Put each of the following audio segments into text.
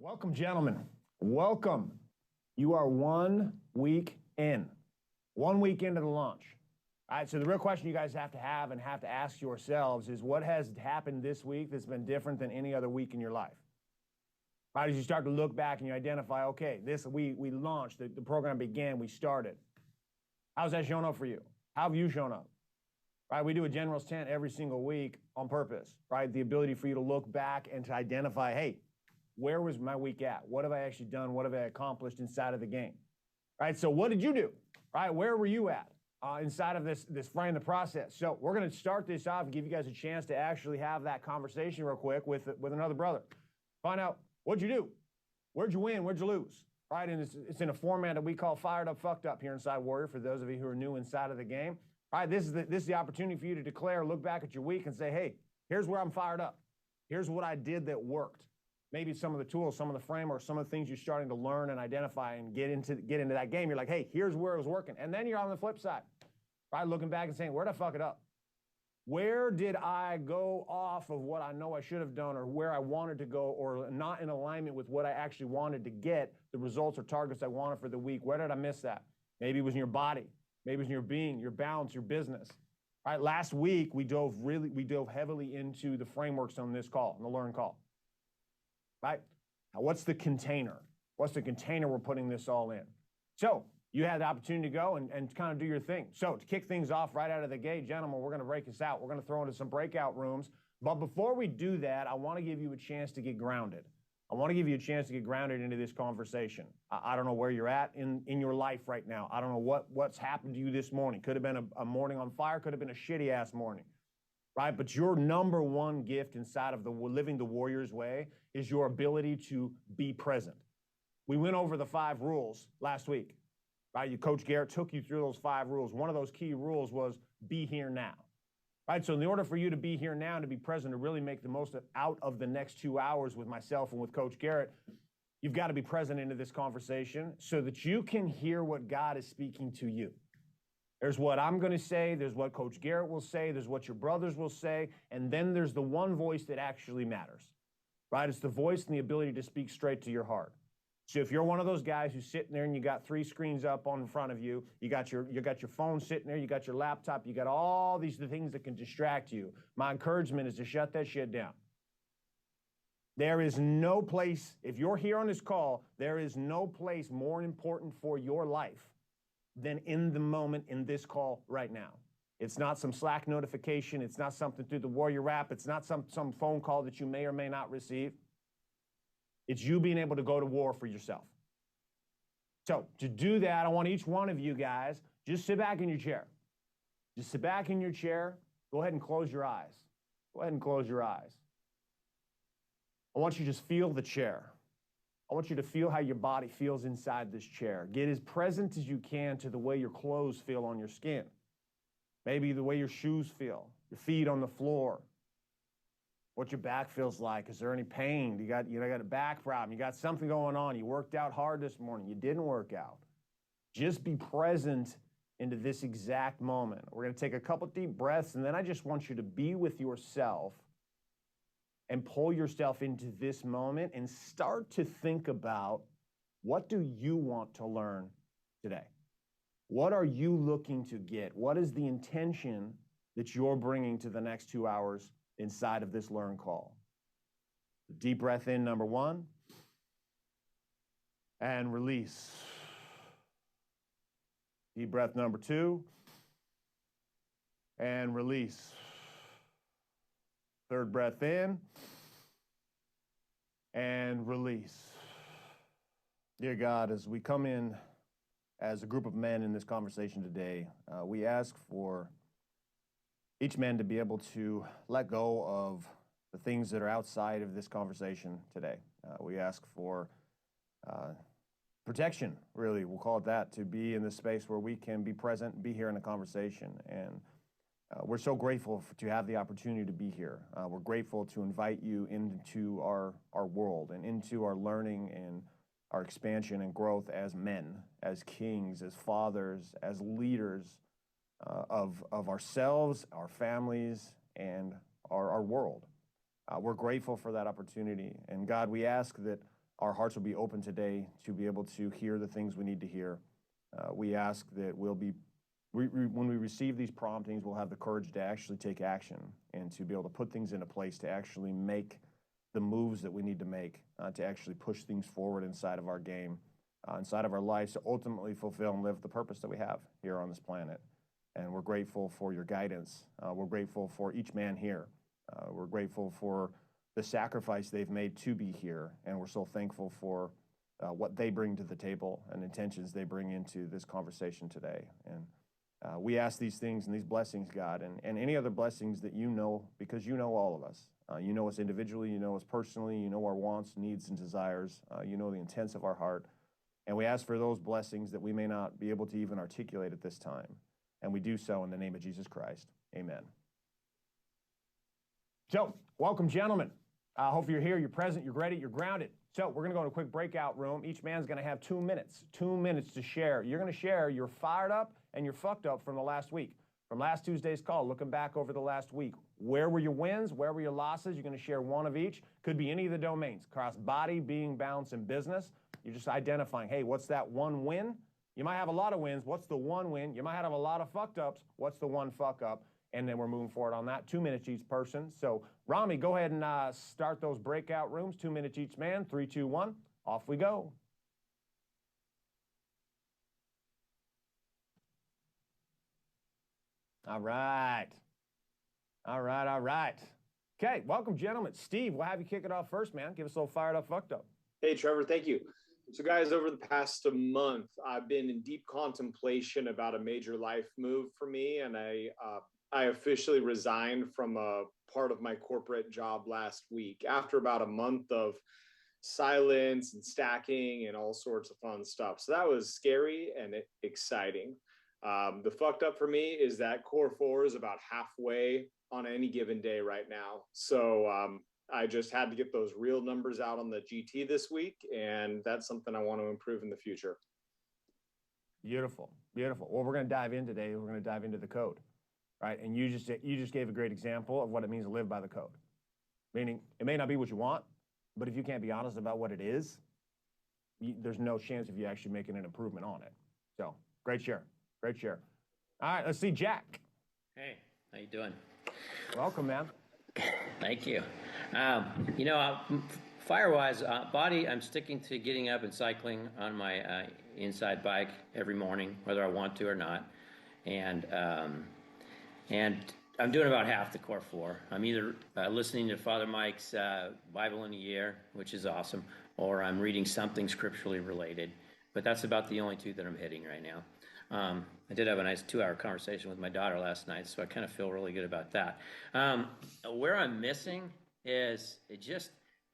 Welcome, gentlemen. Welcome. You are 1 week in. 1 week into the launch. All right, so the real question you guys have to ask yourselves is what has happened this week that's been different than any other week in your life? Right, as you start to look back and you identify, okay, we launched, the program began, we started. How's that shown up for you? How have you shown up? Right, we do a General's Tent every single week on purpose, right? The ability for you to look back and to identify, hey, where was my week at? What have I actually done? What have I accomplished inside of the game? Right, so what did you do? Right, where were you at inside of this frame, the process? So we're going to start this off and give you guys a chance to actually have that conversation real quick with another brother. Find out, what'd you do? Where'd you win? Where'd you lose? Right, and it's in a format that we call Fired Up, Fucked Up here inside Warrior for those of you who are new inside of the game. All right, this is the opportunity for you to declare, look back at your week and say, hey, here's where I'm fired up. Here's what I did that worked. Maybe some of the tools, some of the framework, some of the things you're starting to learn and identify and get into that game. You're like, hey, here's where it was working. And then you're on the flip side, right? Looking back and saying, where did I fuck it up? Where did I go off of what I know I should have done or where I wanted to go or not in alignment with what I actually wanted to get, the results or targets I wanted for the week? Where did I miss that? Maybe it was in your body. Maybe it was in your being, your balance, your business. All right, last week, we dove heavily into the frameworks on this call, on the Learn call. Right? Now, what's the container? What's the container we're putting this all in? So you had the opportunity to go and kind of do your thing. So to kick things off right out of the gate, gentlemen, we're going to break this out. We're going to throw into some breakout rooms. But before we do that, I want to give you a chance to get grounded. I want to give you a chance to get grounded into this conversation. I don't know where you're at in your life right now. I don't know what's happened to you this morning. Could have been a morning on fire. Could have been a shitty-ass morning. Right? But your number one gift inside of the living the Warrior's way is your ability to be present. We went over the 5 rules last week. Right? Coach Garrett took you through those 5 rules. One of those key rules was be here now. Right? So in order for you to be here now and to be present, to really make the most out of the next 2 hours with myself and with Coach Garrett, you've got to be present into this conversation so that you can hear what God is speaking to you. There's what I'm going to say, there's what Coach Garrett will say, there's what your brothers will say, and then there's the one voice that actually matters, right? It's the voice and the ability to speak straight to your heart. So if you're one of those guys who's sitting there and you got 3 screens up in front of you, you got your phone sitting there, you got your laptop, you got all these things that can distract you, my encouragement is to shut that shit down. There is no place, if you're here on this call, there is no place more important for your life than in the moment in this call right now. It's not some Slack notification. It's not something through the Warrior app. It's not some phone call that you may or may not receive. It's you being able to go to war for yourself. So to do that, I want each one of you guys, just sit back in your chair. Just sit back in your chair. Go ahead and close your eyes. Go ahead and close your eyes. I want you to just feel the chair. I want you to feel how your body feels inside this chair. Get as present as you can to the way your clothes feel on your skin. Maybe the way your shoes feel, your feet on the floor, what your back feels like. Is there any pain? You got a back problem. You got something going on. You worked out hard this morning. You didn't work out. Just be present into this exact moment. We're going to take a couple deep breaths, and then I just want you to be with yourself and pull yourself into this moment and start to think about, what do you want to learn today? What are you looking to get? What is the intention that you're bringing to the next 2 hours inside of this Learn call? Deep breath in, number 1, and release. Deep breath number 2, and release. Third breath in, and release. Dear God, as we come in as a group of men in this conversation today, we ask for each man to be able to let go of the things that are outside of this conversation today. We ask for protection, really, we'll call it that, to be in this space where we can be present, be here in the conversation. And we're so grateful to have the opportunity to be here. We're grateful to invite you into our world and into our learning and our expansion and growth as men, as kings, as fathers, as leaders of ourselves, our families, and our world. We're grateful for that opportunity. And God, we ask that our hearts will be open today to be able to hear the things we need to hear. We ask that when we receive these promptings, we'll have the courage to actually take action and to be able to put things into place to actually make the moves that we need to make to actually push things forward inside of our game, inside of our lives, to ultimately fulfill and live the purpose that we have here on this planet. And we're grateful for your guidance. We're grateful for each man here. We're grateful for the sacrifice they've made to be here, and we're so thankful for what they bring to the table and intentions they bring into this conversation today. And we ask these things and these blessings, God, and any other blessings that you know, because you know all of us. You know us individually, you know us personally, you know our wants, needs, and desires. You know the intents of our heart. And we ask for those blessings that we may not be able to even articulate at this time. And we do so in the name of Jesus Christ. Amen. So, welcome, gentlemen. Hopefully you're here, you're present, you're ready, you're grounded. So we're going to go to a quick breakout room. Each man's going to have 2 minutes to share. You're going to share your fired up and your fucked up from the last week. From last Tuesday's call, looking back over the last week. Where were your wins? Where were your losses? You're going to share one of each. Could be any of the domains. Cross body, being, balance, and business. You're just identifying, hey, what's that one win? You might have a lot of wins. What's the one win? You might have a lot of fucked ups. What's the one fuck up? And then we're moving forward on that. 2 minutes each person. So, Rami, go ahead and start those breakout rooms. 2 minutes each man. 3, 2, 1. Off we go. All right. All right, all right. Okay, welcome, gentlemen. Steve, we'll have you kick it off first, man. Give us a little fired up, fucked up. Hey, Trevor, thank you. So, guys, over the past month, I've been in deep contemplation about a major life move for me, and I officially resigned from a part of my corporate job last week after about a month of silence and stacking and all sorts of fun stuff. So that was scary and exciting. The fucked up for me is that core 4 is about halfway on any given day right now. So I just had to get those real numbers out on the GT this week, and that's something I want to improve in the future. Beautiful, beautiful. Well, we're going to dive in today. We're going to dive into the code, right? And you just gave a great example of what it means to live by the code. Meaning, it may not be what you want, but if you can't be honest about what it is, there's no chance of you actually making an improvement on it. So, great share, great share. All right, let's see, Jack. Hey, how you doing? Welcome, man. Thank you. Fire-wise, body, I'm sticking to getting up and cycling on my inside bike every morning, whether I want to or not. And I'm doing about half the core 4. I'm either listening to Father Mike's Bible in a Year, which is awesome, or I'm reading something scripturally related. But that's about the only 2 that I'm hitting right now. I did have a nice 2-hour conversation with my daughter last night, so I kind of feel really good about that. Where I'm missing is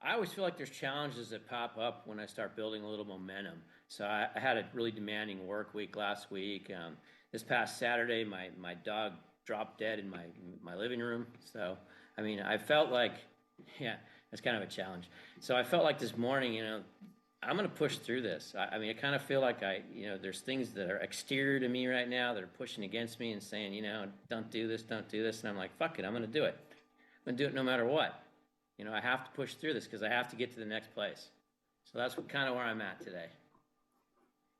I always feel like there's challenges that pop up when I start building a little momentum. So I had a really demanding work week last week. This past Saturday, my dog dropped dead in my living room. So, I mean, I felt like, yeah, it's kind of a challenge. So I felt like this morning, I'm going to push through this. I mean, I kind of feel like there's things that are exterior to me right now that are pushing against me and saying, don't do this, don't do this. And I'm like, fuck it, I'm going to do it. I'm going to do it no matter what. I have to push through this because I have to get to the next place. So that's kind of where I'm at today.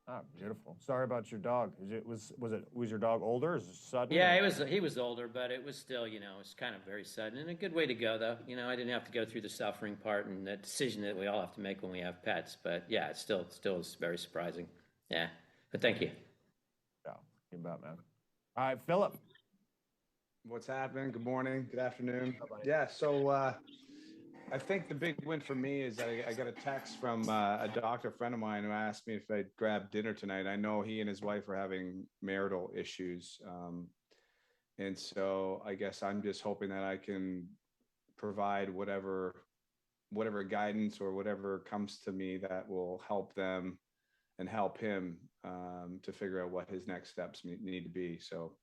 Ah, beautiful. Sorry about your dog. Was your dog older? Is it sudden? Yeah, he was older, but it was still, it's kind of very sudden and a good way to go though. I didn't have to go through the suffering part and the decision that we all have to make when we have pets. But yeah, it still is very surprising. Yeah, but thank you. Yeah, you bet, man. All right, Philip. What's happening? Good morning. Good afternoon. Yeah, so I think the big win for me is I got a text from a doctor friend of mine who asked me if I'd grab dinner tonight. I know he and his wife are having marital issues. And so I guess I'm just hoping that I can provide whatever guidance or whatever comes to me that will help them and help him to figure out what his next steps need to be. So,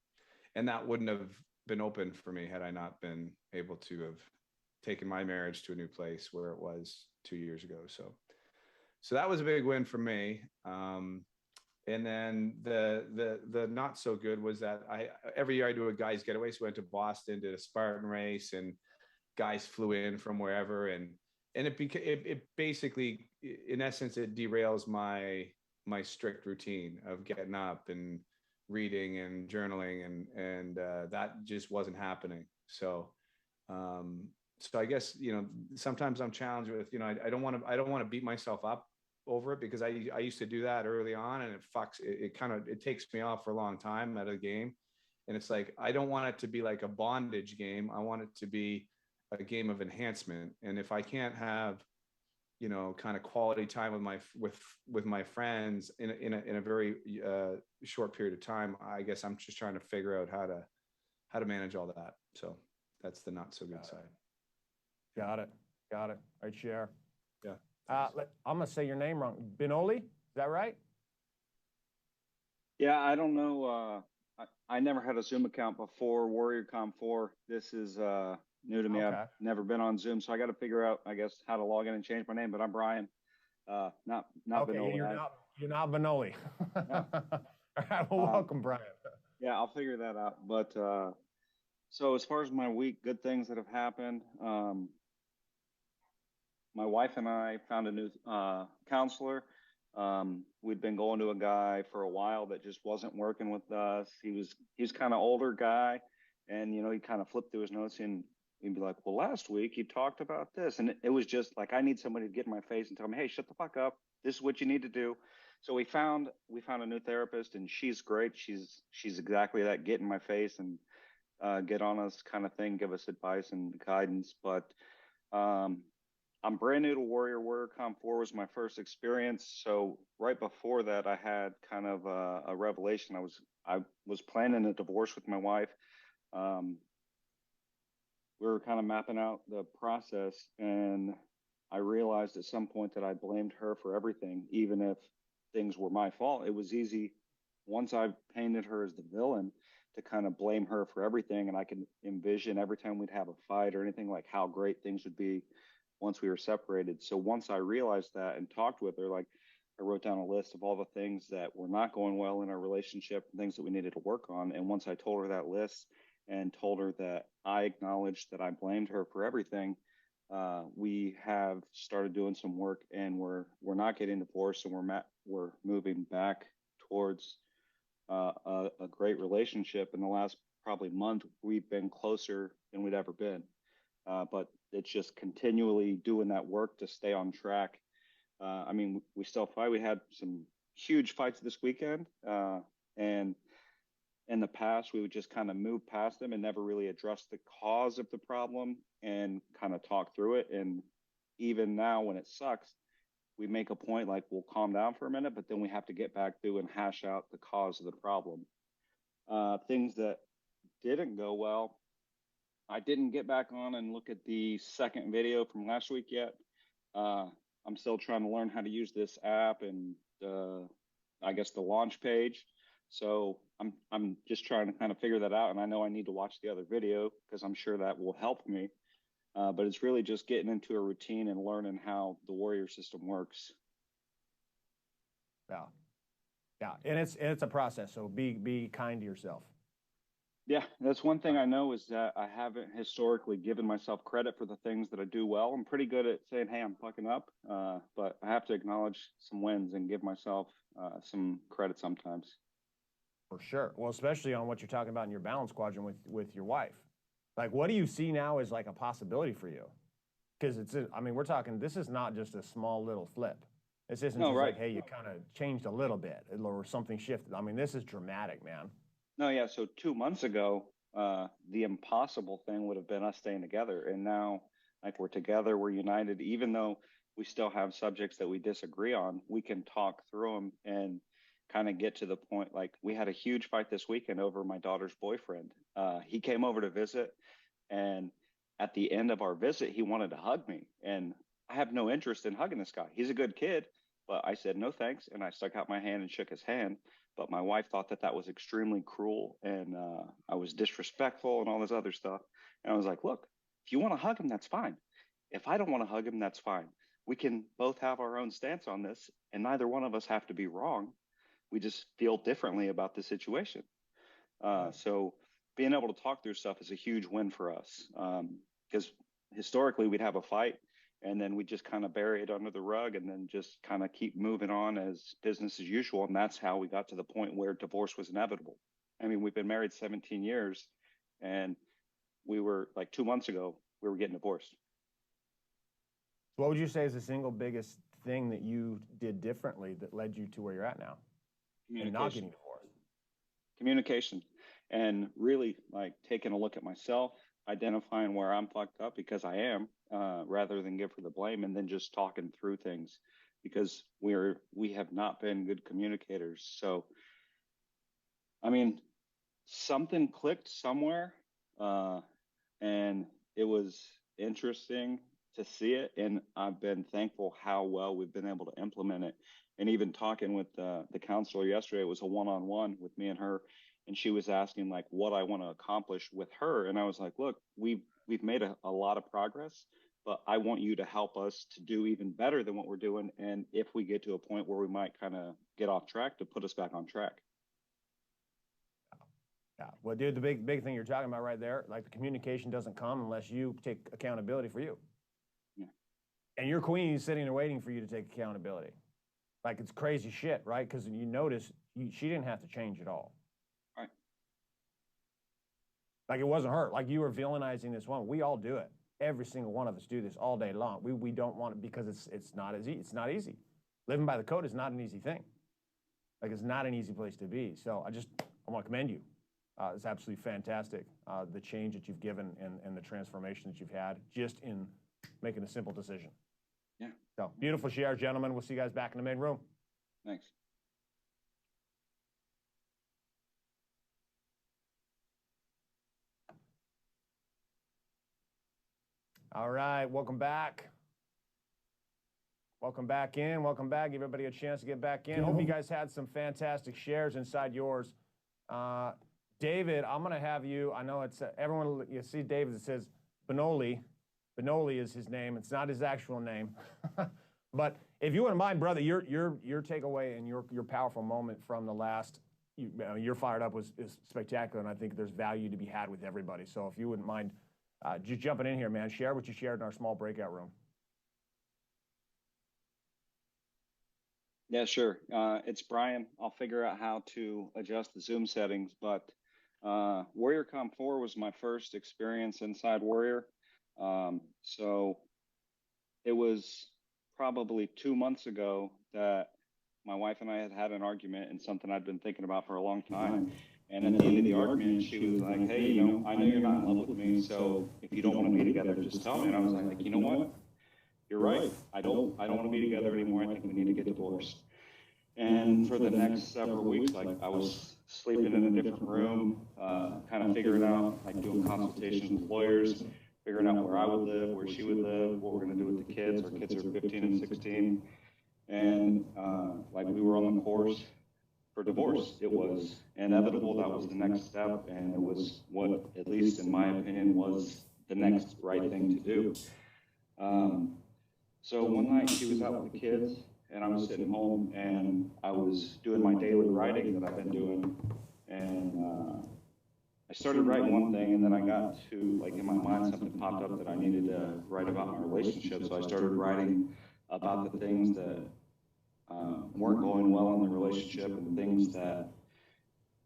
and that wouldn't have been open for me had I not been able to have taken my marriage to a new place where it was 2 years ago. So that was a big win for me. And then the not so good was that every year I do a guys getaway. So I went to Boston, did a Spartan race, and guys flew in from wherever. And it basically in essence, it derails my strict routine of getting up and reading and journaling, and that just wasn't happening. So I guess, sometimes I'm challenged with, I don't want to beat myself up over it, because I used to do that early on, and it takes me off for a long time out of the game. And it's like, I don't want it to be like a bondage game. I want it to be a game of enhancement. And if I can't have, kind of quality time with my friends in a very short period of time, I guess I'm just trying to figure out how to manage all that. So that's the not so good side. Got it. Right, share. Yeah. I'm gonna say your name wrong. Benoli, is that right? Yeah, I don't know. I never had a Zoom account before WarriorCon 4. This is new to me. Okay. I've never been on Zoom, so I got to figure out, I guess, how to log in and change my name. But I'm Brian, not Okay, Benoli. you're not Benoli. No. All right, well, welcome, Brian. Yeah, I'll figure that out. But so as far as my week, good things that have happened. My wife and I found a new counselor. We'd been going to a guy for a while that just wasn't working with us. He's kind of older guy, and he kind of flipped through his notes, and he'd be like, "Well, last week you talked about this," and it was just like, I need somebody to get in my face and tell me, "Hey, shut the fuck up. This is what you need to do." So we found a new therapist, and she's great. She's exactly that, get in my face and get on us kind of thing, give us advice and guidance. But I'm brand new to WarriorCon 4 was my first experience. So right before that, I had kind of a revelation. I was planning a divorce with my wife. We were kind of mapping out the process, and I realized at some point that I blamed her for everything, even if things were my fault. It was easy once I painted her as the villain to kind of blame her for everything. And I could envision every time we'd have a fight or anything, like how great things would be once we were separated. So once I realized that and talked with her, like, I wrote down a list of all the things that were not going well in our relationship and things that we needed to work on. And once I told her that list and told her that I acknowledged that I blamed her for everything, we have started doing some work, and we're not getting divorced, and we're moving back towards a great relationship. In the last probably month, we've been closer than we'd ever been. But it's just continually doing that work to stay on track. I mean, we still fight. We had some huge fights this weekend, and in the past, we would just kind of move past them and never really address the cause of the problem and kind of talk through it. And even now, when it sucks, we make a point, like, we'll calm down for a minute, but then we have to get back through and hash out the cause of the problem. Things that didn't go well, I didn't get back on and look at the second video from last week yet. I'm still trying to learn how to use this app and I guess the launch page. So I'm just trying to kind of figure that out. And I know I need to watch the other video because I'm sure that will help me. But it's really just getting into a routine and learning how the Warrior system works. Yeah, and it's a process. So be kind to yourself. Yeah, that's one thing I know, is that I haven't historically given myself credit for the things that I do well. I'm pretty good at saying, "Hey, I'm fucking up," but I have to acknowledge some wins and give myself some credit sometimes. For sure. Well, especially on what you're talking about in your balance quadrant with your wife. Like, what do you see now as like a possibility for you? Because we're talking, this is not just a small little flip. This isn't just right. like, hey, you kind of changed a little bit or something shifted. I mean, this is dramatic, man. No, yeah. So 2 months ago, the impossible thing would have been us staying together. And now, like, we're together, we're united. Even though we still have subjects that we disagree on, we can talk through them and kind of get to the point. Like, we had a huge fight this weekend over my daughter's boyfriend. He came over to visit, and at the end of our visit, he wanted to hug me. And I have no interest in hugging this guy. He's a good kid, but I said, no, thanks. And I stuck out my hand and shook his hand. But my wife thought that was extremely cruel, and I was disrespectful and all this other stuff. And I was like, look, if you want to hug him, that's fine. If I don't want to hug him, that's fine. We can both have our own stance on this, and neither one of us have to be wrong. We just feel differently about the situation. So being able to talk through stuff is a huge win for us, because historically we'd have a fight And then we just kind of bury it under the rug and then just kind of keep moving on as business as usual. And that's how we got to the point where divorce was inevitable. I mean, we've been married 17 years, and we were like 2 months ago, we were getting divorced. What would you say is the single biggest thing that you did differently that led you to where you're at now and not getting divorced? Communication, and really like taking a look at myself, identifying where I'm fucked up, because I am, rather than give her the blame, and then just talking through things, because we have not been good communicators. So, I mean, something clicked somewhere, and it was interesting to see it, and I've been thankful how well we've been able to implement it. And even talking with the counselor yesterday, it was a one-on-one with me and her, and she was asking like what I want to accomplish with her, and I was like, look, we've made a lot of progress, but I want you to help us to do even better than what we're doing, and if we get to a point where we might kind of get off track, to put us back on track. Yeah, well, dude, the big thing you're talking about right there, like the communication doesn't come unless you take accountability for you. Yeah. And your queen is sitting there waiting for you to take accountability. Like, it's crazy shit, right? Because you notice she didn't have to change at all. Right. Like, it wasn't her. Like, you were villainizing this woman. We all do it. Every single one of us do this all day long. We don't want it because it's not easy. It's not easy. Living by the code is not an easy thing. Like, it's not an easy place to be. So I want to commend you. It's absolutely fantastic, the change that you've given and the transformation that you've had just in making a simple decision. Yeah. So, beautiful share, gentlemen. We'll see you guys back in the main room. Thanks. All right, welcome back. Welcome back in. Welcome back. Give everybody a chance to get back in. Hope you guys had some fantastic shares inside yours. David, I'm going to have you, I know it's, everyone, you see David, it says Benoli. Benoli is his name. It's not his actual name. But if you wouldn't mind, brother, your takeaway and your powerful moment from the last, you're fired up is spectacular, and I think there's value to be had with everybody. So if you wouldn't mind just jumping in here, man, share what you shared in our small breakout room. Yeah, sure. It's Brian. I'll figure out how to adjust the Zoom settings, but WarriorCon 4 was my first experience inside Warrior. So it was probably 2 months ago that my wife and I had an argument, and something I'd been thinking about for a long time. And at the end of the argument, she was like, hey, I know you're not in love with me, so if you don't want to be together, just tell me. And I was like, you know what? You're right. I don't want to be together anymore. I think we need to get divorced. And for the next several weeks, like, I was sleeping in a different room, kind of figuring out, like, doing consultations with lawyers, figuring out where I would live, where she would live, what we're going to do with the kids. Our kids are 15 and 16. And like, we were on the course for divorce. It was inevitable. That was the next step. And it was what, at least in my opinion, was the next right thing to do. So one night she was out with the kids, and I was sitting home, and I was doing my daily writing that I've been doing. And I started writing one thing, and then I got to, like, in my mind, something popped up that I needed to write about my relationship. So I started writing about the things that weren't going well in the relationship, and things that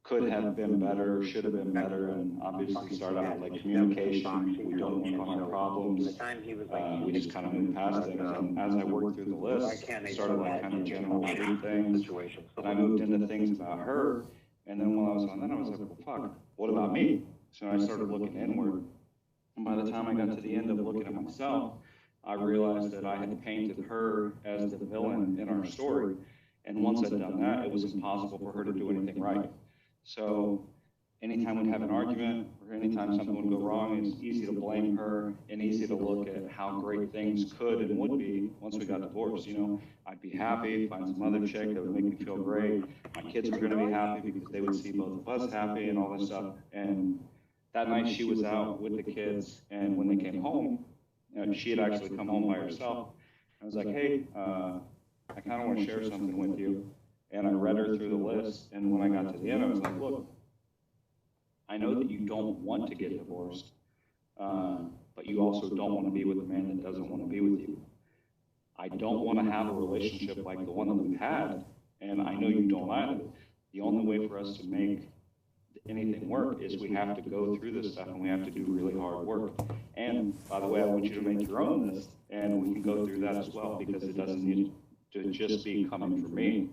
could have been better, should have been better, and obviously start out with, like, communication. We don't work on our problems. We just kind of move past things. And as I worked through the list, I started, like, kind of general street things. And I moved into things about her. And then while I was on that, I was like, well, fuck, what about me? So I started looking inward. And by the time I got to the end of looking at myself, I realized that I had painted her as the villain in our story. And once I'd done that, it was impossible for her to do anything right. So anytime we'd have an argument or anytime something would go wrong, it's easy to blame her and easy to look at how great things could and would be once we got divorced. I'd be happy, find some other chick that would make me feel great. My kids were going to be happy because they would see both of us happy and all this stuff. And that night she was out with the kids, and when they came home, she had actually come home by herself. I was like, hey, I kind of want to share something with you. And I read her through the list, and when I got to the end, I was like, look, I know that you don't want to get divorced, but you also don't want to be with a man that doesn't want to be with you. I don't want to have a relationship like the one that we've had, and I know you don't either. The only way for us to make anything work is we have to go through this stuff, and we have to do really hard work. And by the way, I want you to make your own list, and we can go through that as well, because it doesn't need to just be coming from me.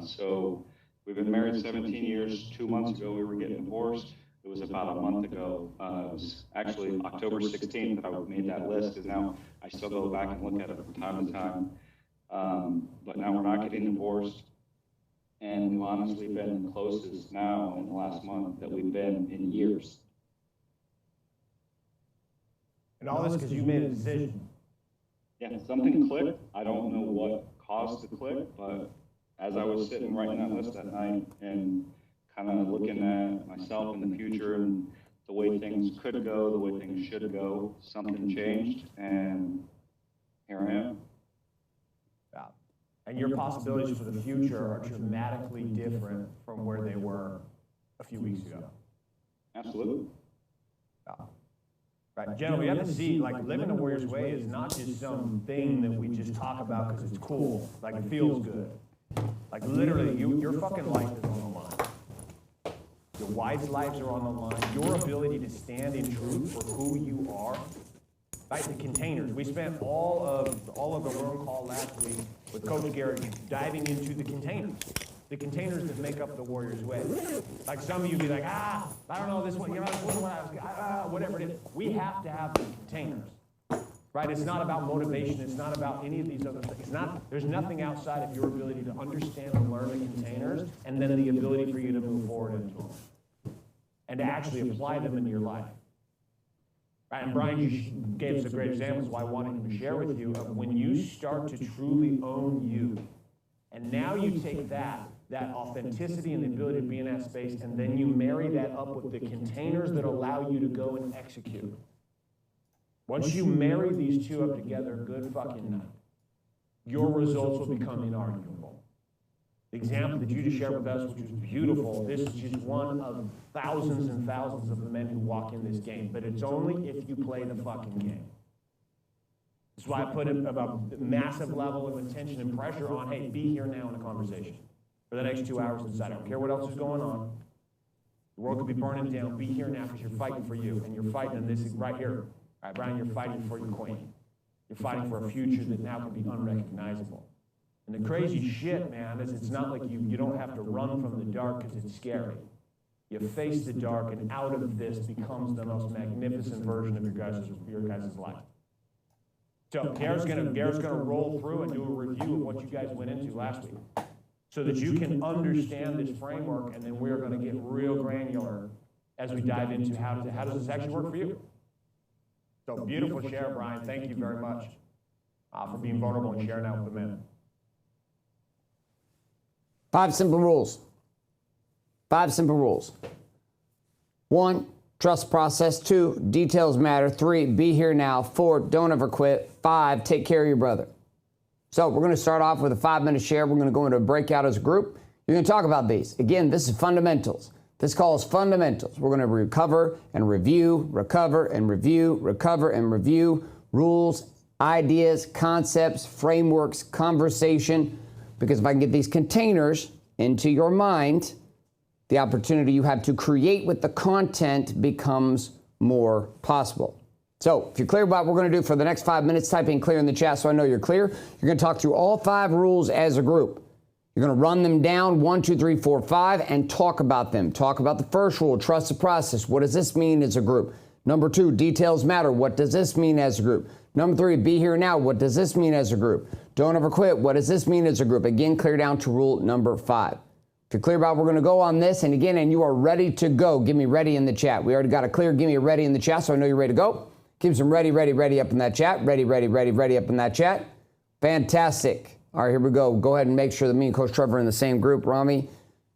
So we've been married 17 years. 2 months ago, we were getting divorced. It was about a month ago. It was actually October 16th that I made that list, because now I still go back and look at it from time to time. But now we're not getting divorced. And we've honestly been the closest now in the last month that we've been in years. And all this because you made a decision. Yeah, something clicked. I don't know what caused the click, but as I was sitting writing that list that night and kind of looking at myself in the future and the way things could go, the way things should go, something changed, and here I am. Yeah. And your possibilities for the future are dramatically different from where they were a few weeks ago. Absolutely. Yeah. Right, gentlemen, we have to see, like, living the Warrior's Way is not just some thing that we just talk about because it's cool, like it feels good. Like, literally, your fucking life is on the line. Your wives' lives are on the line. Your ability to stand in truth for who you are. Right, the containers. We spent all of the room call last week with Coach Garrett diving into the containers. The containers that make up the Warrior's Way. Like some of you be like, I don't know this one, you know, this one, whatever it is. We have to have the containers. Right? It's not about motivation. It's not about any of these other things. There's nothing outside of your ability to understand and learn the containers, and then the ability for you to move forward into them. And to actually apply them into your life. Right, and Brian, you gave us a great example, why I wanted him to share with you, of when you start to truly own you, and now you take that authenticity and the ability to be in that space, and then you marry that up with the containers that allow you to go and execute. Once you marry these two up together, good fucking night, your results will become inarguable. The example that you just shared with us, which was beautiful, this is just one of thousands and thousands of the men who walk in this game, but it's only if you play the fucking game. That's why I put a massive level of attention and pressure on, hey, be here now in a conversation for the next 2 hours inside. I don't care what else is going on. The world could be burning down. Be here now because you're fighting for you, and you're fighting, and this is right here. All right, Brian, you're fighting for your queen. You're fighting for a future that now can be unrecognizable. And the crazy shit, man, is it's not like you don't have to run from the dark because it's scary. You face the dark, and out of this becomes the most magnificent version of your guys' life. So Garrett's gonna roll through and do a review of what you guys went into last week, so that you can understand this framework, and then we're gonna get real granular as we dive into how does this actually work for you. So beautiful share, Brian. Thank you very much for being vulnerable and sharing that with the men. 5 simple rules. 5 simple rules. 1, trust process. 2, details matter. 3, be here now. 4, don't ever quit. 5, take care of your brother. So we're going to start off with a 5-minute share. We're going to go into a breakout as a group. You're going to talk about these. Again, this is fundamentals. This calls fundamentals. We're going to recover and review, recover and review, recover and review, rules, ideas, concepts, frameworks, conversation. Because if I can get these containers into your mind, the opportunity you have to create with the content becomes more possible. So if you're clear about what we're going to do for the next 5 minutes, type in clear in the chat so I know you're clear. You're going to talk through all 5 rules as a group. You're going to run them down 1, 2, 3, 4, 5 and talk about them. Talk about the first rule, trust the process. What does this mean as a group? Number 2, details matter. What does this mean as a group? Number 3, be here now. What does this mean as a group? Don't ever quit. What does this mean as a group? Again, clear down to rule number 5. If you're clear about, we're going to go on this, and again, and you are ready to go, give me ready in the chat. We already got a clear, give me a ready in the chat, so I know you're ready to go. Keep some ready up in that chat. Ready up in that chat. Fantastic. All right, here we go. Go ahead and make sure that me and Coach Trevor are in the same group. Rami,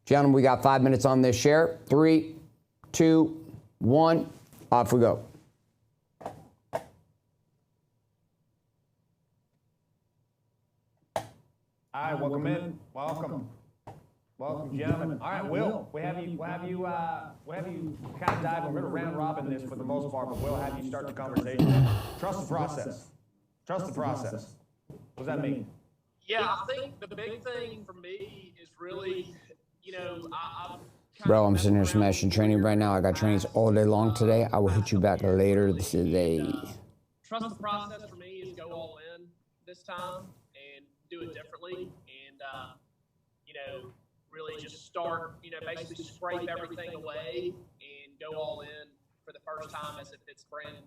gentlemen, we got 5 minutes on this share. 3, 2, 1, off we go. Hi, welcome in. Welcome. Welcome, gentlemen. All right, Will, we have you kind of dive. We're going to round robin this for the most part, but we'll have you start the conversation. Trust the process. Trust the process. What does that mean? Yeah, I think the big thing for me is really, I'm Bro, I'm sitting here smashing training right now. I got trainings all day long today. I will hit you back later today. Trust the process for me is go all in this time and do it differently, and really just start, basically scrape everything away and go all in for the first time as if it's brand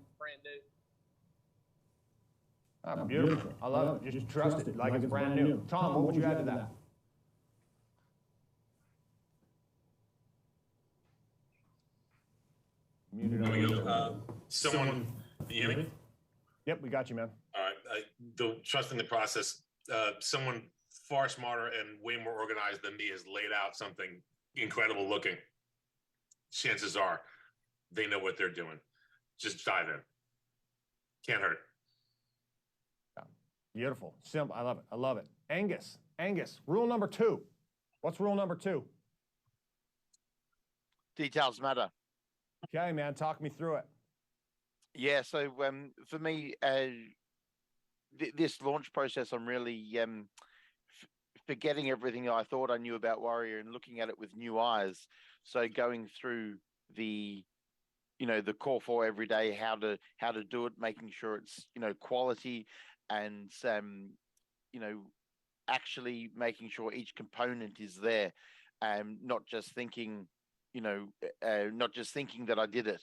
new. Oh, beautiful. I love it. Just trust it like it's brand new. Tom, what would you add to that? Muted on you. Someone, can you hear me? Yep, we got you, man. All right. Trusting the process. Someone far smarter and way more organized than me has laid out something incredible looking. Chances are they know what they're doing. Just dive in. Can't hurt. Yeah. Beautiful. Simple. I love it. I love it. Angus, rule number 2. What's rule number 2? Details matter. Okay, man, talk me through it. Yeah, so for me, this launch process, I'm really forgetting everything I thought I knew about Warrior and looking at it with new eyes. So going through the core 4 every day, how to do it, making sure it's quality, and actually making sure each component is there, not just thinking that I did it,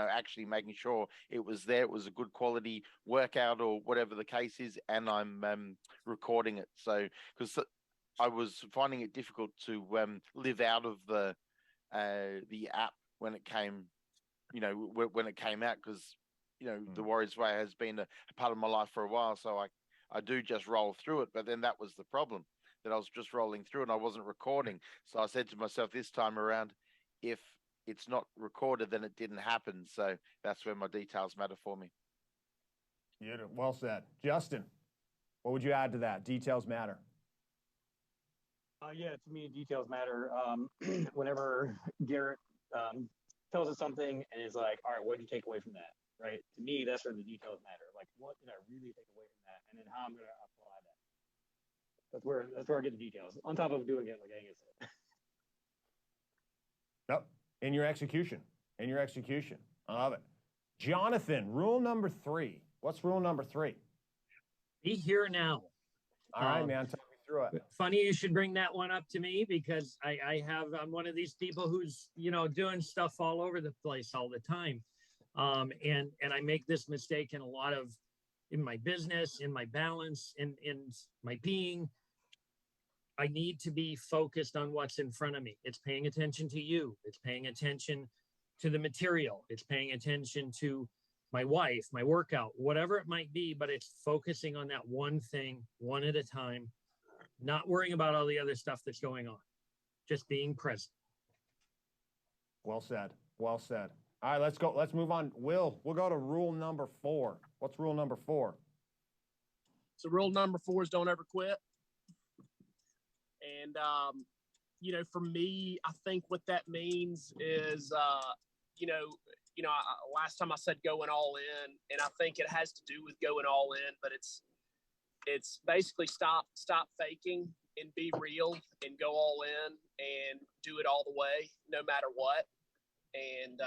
actually making sure it was there, it was a good quality workout or whatever the case is, and I'm recording it. So, because I was finding it difficult to live out of the app when it came, when it came out, because the Warriors Way has been a part of my life for a while, so I do just roll through it. But then that was the problem, that I was just rolling through and I wasn't recording. So I said to myself this time around, if it's not recorded, then it didn't happen. So that's where my details matter for me. Yeah, well said. Justin, what would you add to that? Details matter. Yeah, to me, details matter. Whenever Garrett tells us something and is like, all right, what did you take away from that? Right? To me, that's where the details matter. Like, what did I really take away from that? And then how I'm going to apply that. That's where I get the details. On top of doing it like Angus said. Yep. In your execution. I love it. Jonathan, rule number 3. What's rule number 3? Be here now. All right, man. Talk me through it. Funny you should bring that one up to me, because I'm one of these people who's, doing stuff all over the place all the time. And I make this mistake in my business, in my balance, in my being. I need to be focused on what's in front of me. It's paying attention to you. It's paying attention to the material. It's paying attention to my wife, my workout, whatever it might be, but it's focusing on that one thing, one at a time, not worrying about all the other stuff that's going on, just being present. Well said. Well said. All right, let's go. Let's move on. Will, we'll go to rule number 4. What's rule number 4? So rule number 4 is don't ever quit. And, for me, I think what that means is, last time I said going all in, and I think it has to do with going all in, but it's basically stop faking and be real and go all in and do it all the way, no matter what. And,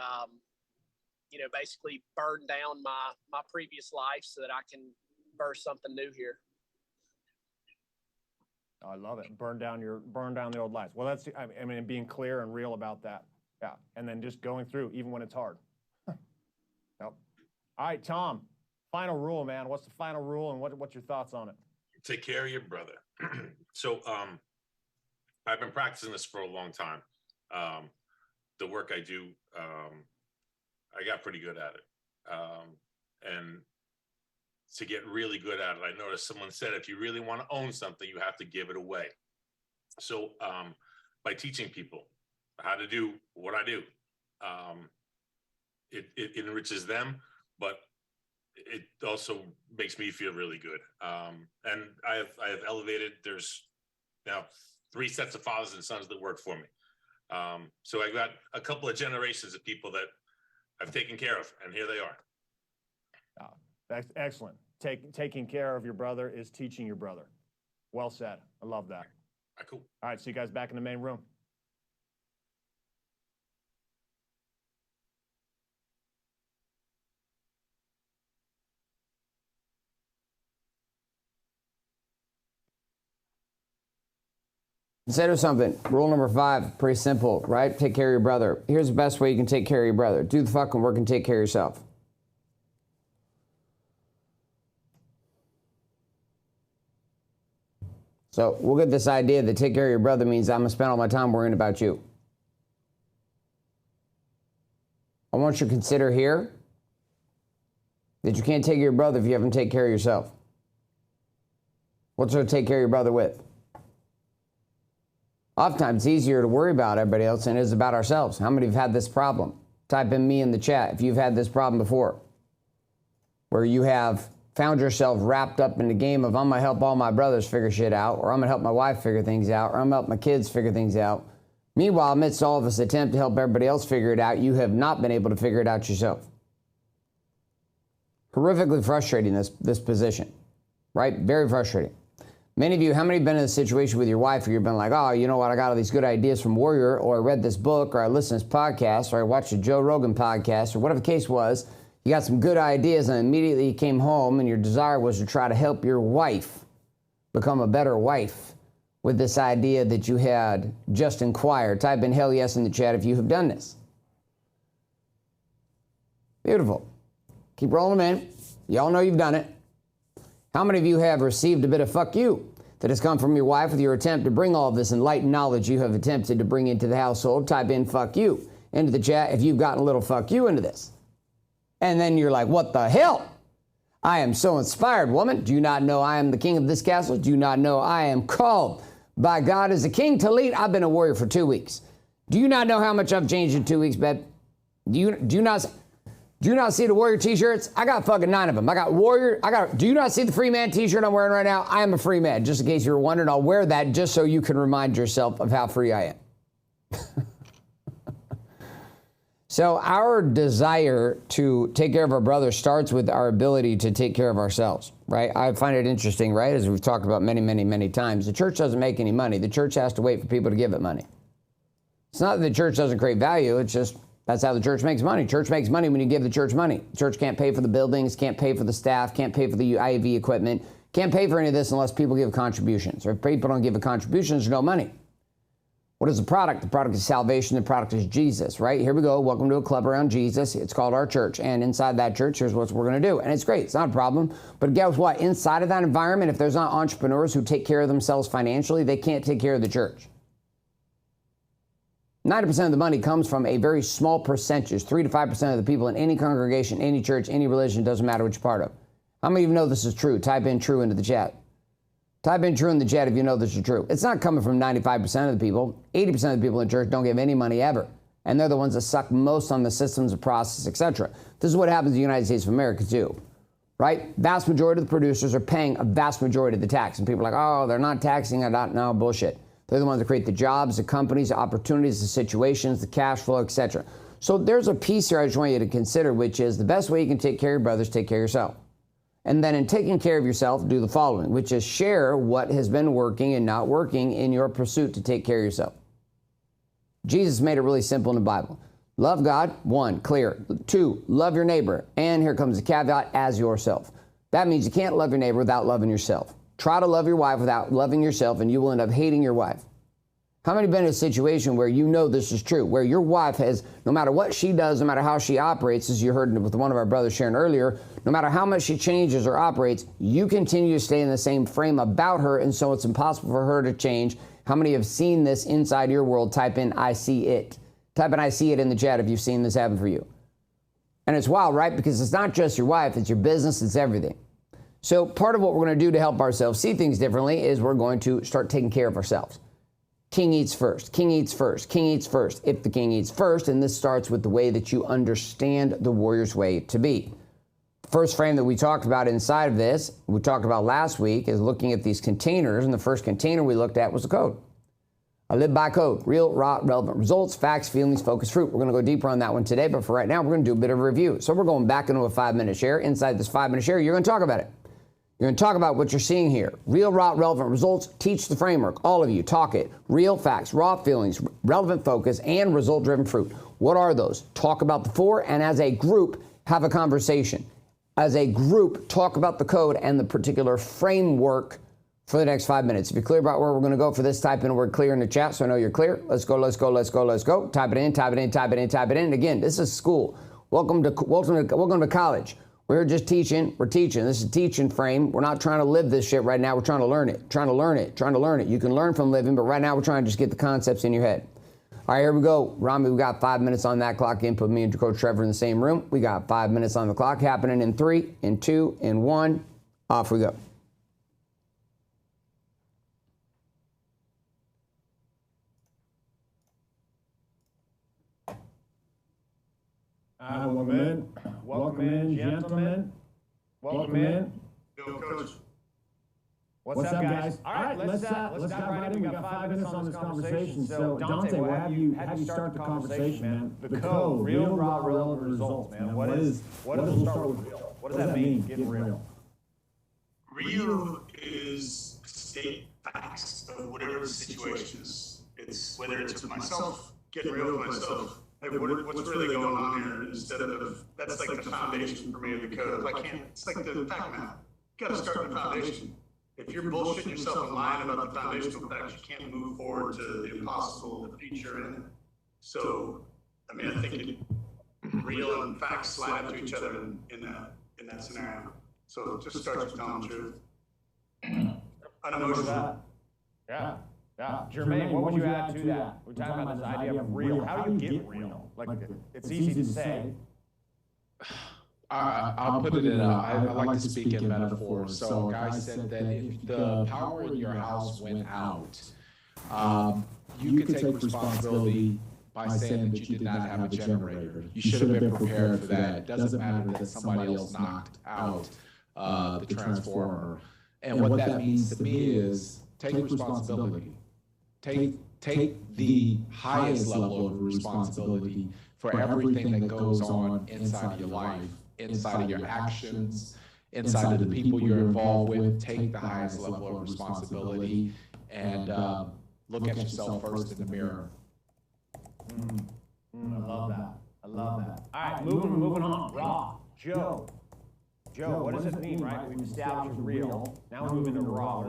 basically burn down my previous life so that I can birth something new here. I love it. Burn down the old lives. Well, that's, I mean, being clear and real about that. Yeah. And then just going through, even when it's hard. Yep. All right, Tom, final rule, man. What's the final rule, and what's your thoughts on it? Take care of your brother. So, I've been practicing this for a long time. The work I do, I got pretty good at it. And to get really good at it, I noticed someone said, if you really want to own something, you have to give it away. So by teaching people how to do what I do, it enriches them, but it also makes me feel really good. And I have elevated, there's now 3 sets of fathers and sons that work for me. So I got a couple of generations of people that I've taken care of, and here they are. Oh, that's excellent. Taking care of your brother is teaching your brother. Well said. I love that. Cool. All right, see you guys back in the main room. Consider something. Rule number 5, pretty simple, right? Take care of your brother. Here's the best way you can take care of your brother. Do the fucking work and take care of yourself. So we'll get this idea that take care of your brother means I'm going to spend all my time worrying about you. I want you to consider here that you can't take care of your brother if you haven't taken care of yourself. What's there to take care of your brother with? Oftentimes, it's easier to worry about everybody else than it is about ourselves. How many have had this problem? Type in me in the chat if you've had this problem before, where you have found yourself wrapped up in the game of I'm going to help all my brothers figure shit out, or I'm going to help my wife figure things out, or I'm going to help my kids figure things out. Meanwhile, amidst all of this attempt to help everybody else figure it out, you have not been able to figure it out yourself. Horrifically frustrating, this position, right? Very frustrating. Many of you, how many have been in a situation with your wife where you've been like, oh, you know what, I got all these good ideas from Warrior, or I read this book, or I listened to this podcast, or I watched a Joe Rogan podcast, or whatever the case was. You got some good ideas, and immediately you came home, and your desire was to try to help your wife become a better wife with this idea that you had just inquired. Type in hell yes in the chat if you have done this. Beautiful. Keep rolling them in. Y'all know you've done it. How many of you have received a bit of fuck you that has come from your wife with your attempt to bring all of this enlightened knowledge you have attempted to bring into the household? Type in fuck you into the chat if you've gotten a little fuck you into this. And then you're like, what the hell? I am so inspired, woman. Do you not know I am the king of this castle? Do you not know I am called by God as a king to lead? I've been a warrior for 2 weeks. Do you not know how much I've changed in 2 weeks, babe? Do you not see the Warrior t-shirts? I got fucking 9 of them. I got Warrior. Do you not see the free man t-shirt I'm wearing right now? I am a free man. Just in case you were wondering, I'll wear that just so you can remind yourself of how free I am. So our desire to take care of our brother starts with our ability to take care of ourselves, right? I find it interesting, right? As we've talked about many, many, many times, the church doesn't make any money. The church has to wait for people to give it money. It's not that the church doesn't create value. It's just that's how the church makes money. Church makes money when you give the church money. The church can't pay for the buildings, can't pay for the staff, can't pay for the IV equipment, can't pay for any of this unless people give contributions. Or if people don't give a contribution, there's no money. What is the product? The product is salvation. The product is Jesus, right? Here we go. Welcome to a club around Jesus. It's called our church. And inside that church, here's what we're going to do. And it's great. It's not a problem. But guess what? Inside of that environment, if there's not entrepreneurs who take care of themselves financially, they can't take care of the church. 90% of the money comes from a very small percentage, 3 to 5% of the people in any congregation, any church, any religion, doesn't matter which part of. How many of you know this is true? Type in true into the chat. Type in true in the chat if you know this is true. It's not coming from 95% of the people. 80% of the people in church don't give any money ever. And they're the ones that suck most on the systems, the process, etc. This is what happens in the United States of America too, right? Vast majority of the producers are paying a vast majority of the tax. And people are like, oh, they're not taxing. No, bullshit. They're the ones that create the jobs, the companies, the opportunities, the situations, the cash flow, etc. So there's a piece here I just want you to consider, which is the best way you can take care of your brothers, take care of yourself. And then in taking care of yourself, do the following, which is share what has been working and not working in your pursuit to take care of yourself. Jesus made it really simple in the Bible. Love God, 1, clear. 2, love your neighbor. And here comes the caveat, as yourself. That means you can't love your neighbor without loving yourself. Try to love your wife without loving yourself, and you will end up hating your wife. How many have been in a situation where you know this is true, where your wife has, no matter what she does, no matter how she operates, as you heard with one of our brothers sharing earlier, no matter how much she changes or operates, you continue to stay in the same frame about her, and so it's impossible for her to change. How many have seen this inside your world? Type in, I see it. Type in, I see it in the chat if you've seen this happen for you. And it's wild, right? Because it's not just your wife, it's your business, it's everything. So part of what we're going to do to help ourselves see things differently is we're going to start taking care of ourselves. King eats first. King eats first. King eats first. If the king eats first, and this starts with the way that you understand the warrior's way to be. The first frame that we talked about inside of this, we talked about last week, is looking at these containers, and the first container we looked at was the code. I live by code. Real, raw, relevant results, facts, feelings, focus, fruit. We're going to go deeper on that one today, but for right now, we're going to do a bit of a review. So we're going back into a 5-minute share. Inside this 5-minute share, you're going to talk about it. You're going to talk about what you're seeing here. Real, raw, relevant results. Teach the framework. All of you, talk it. Real facts, raw feelings, relevant focus, and result-driven fruit. What are those? Talk about the 4, and as a group, have a conversation. As a group, talk about the code and the particular framework for the next 5 minutes. If you're clear about where we're going to go for this, type in the word clear in the chat so I know you're clear. Let's go, let's go, let's go, let's go. Type it in, type it in, type it in, type it in. Again, this is school. Welcome to college. We're just teaching. We're teaching. This is a teaching frame. We're not trying to live this shit right now. We're trying to learn it. Trying to learn it. Trying to learn it. You can learn from living, but right now we're trying to just get the concepts in your head. All right, here we go. Rami, we got 5 minutes on that clock. Input me and Coach Trevor in the same room. We got 5 minutes on the clock happening in 3, in 2, in 1. Off we go. Welcome in. Welcome in, gentlemen. Welcome in. Go, Coach. What's up, guys? All right, let's dive right in. We got 5 minutes on this conversation. So, Dante, we'll have you start the conversation, man. The code, real, raw, relevant results, man. What does it start with real? What does that mean, getting real? Real is state facts of whatever the situation is. It's whether it's with myself, getting real with myself. Hey, what's really going on here? Instead of that's like the foundation for me of the code. If I can't, it's like the fact map. You got to start with the foundation. If you're bullshitting yourself and lying about the foundational facts, you can't move forward to the impossible, the future, and so I mean, I think real and facts slide up to each other in that scenario. So it just starts with telling the truth. Unemotional. Yeah. Jermaine, what would you add to that? We're talking about this idea of real. How do you get real? Like, it's easy to say. I'll put it in I like to speak in metaphors. So a guy said that if the power in your house went out, you could take responsibility by saying that you did not have a generator. You should have been prepared for that. It doesn't matter that somebody else knocked out the transformer. And what that means to me is take responsibility. Take the highest level of responsibility for everything that goes on inside of your life, inside of your actions, inside of the people you're involved with. Take the highest level of responsibility and look at yourself first in the mirror. I love that. I love that. All right, moving on. Raw. Joe, what does it mean, right? We've established real. Now we're moving to raw. What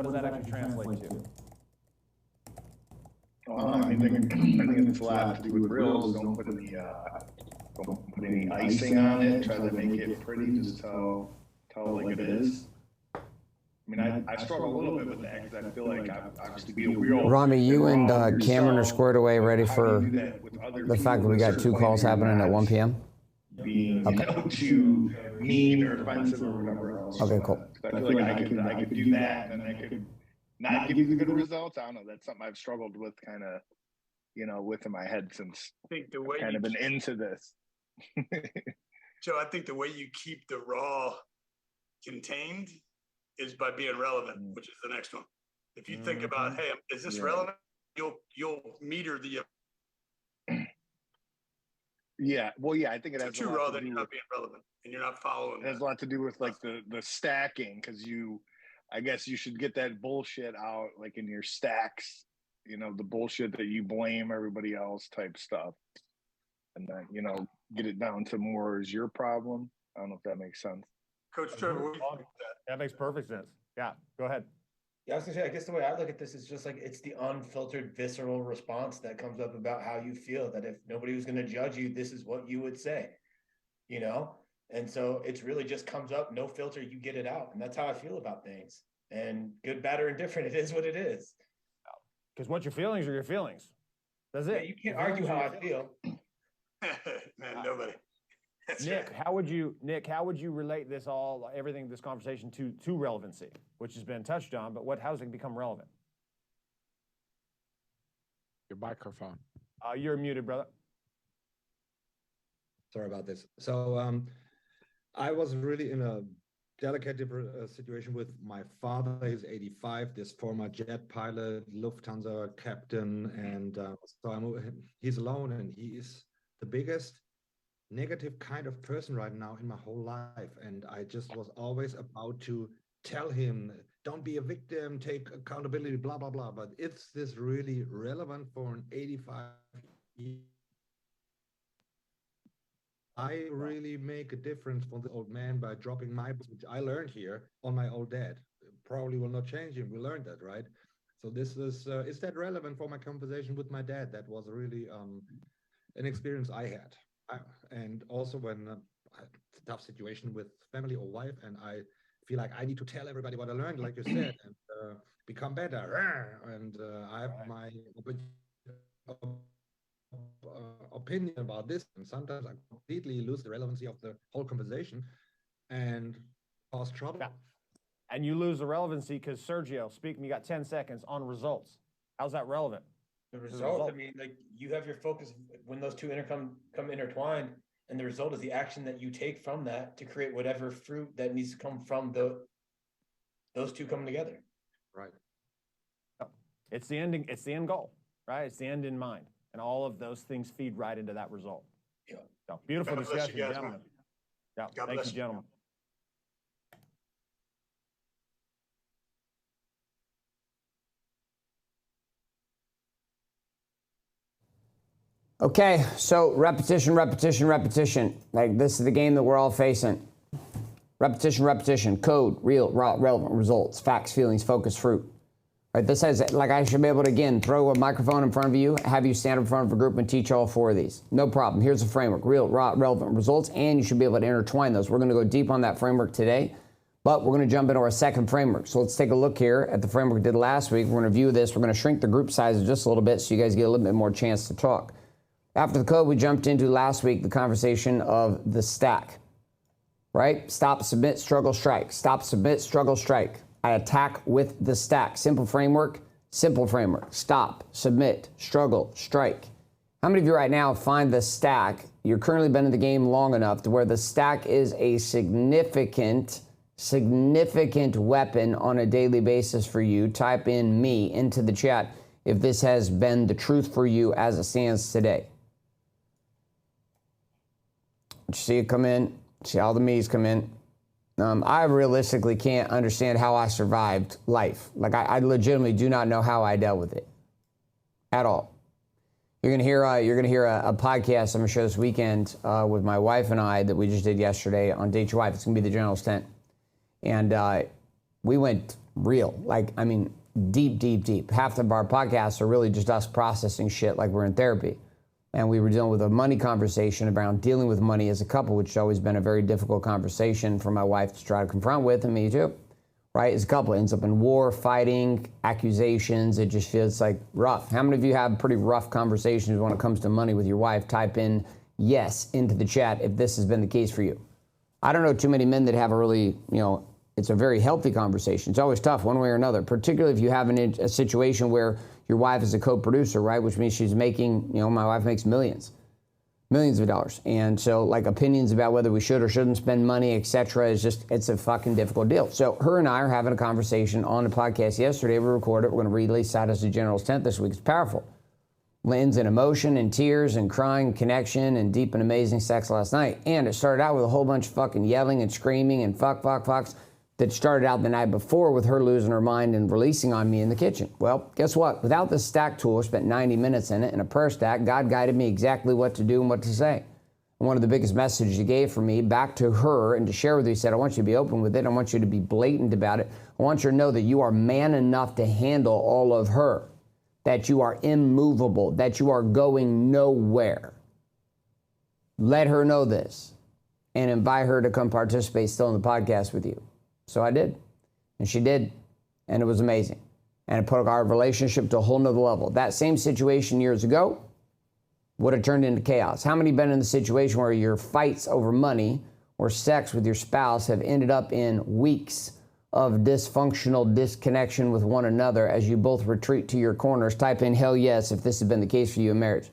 does that actually translate to? I think it's a lot to do with reels. Don't put any icing on it. Try to make it pretty. Just tell it like it is. I mean, I struggle a little bit with that because I feel like I have to be a real. Rami, you and Cameron are squared away, ready for the fact that we got 2 calls happening at 1 p.m.? Being too mean or offensive or whatever else. Okay, cool. I feel like I could do that, and I could not give you the good results. I don't know. That's something I've struggled with, kind of, with in my head since I've kind of been into this. Joe, I think the way you keep the raw contained is by being relevant, which is the next one. If you think about, hey, is this relevant? You'll meter the. Yeah, well, yeah, I think it has too raw. Then you're not being relevant, and you're not following. It has a lot to do with like the stacking, because I guess you should get that bullshit out, like in your stacks. The bullshit that you blame everybody else type stuff, and then get it down to more is your problem. I don't know if that makes sense. Coach Trevor, that makes perfect sense. Yeah, go ahead. Yeah, I was gonna say, I guess the way I look at this is just like it's the unfiltered, visceral response that comes up about how you feel. That if nobody was gonna judge you, this is what you would say, And so it's really just comes up, no filter, you get it out, and that's how I feel about things. And good, bad, or indifferent, it is what it is. Because what your feelings are your feelings. That's it. Yeah, you can't argue how I feel. Man, nobody. That's Nick, right. How would you relate this conversation to relevancy, which has been touched on, but how does it become relevant? Your microphone. You're muted, brother. Sorry about this. So I was really in a delicate situation with my father. He's 85, this former jet pilot, Lufthansa captain, and he's alone, and he is the biggest negative kind of person right now in my whole life. And I just was always about to tell him, don't be a victim, take accountability, blah, blah, blah. But is this really relevant for an 85 year? I really make a difference for the old man by dropping my books, which I learned here on my old dad. Probably will not change him. We learned that, right? So this is that relevant for my conversation with my dad? That was really an experience I had. And also when I had a tough situation with family or wife, and I feel like I need to tell everybody what I learned, like you said, and become better. And I have my opinion about this, and sometimes I completely lose the relevancy of the whole conversation and cause trouble. Yeah. And you lose the relevancy because Sergio, speaking, you got 10 seconds on results. How's that relevant? The result, I mean, like you have your focus when those two come intertwined, and the result is the action that you take from that to create whatever fruit that needs to come from those two coming together. Right. It's the ending. It's the end goal, right? It's the end in mind, and all of those things feed right into that result. Yeah. So, beautiful God bless discussion, you guys, gentlemen. man. Yeah. God Thank bless you, you. gentlemen. Okay, so repetition, repetition, repetition. Like this is the game that we're all facing. Repetition, repetition, code, real, raw, relevant results, facts, feelings, focus, fruit. Right, this has, like I should be able to, again, throw a microphone in front of you, have you stand in front of a group and teach all four of these. No problem. Here's the framework, real, raw, relevant results, and you should be able to intertwine those. We're gonna go deep on that framework today, but we're gonna jump into our second framework. So let's take a look here at the framework we did last week. We're gonna view this. We're gonna shrink the group size just a little bit so you guys get a little bit more chance to talk. After the code, we jumped into last week the conversation of the stack, right? Stop, submit, struggle, strike. Stop, submit, struggle, strike. I attack with the stack. Simple framework, simple framework. Stop, submit, struggle, strike. How many of you right now find the stack, you're currently been in the game long enough to where the stack is a significant weapon on a daily basis for you? Type in me into the chat if this has been the truth for you as it stands today. You see it come in, see all the me's come in. I realistically can't understand how I survived life. Like I legitimately do not know how I dealt with it at all. You're gonna hear a podcast I'm gonna share this weekend with my wife and I that we just did yesterday on Date Your Wife. It's gonna be the General's Tent, and we went real. Like I mean, deep, deep, deep. Half of our podcasts are really just us processing shit like we're in therapy. And we were dealing with a money conversation around dealing with money as a couple, which has always been a very difficult conversation for my wife to try to confront with, and me too, right? As a couple, it ends up in war, fighting, accusations. It just feels like rough. How many of you have pretty rough conversations when it comes to money with your wife? Type in yes into the chat if this has been the case for you. I don't know too many men that have a really, it's a very healthy conversation. It's always tough one way or another, particularly if you have a situation where your wife is a co-producer, right? Which means she's making, my wife makes millions of dollars. And so like opinions about whether we should or shouldn't spend money, etc. it's a fucking difficult deal. So her and I are having a conversation on the podcast yesterday. We recorded it. We're going to release that as the General's Tent this week. It's powerful. Ends in emotion and tears and crying, connection, and deep and amazing sex last night. And it started out with a whole bunch of fucking yelling and screaming and fucks that started out the night before with her losing her mind and releasing on me in the kitchen. Well, guess what? Without the stack tool, I spent 90 minutes in it, in a prayer stack. God guided me exactly what to do and what to say. And one of the biggest messages he gave for me back to her and to share with you, he said, I want you to be open with it. I want you to be blatant about it. I want you to know that you are man enough to handle all of her, that you are immovable, that you are going nowhere. Let her know this and invite her to come participate still in the podcast with you. So I did, and she did, and it was amazing. And it put our relationship to a whole nother level. That same situation years ago would have turned into chaos. How many been in the situation where your fights over money or sex with your spouse have ended up in weeks of dysfunctional disconnection with one another as you both retreat to your corners? Type in hell yes if this has been the case for you in marriage.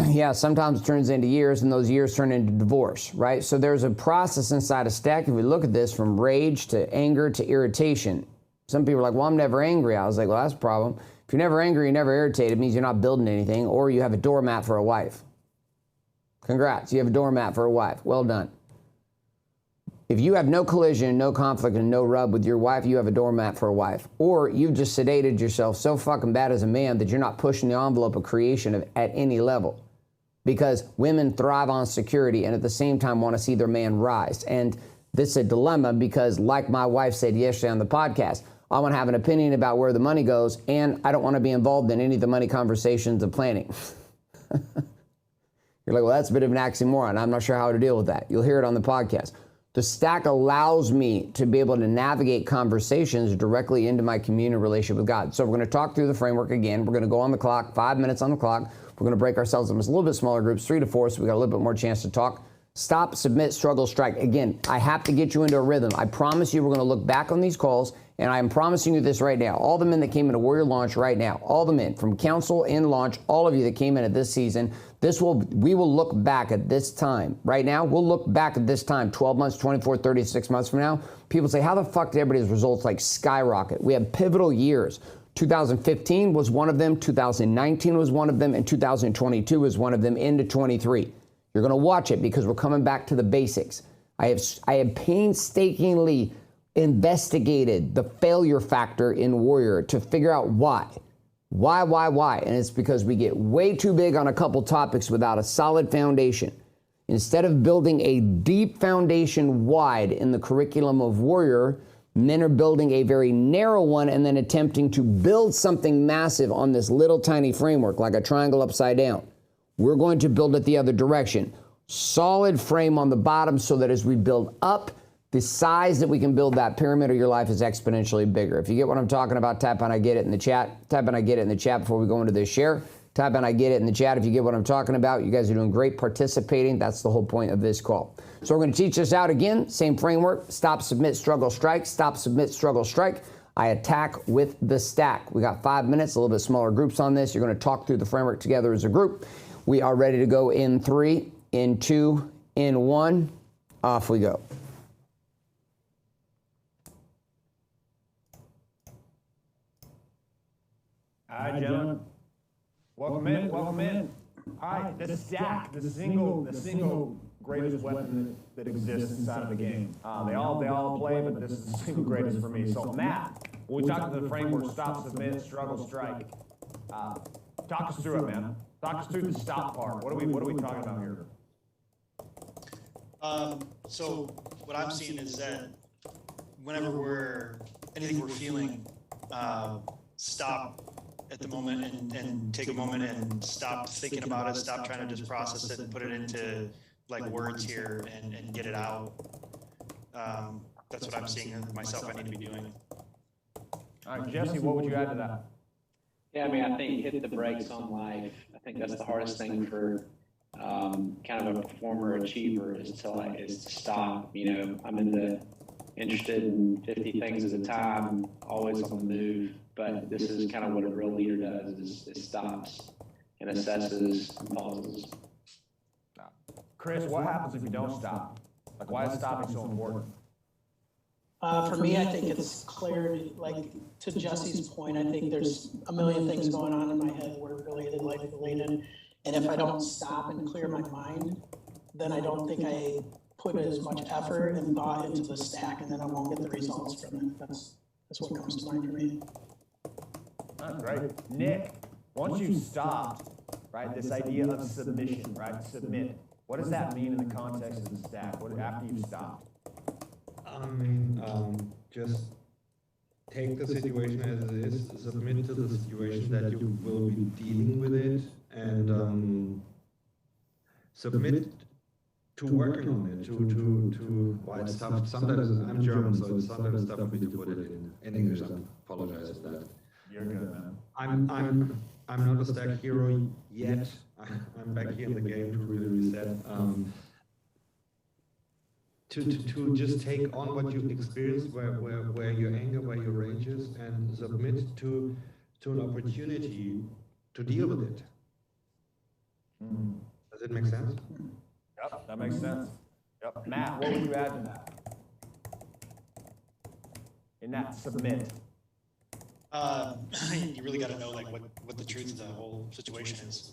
yeah, sometimes it turns into years, and those years turn into divorce, right? So there's a process inside a stack. If we look at this from rage to anger to irritation, some people are like, well, I'm never angry. I was like, well, that's a problem. If you're never angry, you're never irritated, it means you're not building anything, or you have a doormat for a wife. Congrats, you have a doormat for a wife. Well done. If you have no collision, no conflict, and no rub with your wife, you have a doormat for a wife. Or you've just sedated yourself so fucking bad as a man that you're not pushing the envelope of creation at any level. Because women thrive on security and at the same time want to see their man rise. And this is a dilemma because, like my wife said yesterday on the podcast, I want to have an opinion about where the money goes, and I don't want to be involved in any of the money conversations of planning. You're like, well, that's a bit of an oxymoron. I'm not sure how to deal with that. You'll hear it on the podcast. The stack allows me to be able to navigate conversations directly into my community relationship with God. So we're going to talk through the framework again. We're going to go on the clock, 5 minutes on the clock. We're going to break ourselves into a little bit smaller groups, 3 to 4, so we got a little bit more chance to talk. Stop, submit, struggle, strike. Again, I have to get you into a rhythm. I promise you we're going to look back on these calls, and I am promising you this right now. All the men that came into Warrior Launch right now, all the men from Council and Launch, all of you that came in at this season, we will look back at this time. Right now, we'll look back at this time, 12 months, 24, 36 months from now. People say, how the fuck did everybody's results like skyrocket? We have pivotal years. 2015 was one of them, 2019 was one of them, and 2022 was one of them into 23. You're going to watch it because we're coming back to the basics. I have painstakingly investigated the failure factor in Warrior to figure out why. Why? And it's because we get way too big on a couple topics without a solid foundation. Instead of building a deep foundation wide in the curriculum of Warrior, men are building a very narrow one and then attempting to build something massive on this little tiny framework, like a triangle upside down. We're going to build it the other direction. Solid frame on the bottom so that as we build up, the size that we can build that pyramid of your life is exponentially bigger. If you get what I'm talking about, type on I get it in the chat. Type on I get it in the chat before we go into this share. Type on I get it in the chat if you get what I'm talking about. You guys are doing great participating. That's the whole point of this call. So we're going to teach this out again. Same framework. Stop, submit, struggle, strike. Stop, submit, struggle, strike. I attack with the stack. We got 5 minutes, a little bit smaller groups on this. You're going to talk through the framework together as a group. We are ready to go in 3, in 2, in 1. Off we go. All right, gentlemen. Welcome in. Welcome in. All right, the stack, the single greatest weapon that exists inside of the game. They all play, but this is the single greatest for me. So, Matt, when we talk about the framework, stop, submit, struggle, strike. Talk us through it, man. Talk us through the stop part. What are we talking about here? So what I'm seeing is that whenever anything we're feeling, stop at the moment and take a moment and stop thinking about it, stop trying to just process it and put it into like words here and get it out. That's what I'm seeing myself I need to be doing. All right, Jesse, what would you add to that? Yeah, I mean, I think hit the brakes on life. I think that's the hardest thing for kind of a performer, achiever is to stop. You know, I'm interested in 50 things at a time, always on the move. But this is kind of what a real leader does: is stops and assesses and pauses. Chris, what happens if you don't stop? Like, why is stopping so important? For me, I think it's clarity. Like, to Jesse's point, I think there's a million things going on in my head, work-related, life-related. And if I don't stop and clear my mind, then I don't think I put as much effort and thought into the stack, and then I won't get the results from it. That's what comes to mind for me. That's great. Nick, once you've stopped, right, this idea of submission, right, submit, what does that mean in the context of the stack? What after you've stopped? I mean, just take the situation as it is, submit to the situation that you will be dealing with it, and submit to working on it, to well, it's tough. Sometimes I'm German, so it's sometimes tough for me to put it in English. I apologize for that. You're good, man. I'm not a stack hero yet. I'm back here in the game to really reset. To just take on what you experience, where your anger, where your rage is, and submit to an opportunity to deal with it. Does it make sense? Yep, that makes sense. Yep. Matt, what would you add to that? In that submit. You really got to know like what the truth of the whole situation is.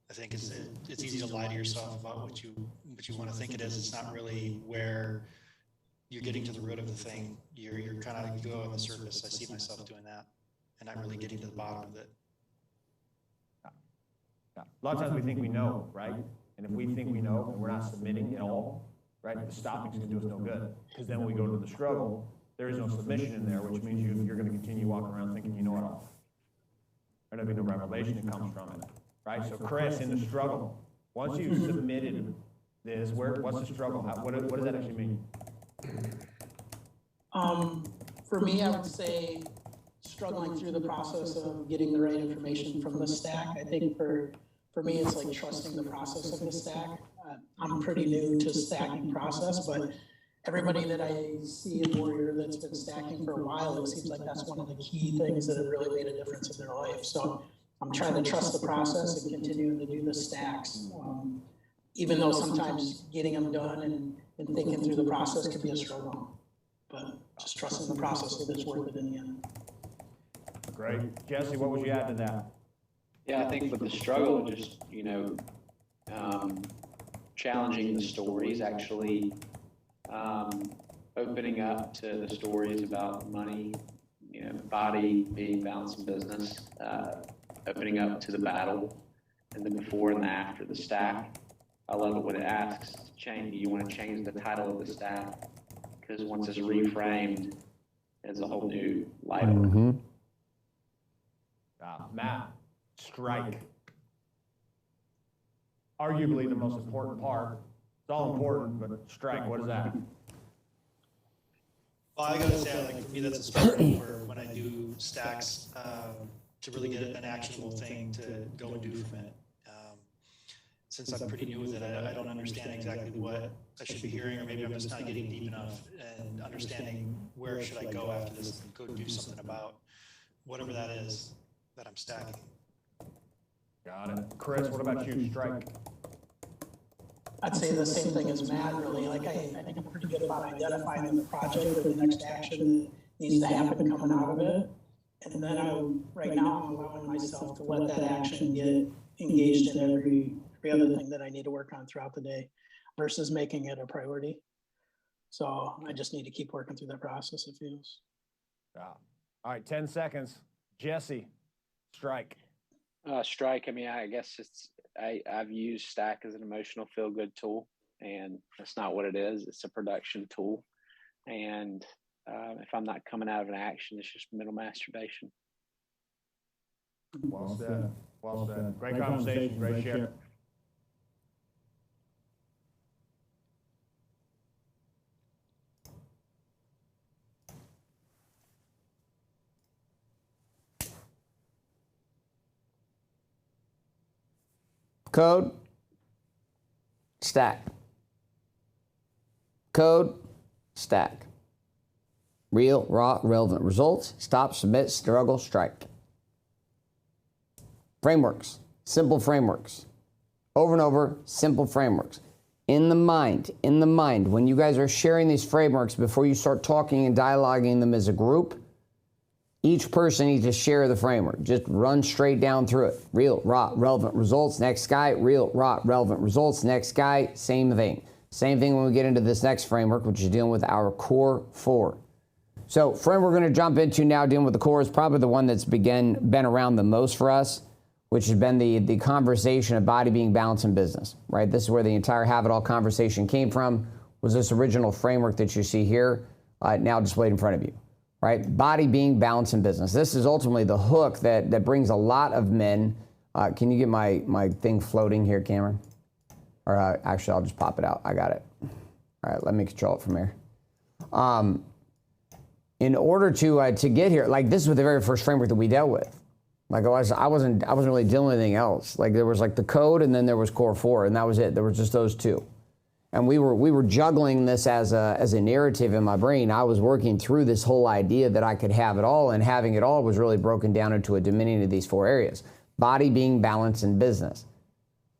I think it's easy to lie to yourself about what you want to think it is. It's not really where you're getting to the root of the thing. You're kind of, you go on the surface. I see myself doing that and not really getting to the bottom of it. Yeah. A lot of times we think we know, right? And if we think we know and we're not submitting at all, right, the stopping's gonna do us no good. Because then when we go to the struggle, there is no submission in there, which means you're gonna continue walking around thinking you know it all. There'll be no revelation that comes from it, right? So Chris, in the struggle, once you've submitted this, what's the struggle? What does that actually mean? For me, I would say struggling through the process of getting the right information from the stack. I think for me, it's like trusting the process of the stack. I'm pretty new to stacking process, but everybody that I see in Warrior that's been stacking for a while, it seems like that's one of the key things that have really made a difference in their life. So I'm trying to trust the process and continuing to do the stacks, even though sometimes getting them done and thinking through the process can be a struggle. But just trusting the process that it's worth it in the end. Great. Jesse, what would you add to that? Yeah, I think with the struggle, just, challenging the stories, actually opening up to the stories about money, body being balanced in business, opening up to the battle, and the before and the after the stack. I love it when it asks to change. Do you want to change the title of the stack? Because once it's reframed, it's a whole new light on it. Matt, strike. Arguably the most important part. It's all important, but strike, what is that? Well, I gotta say, like, for me, that's a struggle for when I do stacks to really get an actionable thing to go and do from it. Since I'm pretty new with it, I don't understand exactly what I should be hearing, or maybe I'm just not getting deep enough and understanding where should I go after this and go do something about whatever that is that I'm stacking. Got it. Chris, what about you? Strike. I'd say the same thing as Matt, really. Like, I think I'm pretty good about identifying the project or the next action that needs to happen coming out of it. And then right now, I'm allowing myself to let that action get engaged in every other thing that I need to work on throughout the day versus making it a priority. So I just need to keep working through that process, it feels. All right, 10 seconds. Jesse, strike. Strike, I mean, I guess I've used stack as an emotional feel-good tool, and that's not what it is. It's a production tool. And if I'm not coming out of an action, it's just mental masturbation. Well said. Well said. Great conversation. Great share. Code, stack. Code, stack. Real, raw, relevant results. Stop, submit, struggle, strike. Frameworks, simple frameworks. Over and over, simple frameworks. In the mind, when you guys are sharing these frameworks, before you start talking and dialoguing them as a group, each person needs to share the framework. Just run straight down through it. Real, raw, relevant results. Next guy, real, raw, relevant results. Next guy, same thing. Same thing when we get into this next framework, which is dealing with our core 4. So, friend, we're going to jump into now dealing with the core is probably the one that's been around the most for us, which has been the conversation of body being balanced in business, right? This is where the entire Have It All conversation came from, was this original framework that you see here, now displayed in front of you. Right? Body being balanced in business. This is ultimately the hook that brings a lot of men. Can you get my thing floating here, Cameron? Or actually, I'll just pop it out. I got it. All right, let me control it from here. In order to get here, like this was the very first framework that we dealt with. Like I wasn't really dealing with anything else. Like there was like the code, and then there was core 4, and that was it. There was just those two. And we were juggling this as a narrative in my brain. I was working through this whole idea that I could have it all, and having it all was really broken down into a dominion of these 4 areas. Body being balanced in business.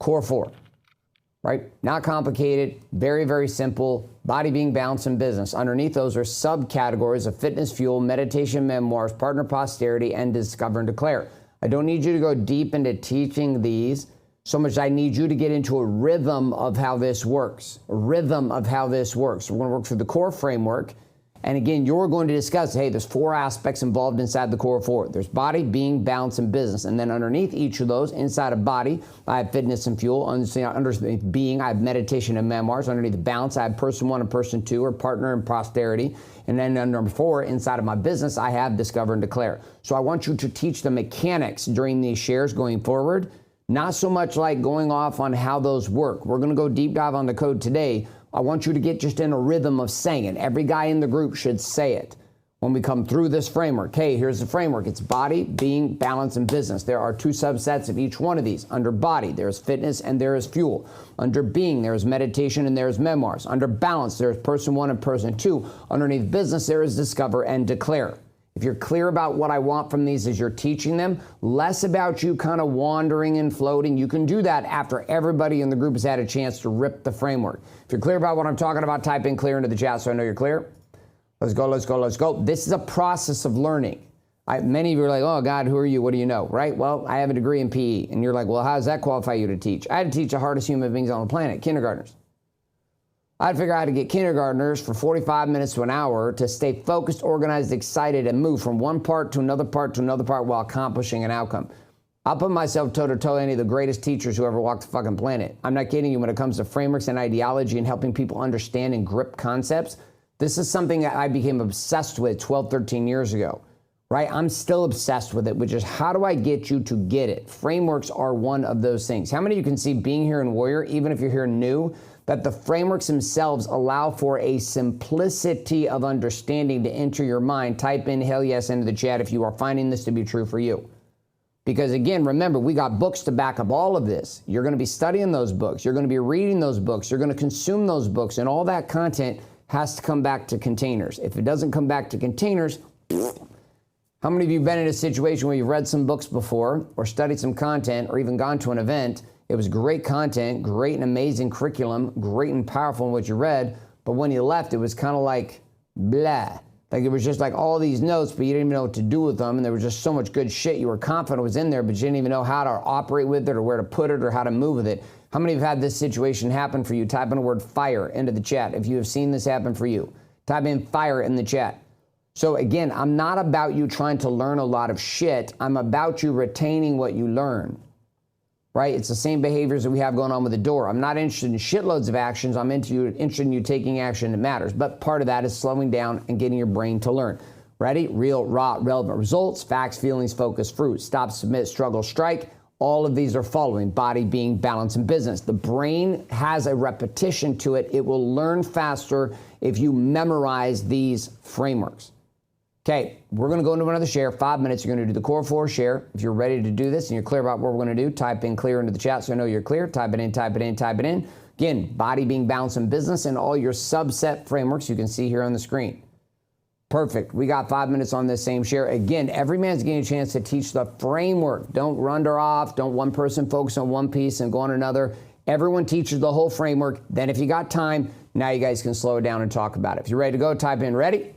Core 4, right? Not complicated, very, very simple. Body, being, balance, and business. Underneath those are subcategories of fitness, fuel, meditation, memoirs, partner, posterity, and discover and declare. I don't need you to go deep into teaching these so much. I need you to get into a rhythm of how this works, a rhythm of how this works. We're going to work through the core framework. And again, you're going to discuss, hey, there's 4 aspects involved inside the core 4. There's body, being, balance, and business. And then underneath each of those, inside of body, I have fitness and fuel. Underneath being, I have meditation and memoirs. Underneath balance, I have person 1 and person 2, or partner and posterity. And then under number 4, inside of my business, I have discover and declare. So I want you to teach the mechanics during these shares going forward. Not so much like going off on how those work. We're going to go deep dive on the code today. I want you to get just in a rhythm of saying it. Every guy in the group should say it when we come through this framework. Hey, here's the framework. It's body, being, balance, and business. There are 2 subsets of each one of these. Under body, there's fitness and there is fuel. Under being, there is meditation and there is memoirs. Under balance, there is person 1 and person 2. Underneath business, there is discover and declare. If you're clear about what I want from these as you're teaching them, less about you kind of wandering and floating. You can do that after everybody in the group has had a chance to rip the framework. If you're clear about what I'm talking about, type in clear into the chat so I know you're clear. Let's go, let's go, let's go. This is a process of learning. Many of you are like, oh God, who are you? What do you know? Right? Well, I have a degree in PE. And you're like, well, how does that qualify you to teach? I had to teach the hardest human beings on the planet, kindergartners. I'd figure out how to get kindergartners for 45 minutes to an hour to stay focused, organized, excited, and move from one part to another part to another part while accomplishing an outcome. I'll put myself toe-to-toe any of the greatest teachers who ever walked the fucking planet. I'm not kidding you when it comes to frameworks and ideology and helping people understand and grip concepts. This is something that I became obsessed with 12, 13 years ago, right? I'm still obsessed with it, which is how do I get you to get it? Frameworks are one of those things. How many of you can see being here in Warrior, even if you're here new, that the frameworks themselves allow for a simplicity of understanding to enter your mind? Type in hell yes into the chat if you are finding this to be true for you. Because again, remember, we got books to back up all of this. You're going to be studying those books. You're going to be reading those books. You're going to consume those books. And all that content has to come back to containers. If it doesn't come back to containers, how many of you have been in a situation where you've read some books before or studied some content or even gone to an event? It was great content, great and amazing curriculum, great and powerful in what you read, but when you left, it was kind of like blah. Like it was just like all these notes, but you didn't even know what to do with them, and there was just so much good shit. You were confident it was in there, but you didn't even know how to operate with it or where to put it or how to move with it. How many have had this situation happen for you? Type in the word fire into the chat if you have seen this happen for you. Type in fire in the chat. So again, I'm not about you trying to learn a lot of shit. I'm about you retaining what you learn. Right? It's the same behaviors that we have going on with the door. I'm not interested in shitloads of actions. I'm interested in you taking action that matters. But part of that is slowing down and getting your brain to learn. Ready? Real, raw, relevant results, facts, feelings, focus, fruit. Stop, submit, struggle, strike. All of these are following body, being, balance, and business. The brain has a repetition to it. It will learn faster if you memorize these frameworks. Okay, we're going to go into another share. 5 minutes. You're going to do the core 4 share. If you're ready to do this and you're clear about what we're going to do, type in clear into the chat so I know you're clear. Type it in, type it in, type it in. Again, body, being, balance, and business, and all your subset frameworks you can see here on the screen. Perfect. We got 5 minutes on this same share. Again, every man's getting a chance to teach the framework. Don't wander off. Don't one person focus on one piece and go on another. Everyone teaches the whole framework. Then if you got time, now you guys can slow it down and talk about it. If you're ready to go, type in ready.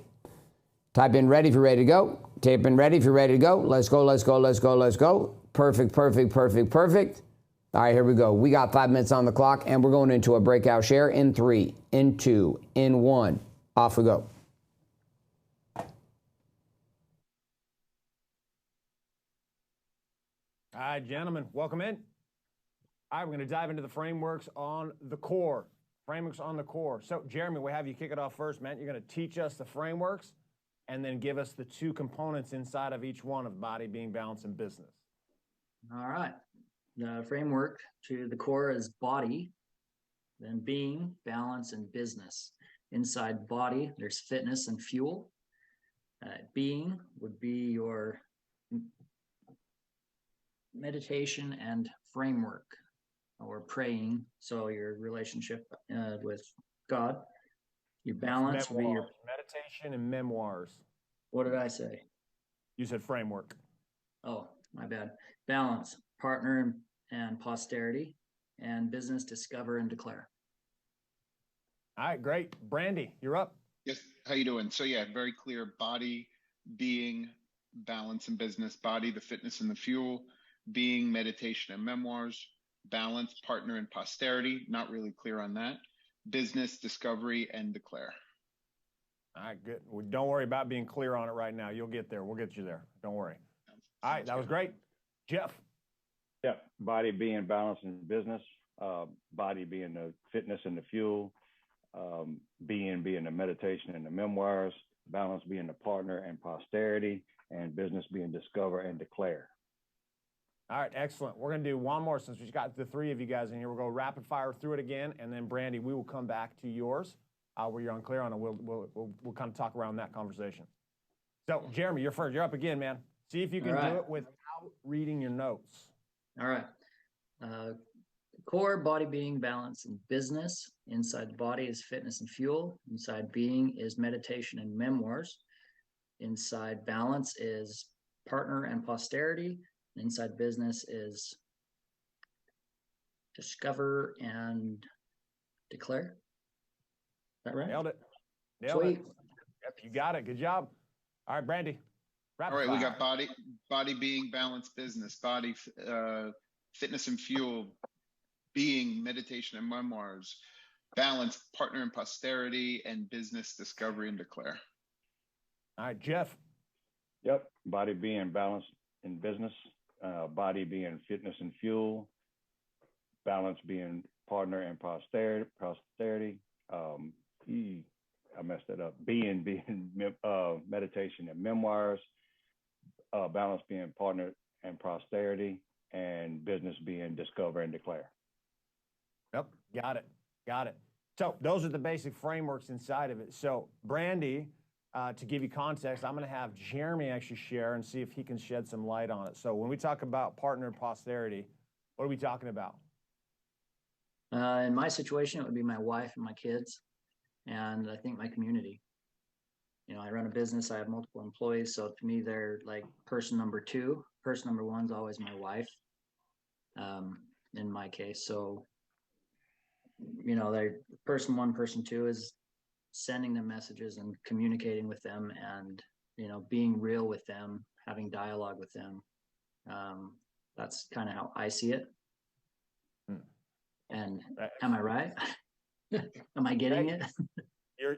Type in ready if you're ready to go. Type in ready if you're ready to go. Let's go, let's go, let's go, let's go. Perfect, perfect, perfect, perfect. All right, here we go. We got 5 minutes on the clock, and we're going into a breakout share in 3, in 2, in 1. Off we go. All right, gentlemen, welcome in. All right, we're going to dive into the frameworks on the core. Frameworks on the core. So, Jeremy, we'll have you kick it off first, man. You're going to teach us the frameworks and then give us the 2 components inside of each one of body, being, balance, and business. All right. The framework to the core is body, then being, balance, and business. Inside body, there's fitness and fuel. Being would be your meditation and framework, or praying, so your relationship with God. Your balance would be your meditation and memoirs. What did I say? You said framework. Oh, my bad. Balance, partner and posterity. and business, discover and declare. All right, great. Brandy, you're up. Yes, how you doing? So yeah, very clear. Body, being, balance, and business. Body, the fitness and the fuel. Being, meditation and memoirs. Balance, partner, and posterity. Not really clear on that. Business, discovery, and declare. All right, good. Well, don't worry about being clear on it right now. You'll get there. We'll get you there. Don't worry. All right, that was great. Jeff. Yeah, body being balance and business. Body being the fitness and the fuel. Being the meditation and the memoirs. Balance being the partner and posterity. And business being discover and declare. All right, excellent. We're going to do one more since we've got the three of you guys in here. We'll go rapid fire through it again, and then Brandy, we will come back to yours where you're unclear on it. We'll kind of talk around that conversation. So, Jeremy, you're first. You're up again, man. See if you can do it without reading your notes. All right. Core, body, being, balance, and business. Inside the body is fitness and fuel. Inside being is meditation and memoirs. Inside balance is partner and posterity. Inside business is discover and declare. Is that right? Nailed it. Nailed it. Yep, you got it. Good job. All right, Brandy. All right, we got body, being, balance, business. Body, fitness and fuel. Being, meditation and memoirs. Balance, partner and posterity. And business, discovery and declare. All right, Jeff. Yep, body, being, balance, and business. Body being fitness and fuel, balance being partner and posterity. I messed that up. Being meditation and memoirs. Balance being partner and posterity, and business being discover and declare. Yep, got it. Got it. So those are the basic frameworks inside of it. So Brandy, to give you context, I'm going to have Jeremy actually share and see if he can shed some light on it. So when we talk about partner and posterity, what are we talking about? In my situation, it would be my wife and my kids, and I think my community. You know, I run a business. I have multiple employees, so to me, they're like person number two. Person number one is always my wife. In my case, so you know, they're person one, person two is sending them messages and communicating with them, and you know, being real with them, having dialogue with them. That's kind of how I see it. And am I right? Am I getting it?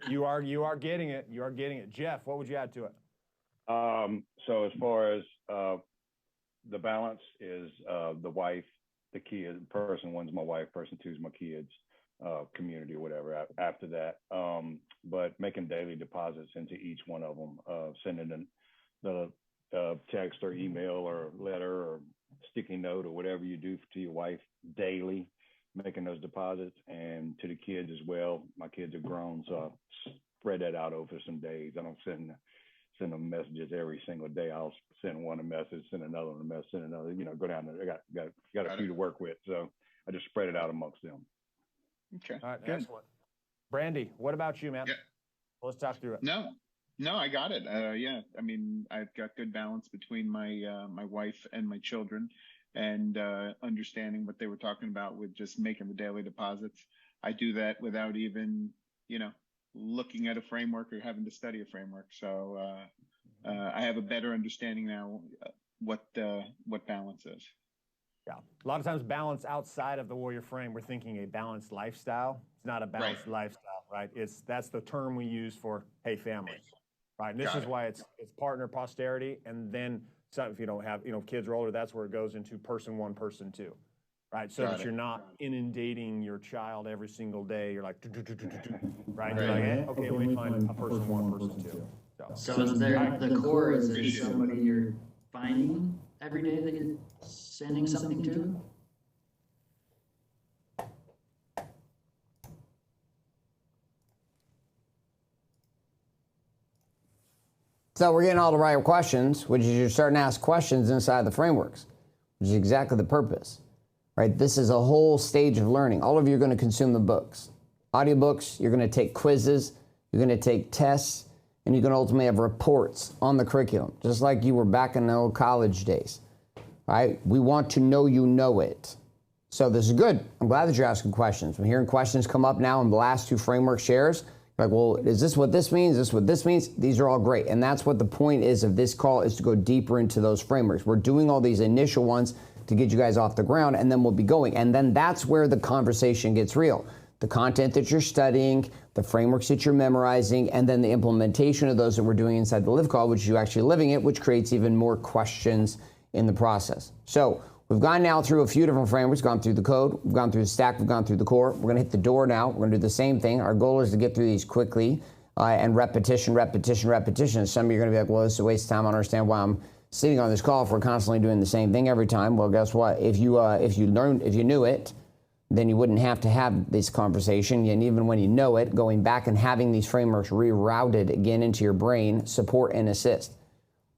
You are getting it. You are getting it. Jeff, what would you add to it? So as far as the balance is the wife, the kid. Person one's my wife. Person two is my kids. Community or whatever after that, but making daily deposits into each one of them, sending the text or email or letter or sticky note or whatever you do to your wife daily, making those deposits, and to the kids as well. My kids are grown, so I spread that out over some days. I don't send them messages every single day. I'll send one a message, send another one a message, send another, you know, go down there. I got a few to work with, so I just spread it out amongst them. Okay. All right, good. Excellent. Brandy, what about you, man? Yeah. Let's talk through it. No, I got it. Yeah, I mean, I've got good balance between my my wife and my children, and understanding what they were talking about with just making the daily deposits. I do that without even, you know, looking at a framework or having to study a framework. So I have a better understanding now what balance is. Yeah. A lot of times balance outside of the warrior frame, we're thinking a balanced lifestyle. It's not a balanced lifestyle, right? That's the term we use for, hey, family, right? And this is why it's partner, posterity, and then if you don't have, you know, kids are older, that's where it goes into person one, person two, right? So that you're not inundating your child every single day. You're like, right? You're like, hey, okay, let me find a person one, person two. So the core is somebody you're finding every day that you're sending something to? So we're getting all the right questions, which is you're starting to ask questions inside the frameworks, which is exactly the purpose, right? This is a whole stage of learning. All of you are going to consume the books, audiobooks, you're going to take quizzes, you're going to take tests, and you're going to ultimately have reports on the curriculum, just like you were back in the old college days, right? We want to know you know it. So this is good. I'm glad that you're asking questions. I'm hearing questions come up now in the last 2 framework shares. Like, well, is this what this means? Is this what this means? These are all great. And that's what the point is of this call, is to go deeper into those frameworks. We're doing all these initial ones to get you guys off the ground, and then we'll be going. And then that's where the conversation gets real. The content that you're studying, the frameworks that you're memorizing, and then the implementation of those that we're doing inside the live call, which you actually living it, which creates even more questions in the process. So we've gone now through a few different frameworks, gone through the code, we've gone through the stack, we've gone through the core. We're gonna hit the door now. We're gonna do the same thing. Our goal is to get through these quickly and repetition. Some of you are gonna be like, well, this is a waste of time. I don't understand why I'm sitting on this call if we're constantly doing the same thing every time. Well, guess what? If you knew it, then you wouldn't have to have this conversation. And even when you know it, going back and having these frameworks rerouted again into your brain, support and assist.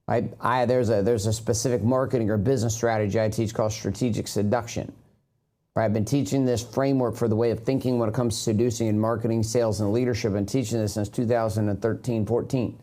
Right? There's a specific marketing or business strategy I teach called strategic seduction. Right? I've been teaching this framework for the way of thinking when it comes to seducing in marketing, sales, and leadership. I've been teaching this since 2013, 14.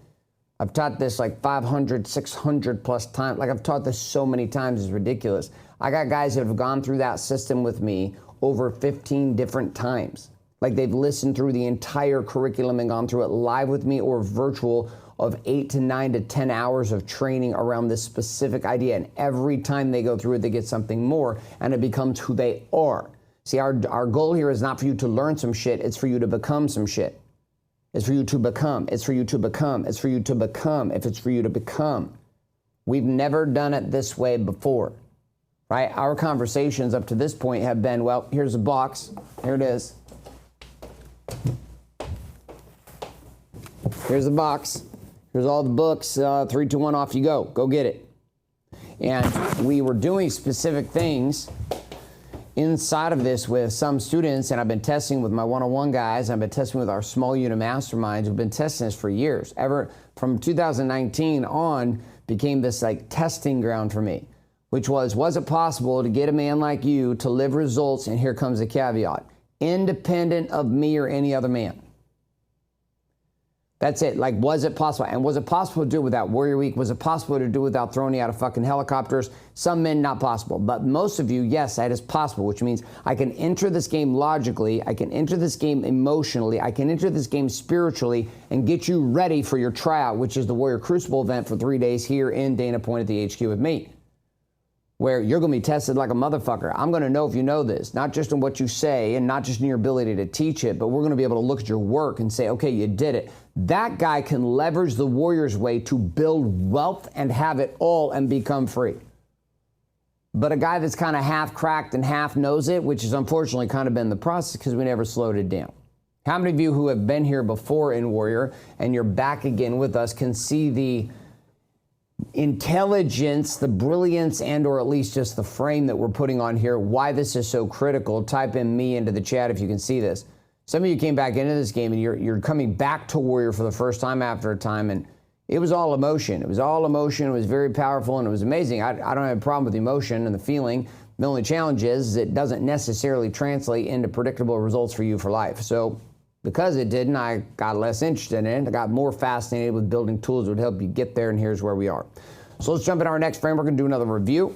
I've taught this like 500, 600 plus times. Like, I've taught this so many times, it's ridiculous. I got guys that have gone through that system with me over 15 different times. Like, they've listened through the entire curriculum and gone through it live with me or virtual of 8 to 9 to 10 hours of training around this specific idea. And every time they go through it, they get something more, and it becomes who they are. See, our goal here is not for you to learn some shit. It's for you to become some shit. It's for you to become. It's for you to become. It's for you to become. If it's for you to become. We've never done it this way before. Right? Our conversations up to this point have been, well, here's a box. Here it is. Here's the box. Here's all the books. 3, 2, 1, off you go. Go get it. And we were doing specific things inside of this with some students, and I've been testing with my one-on-one guys. I've been testing with our small unit masterminds. We've been testing this for years. Ever from 2019 on became this like testing ground for me, which was it possible to get a man like you to live results? And here comes the caveat: independent of me or any other man. That's it. Like, was it possible? And was it possible to do it without Warrior Week? Was it possible to do it without throwing you out of fucking helicopters? Some men, not possible. But most of you, yes, that is possible, which means I can enter this game logically, I can enter this game emotionally, I can enter this game spiritually, and get you ready for your tryout, which is the Warrior Crucible event for 3 days here in Dana Point at the HQ with me, where you're going to be tested like a motherfucker. I'm going to know if you know this, not just in what you say and not just in your ability to teach it, but we're going to be able to look at your work and say, okay, you did it. That guy can leverage the Warrior's way to build wealth and have it all and become free. But a guy that's kind of half cracked and half knows it, which has unfortunately kind of been the process because we never slowed it down. How many of you who have been here before in Warrior and you're back again with us can see the intelligence, the brilliance, and or at least just the frame that we're putting on here, why this is so critical? Type in me into the chat if you can see this. Some of you came back into this game and you're coming back to Warrior for the first time after a time, and it was all emotion. It was all emotion. It was very powerful and it was amazing. I don't have a problem with the emotion and the feeling. The only challenge is it doesn't necessarily translate into predictable results for you for life. So because it didn't, I got less interested in it. I got more fascinated with building tools that would help you get there, and here's where we are. So let's jump into our next frame. We're going to do another review.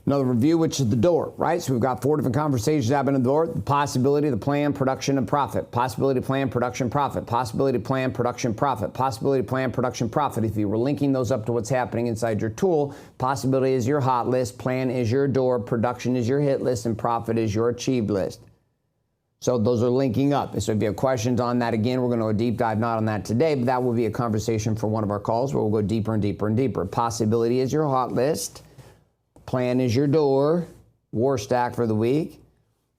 Another review, which is the door, right? So we've got 4 different conversations happening in the door: the possibility, the plan, production, and profit. Possibility, plan, production, profit. Possibility, plan, production, profit. Possibility, plan, production, profit. If you were linking those up to what's happening inside your tool, possibility is your hot list, plan is your door, production is your hit list, and profit is your achieved list. So those are linking up. So if you have questions on that, again, we're going to do a deep dive, not on that today, but that will be a conversation for one of our calls where we'll go deeper and deeper and deeper. Possibility is your hot list. Plan is your door, war stack for the week.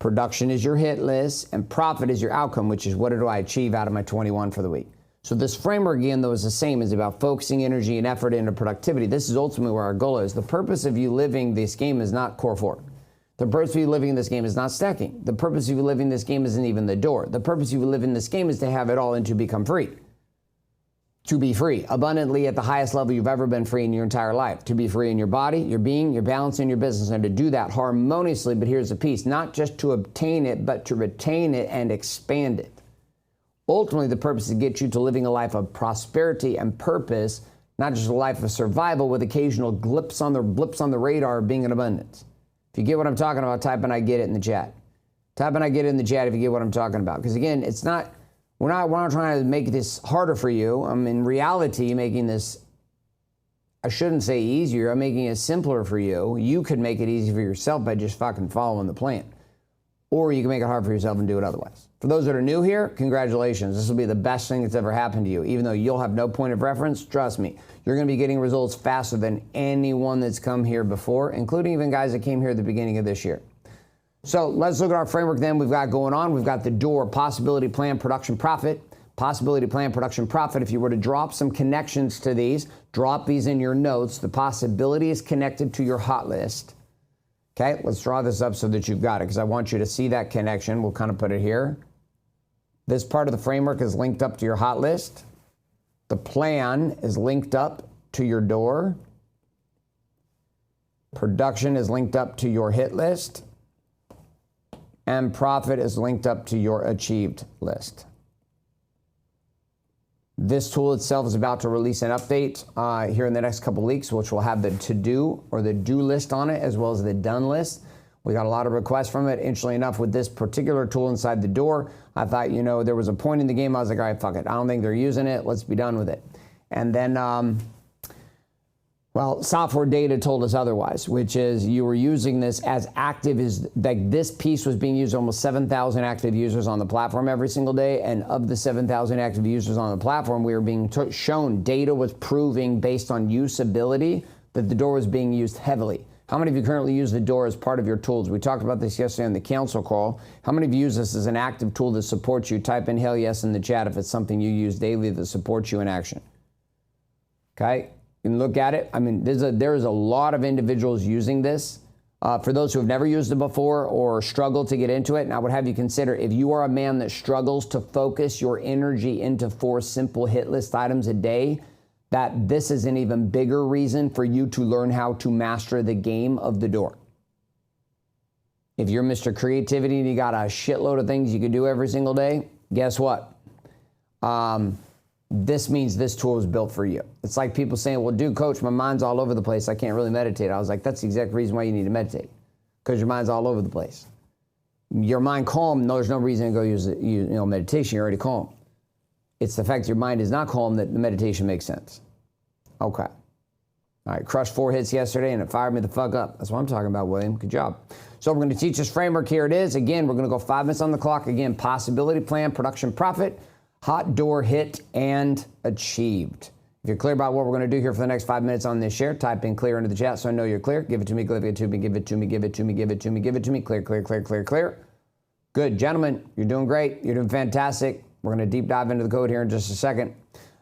Production is your hit list, and profit is your outcome, which is what do I achieve out of my 21 for the week. So this framework, again, though, is the same. It's about focusing energy and effort into productivity. This is ultimately where our goal is. The purpose of you living this game is not core 4. The purpose of you living this game is not stacking. The purpose of you living this game isn't even the door. The purpose of you living this game is to have it all and to become free. To be free, abundantly at the highest level you've ever been free in your entire life. To be free in your body, your being, your balance, and your business. And to do that harmoniously, but here's the piece, not just to obtain it, but to retain it and expand it. Ultimately, the purpose is to get you to living a life of prosperity and purpose, not just a life of survival with occasional blips on the radar of being in abundance. If you get what I'm talking about, type in I get it in the chat. Type in I get it in the chat if you get what I'm talking about. Because again, it's not, we're not trying to make this harder for you. I'm in reality making this, I shouldn't say easier, I'm making it simpler for you. You could make it easy for yourself by just fucking following the plan. Or you can make it hard for yourself and do it otherwise. For those that are new here, congratulations. This will be the best thing that's ever happened to you. Even though you'll have no point of reference, trust me, you're gonna be getting results faster than anyone that's come here before, including even guys that came here at the beginning of this year. So let's look at our framework then we've got going on. We've got the door, possibility, plan, production, profit. Possibility, plan, production, profit. If you were to drop some connections to these, drop these in your notes. The possibility is connected to your hot list. Okay, let's draw this up so that you've got it, because I want you to see that connection. We'll kind of put it here. This part of the framework is linked up to your hot list. The plan is linked up to your door. Production is linked up to your hit list. And profit is linked up to your achieved list. This tool itself is about to release an update here in the next couple weeks, which will have the to-do or the do list on it, as well as the done list. We got a lot of requests from it. Interestingly enough, with this particular tool inside the door, I thought, you know, there was a point in the game I was like, all right, fuck it. I don't think they're using it. Let's be done with it. And then, well, software data told us otherwise, which is you were using this as active as, like this piece was being used, almost 7,000 active users on the platform every single day. And of the 7,000 active users on the platform, we were being shown data was proving based on usability that the door was being used heavily. How many of you currently use the door as part of your tools? We talked about this yesterday on the council call. How many of you use this as an active tool that supports you? Type in hell yes in the chat if it's something you use daily that supports you in action. Okay? You can look at it. I mean, there is a lot of individuals using this. For those who have never used it before or struggle to get into it, and I would have you consider, if you are a man that struggles to focus your energy into 4 simple hit list items a day, that this is an even bigger reason for you to learn how to master the game of the door. If you're Mr. Creativity and you got a shitload of things you can do every single day, guess what? This means this tool is built for you. It's like people saying, well, dude, coach, my mind's all over the place. I can't really meditate. I was like, that's the exact reason why you need to meditate, because your mind's all over the place. Your mind calm, no, there's no reason to go use meditation. You're already calm. It's the fact that your mind is not calm that the meditation makes sense. Okay. All right, crushed 4 hits yesterday and it fired me the fuck up. That's what I'm talking about, William. Good job. So we're going to teach this framework. Here it is. Again, we're going to go 5 minutes on the clock. Again, possibility, plan, production, profit, hot door, hit, and achieved. If you're clear about what we're going to do here for the next 5 minutes on this share, type in clear into the chat so I know you're clear. Give it to me, give it to me, give it to me, give it to me, give it to me, give it to me. Clear, clear, clear, clear, clear. Good, gentlemen, you're doing great. You're doing fantastic. We're going to deep dive into the code here in just a second.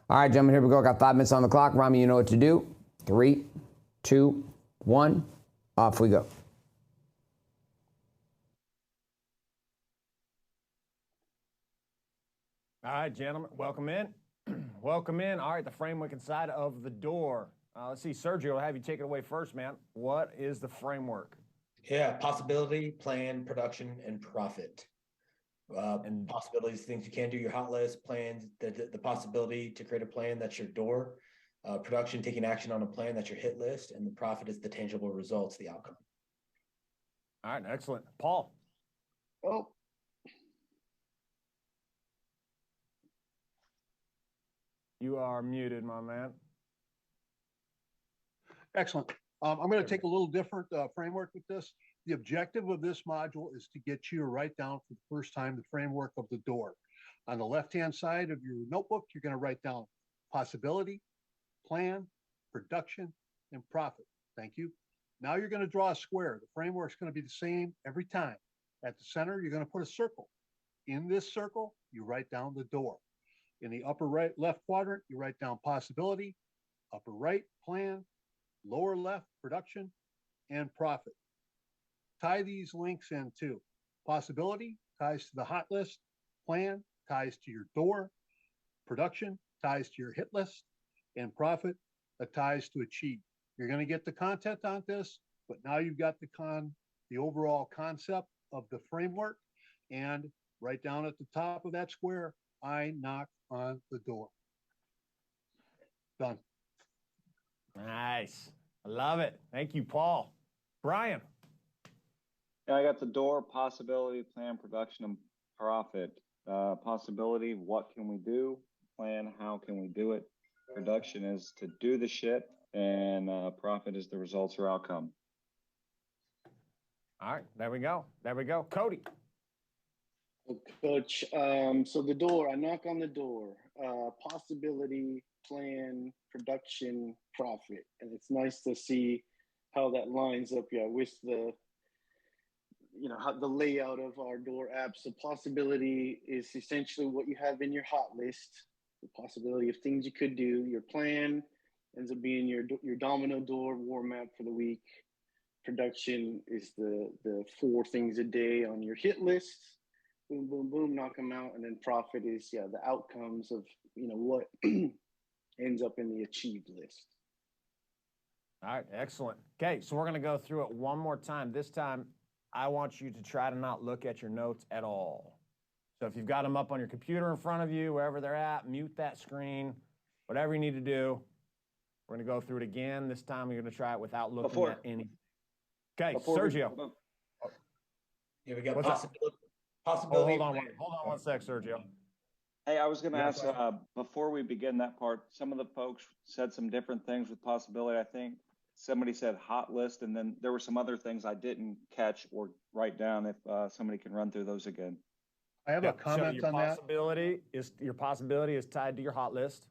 All right, gentlemen, here we go. Got 5 minutes on the clock. Rami, you know what to do. 3, 2, 1, off we go. All right, gentlemen, welcome in. Welcome in. All right, the framework inside of the door. Let's see, Sergio, I'll have you take it away first, man. What is the framework? Yeah, possibility, plan, production, and profit. And possibilities, things you can do, your hot list, plans, the possibility to create a plan, that's your door. Production, taking action on a plan, that's your hit list. And the profit is the tangible results, the outcome. All right, excellent. Paul. Oh. You are muted, my man. Excellent. I'm going to take a little different framework with this. The objective of this module is to get you to write down for the first time the framework of the door. On the left-hand side of your notebook, you're going to write down possibility, plan, production, and profit. Thank you. Now you're going to draw a square. The framework's going to be the same every time. At the center, you're going to put a circle. In this circle, you write down the door. In the upper right, left quadrant, you write down possibility, upper right, plan, lower left, production, and profit. Tie these links in too. Possibility ties to the hot list, plan ties to your door, production ties to your hit list, and profit ties to achieve. You're going to get the content on this, but now you've got the overall concept of the framework. And right down at the top of that square, I knock on the door. Done. Nice. I love it. Thank you, Paul. Brian. Yeah, I got the door, possibility, plan, production, and profit. Possibility, what can we do? Plan, how can we do it? Production is to do the shit, and profit is the results or outcome. All right, there we go. There we go. Cody. Coach, so the door, I knock on the door, possibility, plan, production, profit. And it's nice to see how that lines up, yeah, with the, how the layout of our door app. So possibility is essentially what you have in your hot list, the possibility of things you could do. Your plan ends up being your domino door war map for the week. Production is the 4 things a day on your hit list. Boom, boom, boom, knock them out. And then profit is, the outcomes of, what ends up in the achieved list. All right, excellent. Okay, so we're going to go through it one more time. This time, I want you to try to not look at your notes at all. So if you've got them up on your computer in front of you, wherever they're at, mute that screen, whatever you need to do. We're going to go through it again. This time, we're going to try it without looking at any. Okay, Sergio. Here we go. What's Possibility. Hold on one sec, Sergio. Hey, I was going to ask, before we begin that part, some of the folks said some different things with possibility. I think somebody said hot list, and then there were some other things I didn't catch or write down. If somebody can run through those again. I have a comment on that. Your possibility is tied to your hot list.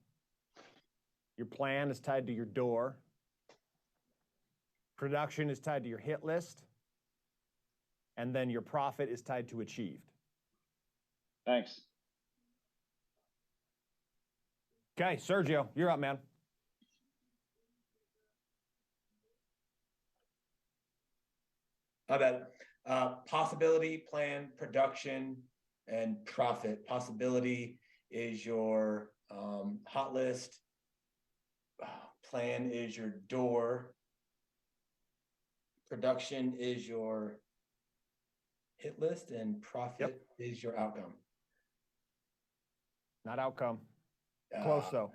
Your plan is tied to your door. Production is tied to your hit list. And then your profit is tied to achieved. Thanks. Okay, Sergio, you're up, man. My bad. Possibility, plan, production, and profit. Possibility is your hot list. Plan is your door. Production is your hit list, and profit is your outcome. Not outcome. Close though.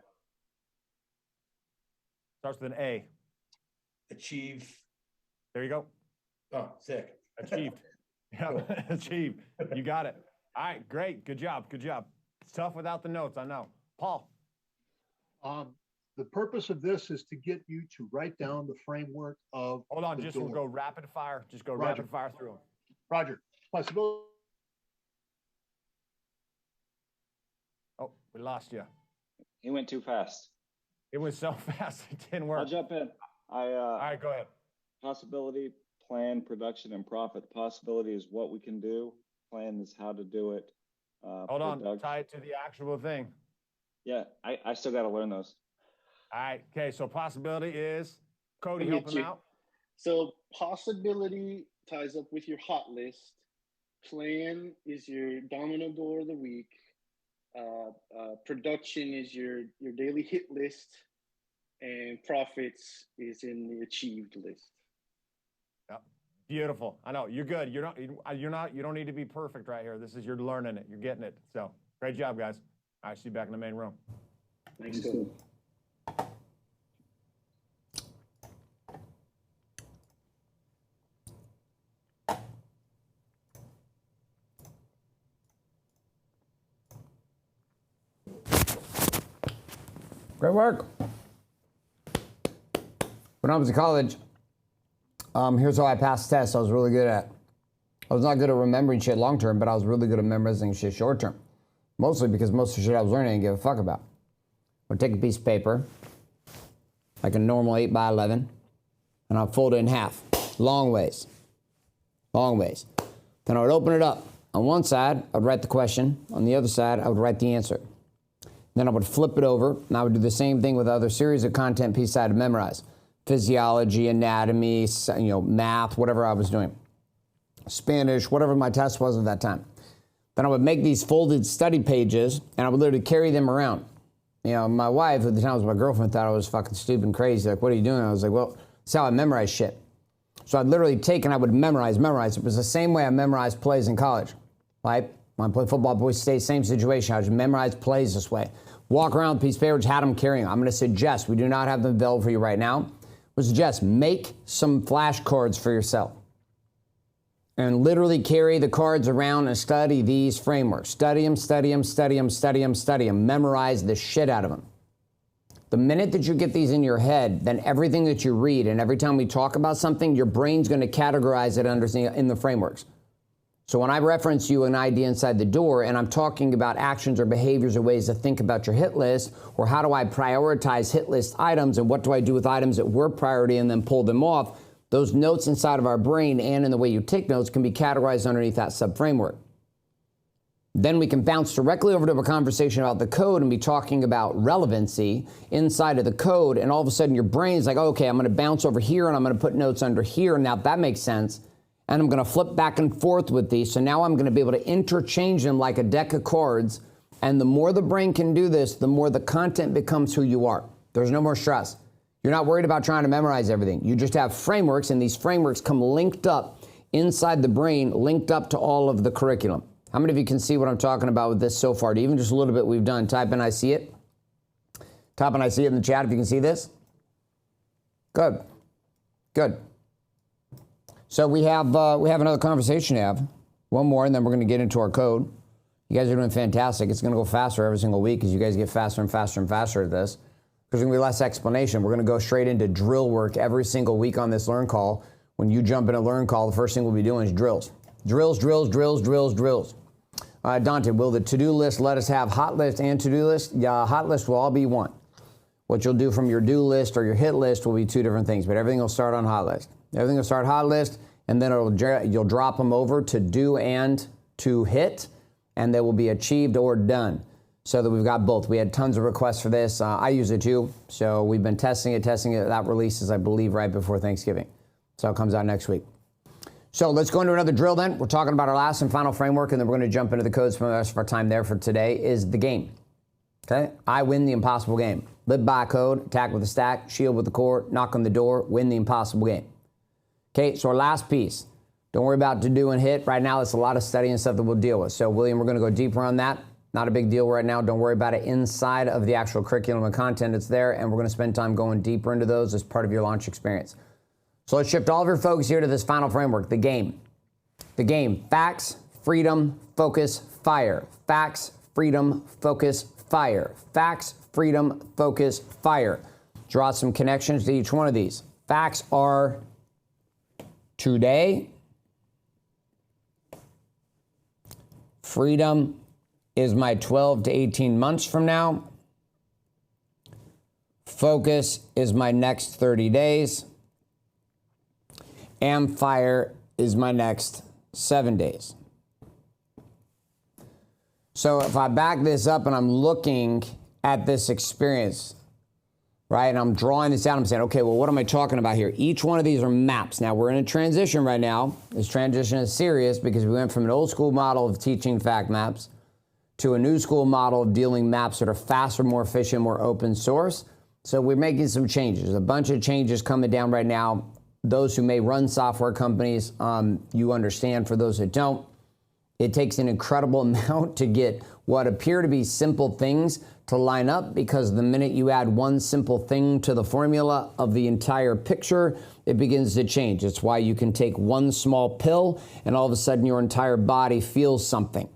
Starts with an A. Achieve. There you go. Oh, sick. Achieved. Yep. Achieved. You got it. All right, great. Good job. Good job. It's tough without the notes, I know. Paul. The purpose of this is to get you to write down the framework of. Hold on, we'll go rapid fire. Just go rapid fire through them. Roger. Possibility. Oh, we lost you. He went too fast. It was so fast, it didn't work. I'll jump in. All right, go ahead. Possibility, plan, production, and profit. The possibility is what we can do. Plan is how to do it. Hold on, tie it to the actual thing. Yeah, I still got to learn those. All right, okay, so possibility is, Cody, help him out. So possibility ties up with your hot list. Plan is your domino door of the week. Production is your daily hit list, and profits is in the achieved list. Yep. Beautiful. I know you're good. You don't need to be perfect right here. You're learning it. You're getting it. So great job, guys. All right, see you back in the main room. Thanks, Cody. Great work. When I was in college, here's how I passed tests I was really good at. I was not good at remembering shit long term, but I was really good at memorizing shit short term. Mostly because most of the shit I was learning I didn't give a fuck about. I'd take a piece of paper, like a normal 8x11, and I'd fold it in half, long ways. Then I would open it up. On one side, I would write the question. On the other side, I would write the answer. Then I would flip it over, and I would do the same thing with other series of content pieces I had to memorize. Physiology, anatomy, math, whatever I was doing. Spanish, whatever my test was at that time. Then I would make these folded study pages, and I would literally carry them around. My wife, at the time was my girlfriend, thought I was fucking stupid and crazy. Like, what are you doing? I was like, well, that's how I memorize shit. So I'd literally take and I would memorize. It was the same way I memorized plays in college, right? When I played football at Boise State, same situation. I would memorize plays this way. Walk around with a piece of paper, just had them carrying. I'm going to suggest, we do not have them available for you right now. I would suggest, make some flashcards for yourself. and literally carry the cards around and study these frameworks. Study them, study them, study them, study them, study them. Memorize the shit out of them. The minute that you get these in your head, then everything that you read and every time we talk about something, your brain's going to categorize it in the frameworks. So when I reference you an idea inside the door and I'm talking about actions or behaviors or ways to think about your hit list, or how do I prioritize hit list items and what do I do with items that were priority and then pull them off, those notes inside of our brain and in the way you take notes can be categorized underneath that sub-framework. Then we can bounce directly over to a conversation about the code and be talking about relevancy inside of the code, and all of a sudden your brain's like, okay, I'm going to bounce over here and I'm going to put notes under here, and now that makes sense. And I'm going to flip back and forth with these. So now I'm going to be able to interchange them like a deck of cards. And the more the brain can do this, the more the content becomes who you are. There's no more stress. You're not worried about trying to memorize everything. You just have frameworks, and these frameworks come linked up inside the brain, linked up to all of the curriculum. How many of you can see what I'm talking about with this so far? Even just a little bit we've done. Type in I see it. Type in I see it in the chat if you can see this. Good. Good. So we have another conversation to have, one more, and then we're going to get into our code. You guys are doing fantastic. It's going to go faster every single week as you guys get faster and faster and faster at this. There's going to be less explanation. We're going to go straight into drill work every single week on this Learn Call. When you jump in a Learn Call, the first thing we'll be doing is drills. Drills, drills, drills, drills, drills. Dante, will the to-do list let us have hot list and to-do list? Yeah, hot list will all be one. What you'll do from your do list or your hit list will be two different things, but everything will start on hot list. Everything will start hot list, and then you'll drop them over to do and to hit, and they will be achieved or done. So that we've got both. We had tons of requests for this. I use it too. So we've been testing it. That releases, I believe, right before Thanksgiving. So it comes out next week. So let's go into another drill then. We're talking about our last and final framework, and then we're going to jump into the codes for the rest of our time there for today is the game. Okay? I win the impossible game. Live by a code, attack with a stack, shield with the core, knock on the door, win the impossible game. Okay, so our last piece. Don't worry about to do and hit. Right now, it's a lot of study and stuff that we'll deal with. So, William, we're going to go deeper on that. Not a big deal right now. Don't worry about it inside of the actual curriculum and content that's there, and we're going to spend time going deeper into those as part of your launch experience. So let's shift all of your focus here to this final framework, the game. The game. Facts, freedom, focus, fire. Facts, freedom, focus, fire. Facts, freedom, focus, fire. Draw some connections to each one of these. Facts are today. Freedom is my 12 to 18 months from now. Focus is my next 30 days. And fire is my next 7 days. So if I back this up and I'm looking at this experience, right, and I'm drawing this out, I'm saying, okay, well, what am I talking about here? Each one of these are maps. Now, we're in a transition right now. This transition is serious because we went from an old school model of teaching fact maps to a new school model of dealing maps that are faster, more efficient, more open source. So we're making some changes. A bunch of changes coming down right now. Those who may run software companies, you understand. For those that don't, it takes an incredible amount to get what appear to be simple things to line up, because the minute you add one simple thing to the formula of the entire picture, it begins to change. It's why you can take one small pill and all of a sudden your entire body feels something.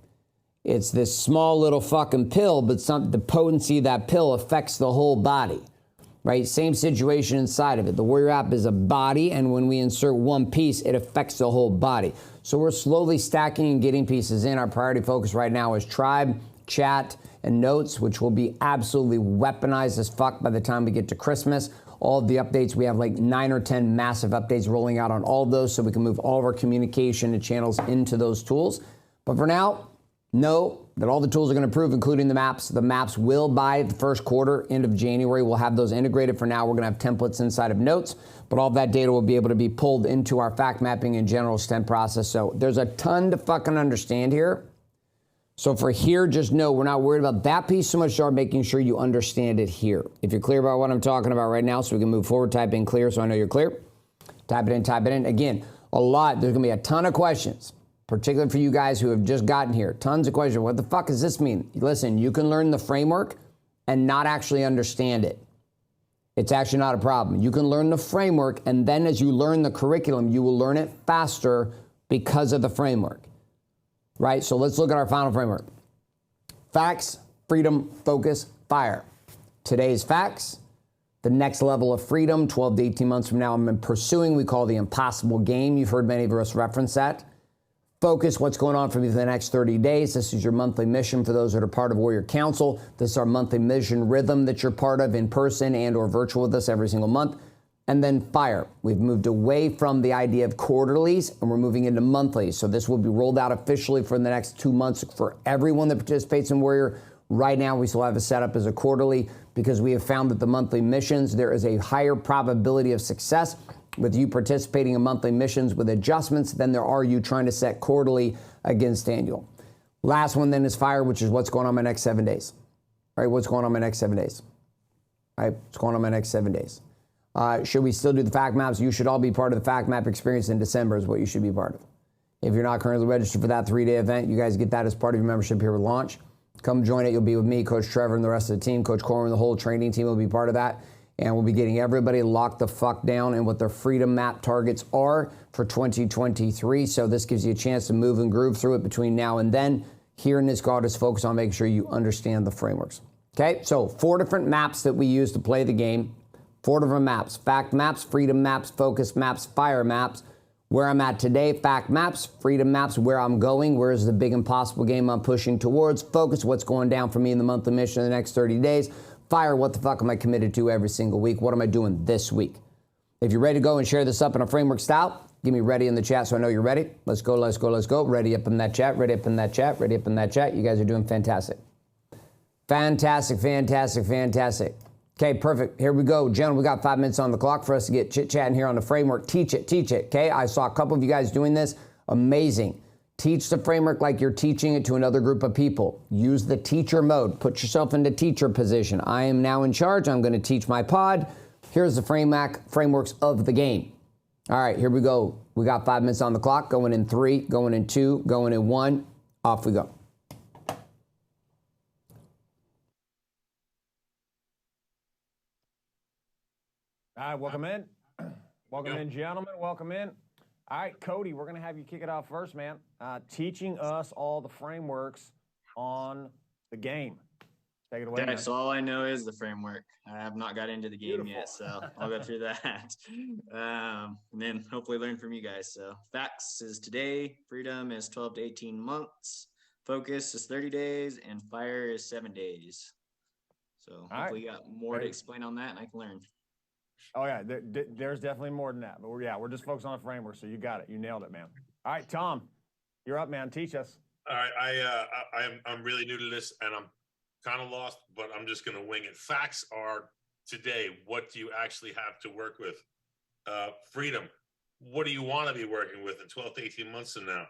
It's this small little fucking pill, but the potency of that pill affects the whole body, right? Same situation inside of it. The Warrior app is a body, and when we insert one piece, it affects the whole body. So we're slowly stacking and getting pieces in. Our priority focus right now is tribe, chat, and notes, which will be absolutely weaponized as fuck by the time we get to Christmas. All of the updates, we have like 9 or 10 massive updates rolling out on all of those so we can move all of our communication and channels into those tools. But for now, know that all the tools are going to improve, including the maps. The maps will, by the first quarter, end of January, we'll have those integrated. For now, we're going to have templates inside of notes, but all of that data will be able to be pulled into our fact mapping and general STEM process. So there's a ton to fucking understand here. So for here, just know we're not worried about that piece so much as making sure you understand it here. If you're clear about what I'm talking about right now so we can move forward, type in clear so I know you're clear. Type it in, type it in. Again, there's going to be a ton of questions, particularly for you guys who have just gotten here. Tons of questions. What the fuck does this mean? Listen, you can learn the framework and not actually understand it. It's actually not a problem. You can learn the framework, and then as you learn the curriculum, you will learn it faster because of the framework, right? So let's look at our final framework. Facts, freedom, focus, fire. Today's facts, the next level of freedom, 12 to 18 months from now, I'm pursuing, we call the impossible game. You've heard many of us reference that. Focus, what's going on for me for the next 30 days. This is your monthly mission for those that are part of Warrior Council. This is our monthly mission rhythm that you're part of in person and or virtual with us every single month. And then fire. We've moved away from the idea of quarterlies and we're moving into monthlies. So this will be rolled out officially for the next 2 months for everyone that participates in Warrior. Right now, we still have it set up as a quarterly because we have found that the monthly missions, there is a higher probability of success with you participating in monthly missions with adjustments than there are you trying to set quarterly against annual. Last one then is fire, which is what's going on my next 7 days. All right, what's going on my next 7 days? All right, what's going on my next 7 days? Should we still do the fact maps? You should all be part of the fact map experience in December is what you should be part of. If you're not currently registered for that 3-day event, you guys get that as part of your membership here with Launch. Come join it. You'll be with me, Coach Trevor, and the rest of the team. Coach Corwin, the whole training team will be part of that. And we'll be getting everybody locked the fuck down and what their freedom map targets are for 2023. So this gives you a chance to move and groove through it between now and then. Here in this call, just focus on making sure you understand the frameworks. Okay, so 4 different maps that we use to play the game. 4 different maps: fact maps, freedom maps, focus maps, fire maps. Where I'm at today, fact maps, freedom maps, where I'm going, where's the big impossible game I'm pushing towards, focus, what's going down for me in the monthly mission in the next 30 days, fire, what the fuck am I committed to every single week, what am I doing this week? If you're ready to go and share this up in a framework style, give me ready in the chat so I know you're ready. Let's go, let's go, let's go. Ready up in that chat, ready up in that chat, ready up in that chat. You guys are doing fantastic. Fantastic, fantastic, fantastic. Okay, perfect. Here we go. Gentlemen, we got 5 minutes on the clock for us to get chit-chatting here on the framework. Teach it, okay? I saw a couple of you guys doing this. Amazing. Teach the framework like you're teaching it to another group of people. Use the teacher mode. Put yourself into teacher position. I am now in charge. I'm going to teach my pod. Here's the frameworks of the game. All right, here we go. We got 5 minutes on the clock. Going in 3, going in 2, going in 1. Off we go. All right, welcome in. Welcome in, gentlemen. Welcome in. All right, Cody, we're going to have you kick it off first, man. Teaching us all the frameworks on the game. Take it away. Okay, so all I know is the framework. I have not got into the game yet, so I'll go through that. And then hopefully learn from you guys. So facts is today, freedom is 12 to 18 months, focus is 30 days, and fire is 7 days. So hopefully you got more to explain on that and I can learn. Oh yeah, there's definitely more than that. But we're just focused on the framework, so you got it. You nailed it, man. All right, Tom, you're up, man. Teach us. All right, I'm really new to this, and I'm kind of lost, but I'm just going to wing it. Facts are today. What do you actually have to work with? Freedom. What do you want to be working with in 12 to 18 months from now?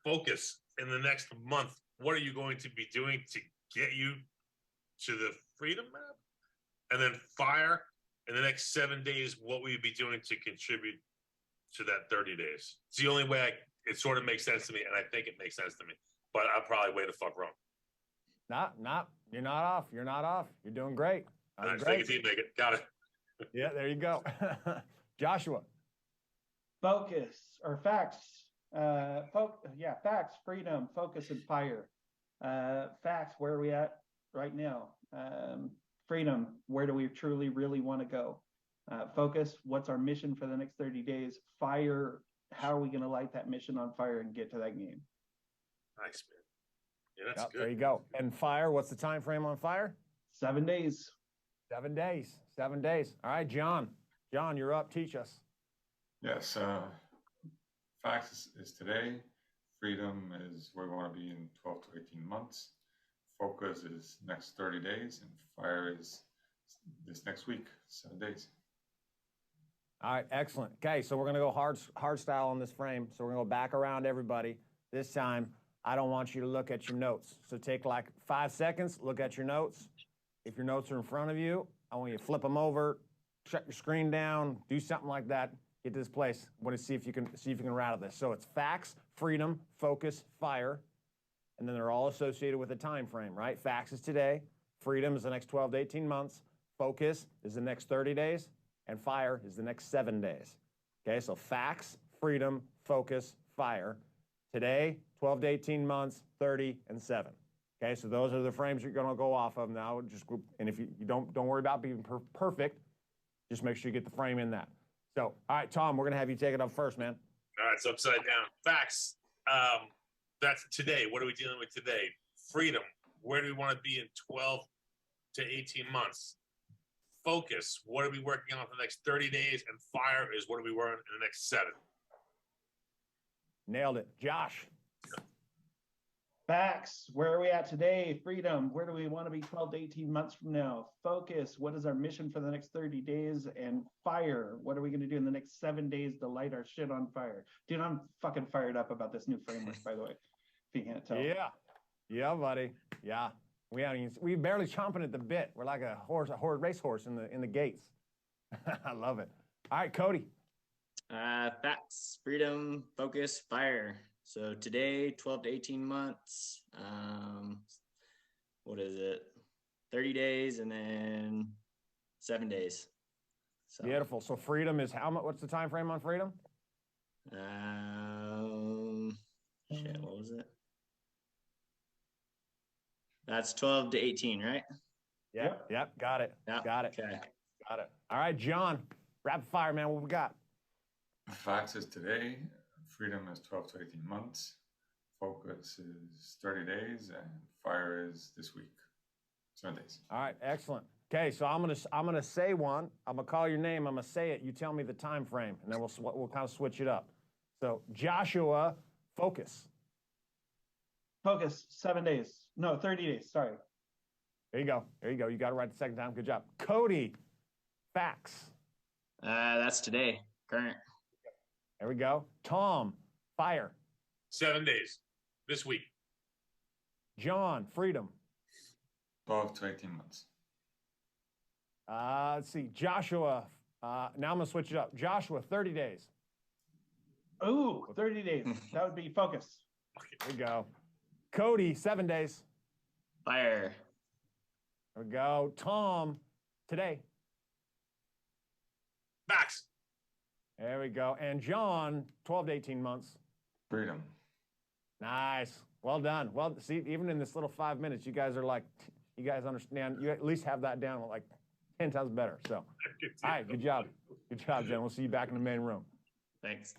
Focus. In the next month, what are you going to be doing to get you to the freedom map? And then fire. In the next 7 days, what will you be doing to contribute to that 30 days? It's the only way it sort of makes sense to me, and I think it makes sense to me. But I'm probably way the fuck wrong. You're not off. You're not off. You're doing great. Nice. Take a team, make it. Got it. Yeah, there you go. Joshua. Focus or facts. Facts, freedom, focus, and fire. Facts, where are we at right now? Freedom, where do we truly, really want to go? Focus, what's our mission for the next 30 days? Fire, how are we going to light that mission on fire and get to that game? Nice, man. Yeah, that's good. There you go. And fire, what's the time frame on fire? 7 days. 7 days. 7 days. All right, John. John, you're up. Teach us. Yes. Facts is today. Freedom is where we want to be in 12 to 18 months. Focus is next 30 days, and fire is this next week, 7 days. All right, excellent. Okay, so we're going to go hard style on this frame. So we're going to go back around everybody. This time, I don't want you to look at your notes. So take like 5 seconds, look at your notes. If your notes are in front of you, I want you to flip them over, shut your screen down, do something like that. Get to this place. I want to see if you can rattle this. So it's facts, freedom, focus, fire. And then they're all associated with a time frame, right? Facts is today, freedom is the next 12 to 18 months, focus is the next 30 days, and fire is the next 7 days. Okay, so facts, freedom, focus, fire. Today, 12 to 18 months, 30, and 7. Okay, so those are the frames you're going to go off of now. Just group, and if you don't worry about being perfect, just make sure you get the frame in that. So, all right, Tom, we're going to have you take it up first, man. All right, it's upside down. Facts. That's today. What are we dealing with today? Freedom. Where do we want to be in 12 to 18 months? Focus. What are we working on for the next 30 days? And fire is what are we working on in the next 7? Nailed it. Josh. Facts. Where are we at today? Freedom. Where do we want to be 12 to 18 months from now? Focus. What is our mission for the next 30 days? And fire. What are we going to do in the next 7 days to light our shit on fire? Dude, I'm fucking fired up about this new framework, by the way, if you can't tell. Yeah. Yeah, buddy. Yeah. We barely chomping at the bit. We're like a racehorse in the gates. I love it. All right, Cody. Facts, freedom, focus, fire. So today, 12 to 18 months. What is it? 30 days and then 7 days. So. Beautiful. So freedom is how much? What's the time frame on freedom? Shit, what was it? That's 12 to 18, right? Yep. Got it. Yep. Got it. Okay. Got it. All right, John. Rapid fire, man. What we got? Facts is today. Freedom is 12 to 18 months. Focus is 30 days, and fire is this week, 7 days. All right, excellent. Okay, so I'm gonna say one. I'm gonna call your name. I'm gonna say it. You tell me the time frame, and then we'll kind of switch it up. So Joshua, focus. Focus. 7 days. No, 30 days. Sorry. There you go. There you go. You got it right the second time. Good job. Cody, facts. That's today. Current. There we go. Tom, fire. 7 days. This week. John, freedom. 12 to 18 months. Let's see. Joshua, now I'm going to switch it up. Joshua, 30 days. Ooh, 30 days. That would be focus. There we go. Cody, 7 days. Fire. There we go. Tom, today. Facts. There we go. And John, 12 to 18 months. Freedom. Nice. Well done. Well, see, even in this little 5 minutes, you guys are like, you guys understand. You at least have that down like 10 times better. So, all right, good job. Good job, Jen. We'll see you back in the main room. Thanks.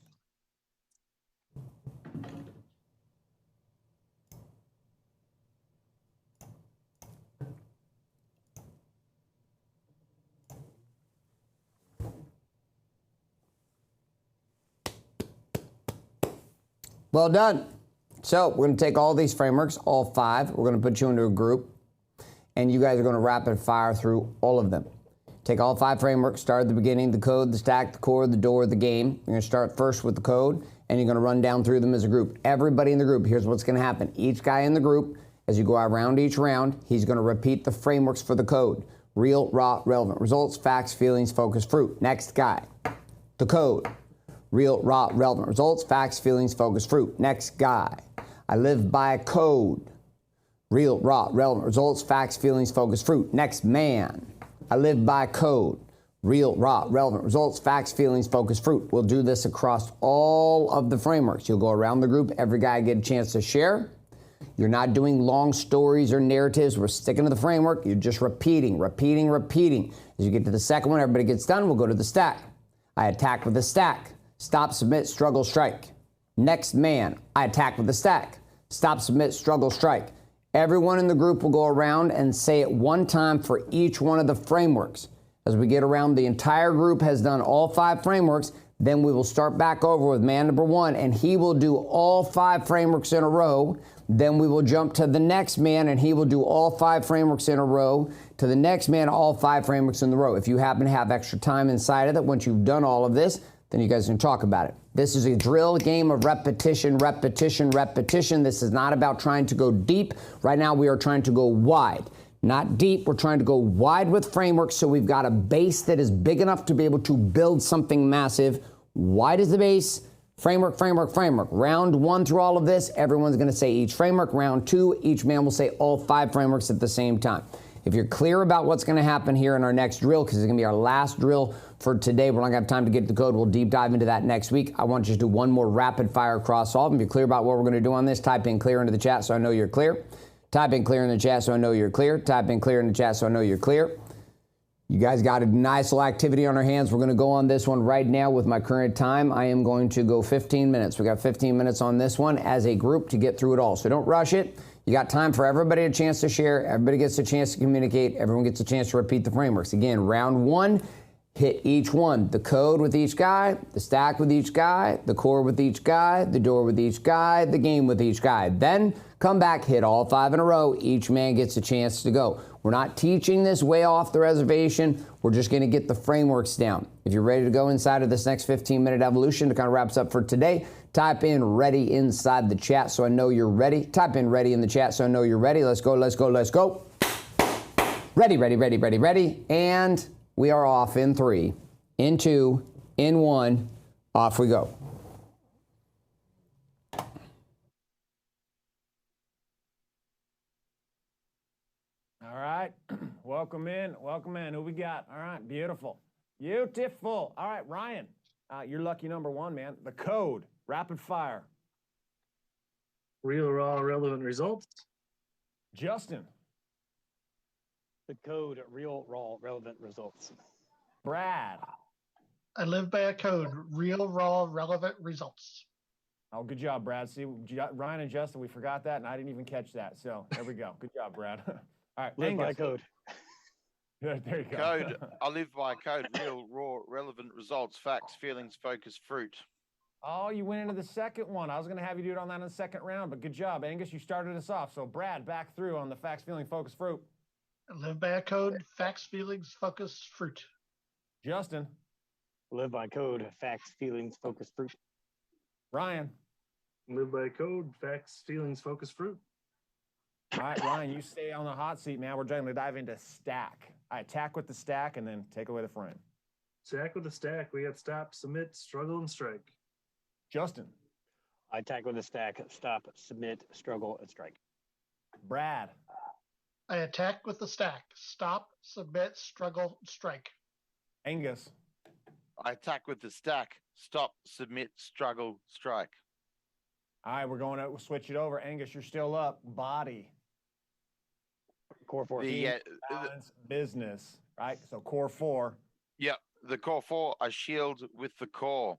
Well done. So we're going to take all these frameworks, all 5. We're going to put you into a group, and you guys are going to rapid fire through all of them. Take all 5 frameworks, start at the beginning, the code, the stack, the core, the door, the game. You're going to start first with the code, and you're going to run down through them as a group. Everybody in the group, here's what's going to happen. Each guy in the group, as you go around each round, he's going to repeat the frameworks for the code. Real, raw, relevant. Results, facts, feelings, focus, fruit. Next guy. The code. Real, raw, relevant. Results, facts, feelings, focus, fruit. Next guy. I live by a code. Real, raw, relevant. Results, facts, feelings, focus, fruit. Next man. I live by code. Real, raw, relevant. Results, facts, feelings, focus, fruit. We'll do this across all of the frameworks. You'll go around the group. Every guy get a chance to share. You're not doing long stories or narratives. We're sticking to the framework. You're just repeating. As you get to the second one, everybody gets done. We'll go to the stack. I attack with the stack. Stop, submit, struggle, strike. Next man, I attack with the stack. Stop, submit, struggle, strike. Everyone in the group will go around and say it one time for each one of the frameworks. As we get around, the entire group has done all 5 frameworks. Then we will start back over with man number 1, and he will do all 5 frameworks in a row. Then we will jump to the next man, and he will do all 5 frameworks in a row. To the next man, all 5 frameworks in the row. If you happen to have extra time inside of it, once you've done all of this, then you guys can talk about it. This is a drill game of repetition. This is not about trying to go deep. Right now, we are trying to go wide. Not deep, we're trying to go wide with frameworks, so we've got a base that is big enough to be able to build something massive. Wide is the base, framework. Round 1 through all of this, everyone's gonna say each framework. Round 2, each man will say all 5 frameworks at the same time. If you're clear about what's going to happen here in our next drill, because it's going to be our last drill for today, we're not going to have time to get to the code. We'll deep dive into that next week. I want you to do one more rapid fire across all of them. If you're clear about what we're going to do on this, type in clear into the chat so I know you're clear. Type in clear in the chat so I know you're clear. Type in clear in the chat so I know you're clear. You guys got a nice little activity on our hands. We're going to go on this one right now with my current time. I am going to go 15 minutes. We got 15 minutes on this one as a group to get through it all. So don't rush it. You got time for everybody a chance to share. Everybody gets a chance to communicate. Everyone gets a chance to repeat the frameworks. Again, round one, hit each one. The code with each guy, the stack with each guy, the core with each guy, the door with each guy, the game with each guy. Then come back, hit all 5 in a row. Each man gets a chance to go. We're not teaching this way off the reservation. We're just going to get the frameworks down. If you're ready to go inside of this next 15-minute evolution, that kind of wraps up for today. Type in ready inside the chat so I know you're ready. Type in ready in the chat so I know you're ready. Let's go, let's go, let's go. Ready, ready, ready, ready, ready. And we are off in 3, in 2, in 1. Off we go. All right, welcome in, welcome in. Who we got? All right, beautiful, beautiful. All right, Ryan, you're lucky number 1, man. The code, rapid fire. Real, raw, relevant results. Justin. The code, real, raw, relevant results. Brad. I live by a code, real, raw, relevant results. Oh, good job, Brad. See, Ryan and Justin, we forgot that, and I didn't even catch that. So there we go. Good job, Brad. All right, live by code. There you go. Code. I live by code. Real, raw, relevant results, facts, feelings, focus, fruit. Oh, you went into the second one. I was going to have you do it on that in the second round, but good job, Angus. You started us off. So Brad, back through on the facts, feeling, focus, fruit. I live by a code, facts, feelings, focus, fruit. Justin. Live by code, facts, feelings, focus, fruit. Ryan. Live by code, facts, feelings, focus, fruit. All right, Ryan, you stay on the hot seat, man. We're going to dive into stack. I attack with the stack and then take away the frame. Stack with the stack. We got stop, submit, struggle, and strike. Justin. I attack with the stack, stop, submit, struggle, and strike. Brad. I attack with the stack, stop, submit, struggle, strike. Angus. I attack with the stack, stop, submit, struggle, strike. All right, we're going to switch it over. Angus, you're still up. Body. Core 4. Balance, business, right? So core 4. Yep, the core 4, I shield with the core.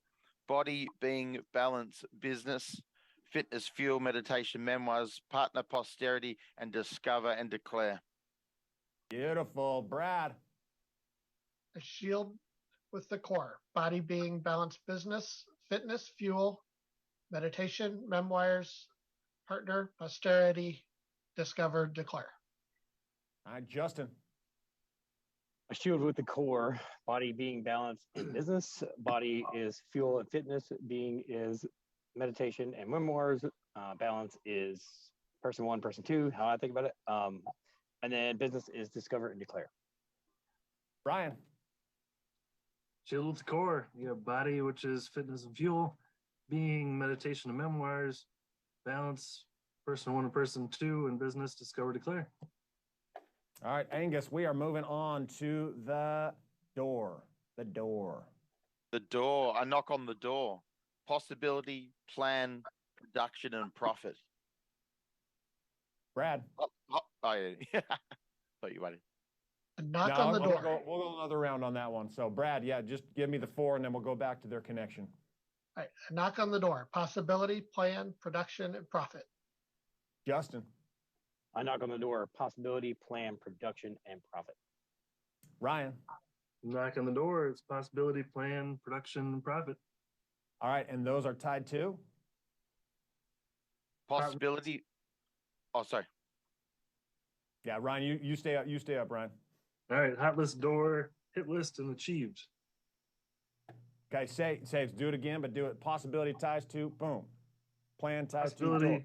Body, being, balance, business, fitness, fuel, meditation, memoirs, partner, posterity, and discover and declare. Beautiful. Brad. I shield with the core. Body, being, balance, business, fitness, fuel, meditation, memoirs, partner, posterity, discover, declare. All right, Justin. A shield with the core. Body, being, balance, and business. Body is fuel and fitness. Being is meditation and memoirs. Balance is person 1, person 2, how I think about it. And then business is discover and declare. Brian. Shield with the core. You have body, which is fitness and fuel. Being, meditation and memoirs. Balance, person 1 and person 2, and business, discover, declare. All right, Angus, we are moving on to the door. The door. The door. I knock on the door. Possibility, plan, production, and profit. Brad. Oh yeah. Thought you wanted. Knock on the door. We'll go another round on that one. So, Brad, yeah, just give me the 4, and then we'll go back to their connection. All right, knock on the door. Possibility, plan, production, and profit. Justin. I knock on the door. Possibility, plan, production, and profit. Ryan. Knock on the door. It's possibility, plan, production, and profit. All right, and those are tied to? Possibility. Oh, sorry. Yeah, Ryan, you stay up. You stay up, Ryan. All right, hot list, door, hit list, and achieved. Okay, say do it again, but do it. Possibility ties to, boom. Plan ties Possibility. to door.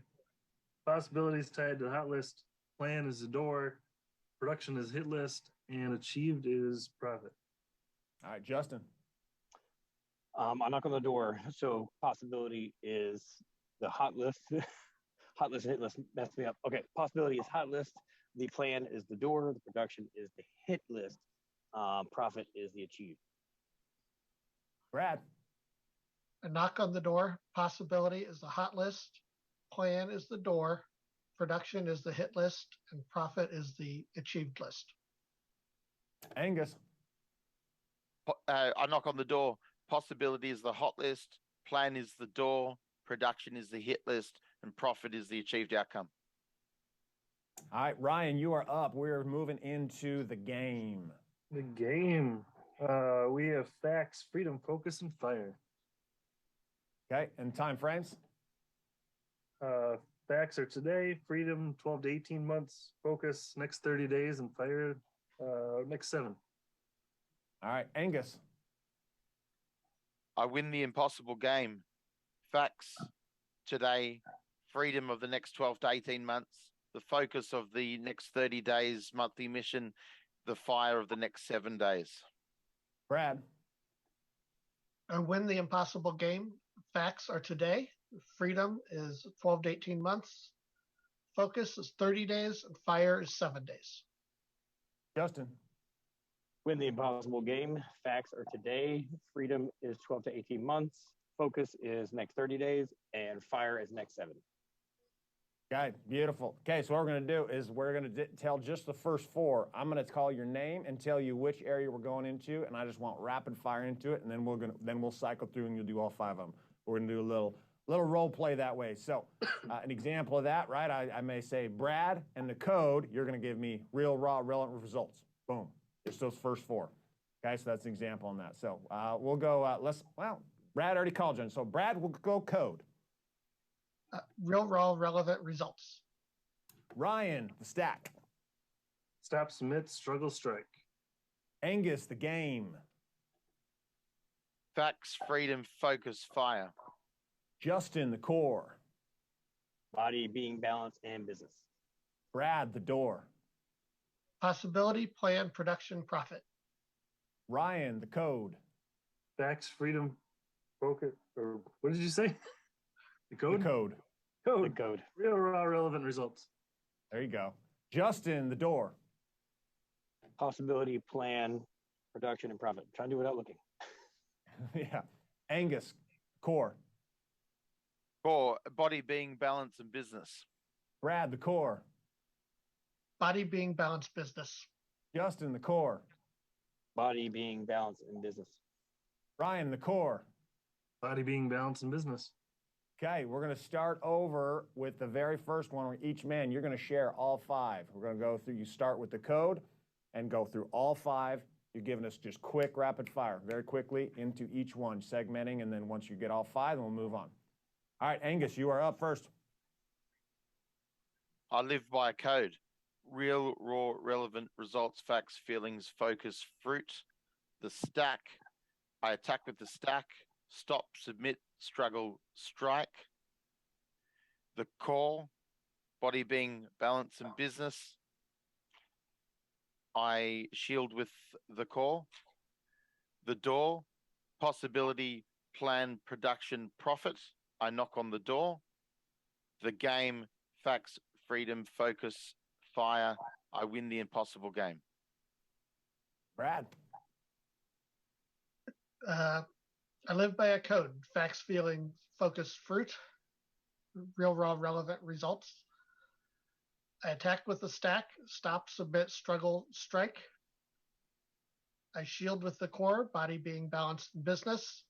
Possibilities tied to hot list. Plan is the door. Production is hit list, and achieved is profit. All right, Justin. I knock on the door. So possibility is the hot list. Hot list and hit list messed me up. Okay, possibility is hot list. the plan is the door. The production is the hit list. Profit is the achieved. Brad. A knock on the door. Possibility is the hot list. Plan is the door. Production is the hit list. And profit is the achieved list. Angus. I knock on the door. Possibility is the hot list. Plan is the door. Production is the hit list. And profit is the achieved outcome. All right, Ryan, you are up. We're moving into the game. The game. We have facts, freedom, focus, and fire. Okay, and time frames? Facts are today, freedom 12 to 18 months, focus next 30 days, and fire next 7. All right, Angus. I win the impossible game. Facts today, freedom of the next 12 to 18 months, the focus of the next 30 days monthly mission, the fire of the next 7 days. Brad. I win the impossible game. Facts are today. Freedom is 12 to 18 months. Focus is 30 days. And fire is 7 days. Justin. Win the impossible game. Facts are today. Freedom is 12 to 18 months. Focus is next 30 days. And fire is next 7. Okay, beautiful. Okay, so what we're going to do is we're going to tell just the first 4. I'm going to call your name and tell you which area we're going into, and I just want rapid fire into it, and then we'll cycle through and you'll do all 5 of them. We're going to do a little role play that way. So, an example of that, right? I may say Brad and the code. You're going to give me real, raw, relevant results. Boom. Just those first 4. Okay, so that's an example on that. So we'll go. Brad already called you, so Brad will go code. Real, raw, relevant results. Ryan, the stack. Stop, submit, struggle, strike. Angus, the game. Facts, freedom, focus, fire. Justin, the core. Body, being, balance, and business. Brad, the door. Possibility, plan, production, profit. Ryan, the code. Facts, freedom, focus, or what did you say? The code? The code. Code. The code. Real, raw, relevant results. There you go. Justin, the door. Possibility, plan, production, and profit. Try and do without looking. Yeah. Angus, core. Core, body, being, balance, and business. Brad, the core. Body, being, balance, business. Justin, the core. Body, being, balance, and business. Ryan, the core. Body, being, balance, and business. Okay, we're going to start over with the very first one where each man, you're going to share all 5. We're going to go through, you start with the code and go through all 5. You're giving us just quick, rapid fire, very quickly into each one, segmenting, and then once you get all 5, then we'll move on. All right, Angus, you are up first. I live by a code. Real, raw, relevant results, facts, feelings, focus, fruit. The stack. I attack with the stack. Stop, submit, struggle, strike. The core. Body, being, balance, and business. I shield with the core. The door. Possibility, plan, production, profit. I knock on the door. The game, facts, freedom, focus, fire. I win the impossible game. Brad. I live by a code. Facts, feeling, focus, fruit. Real, raw, relevant results. I attack with the stack. Stop, submit, struggle, strike. I shield with the core. Body, being, balanced, and business.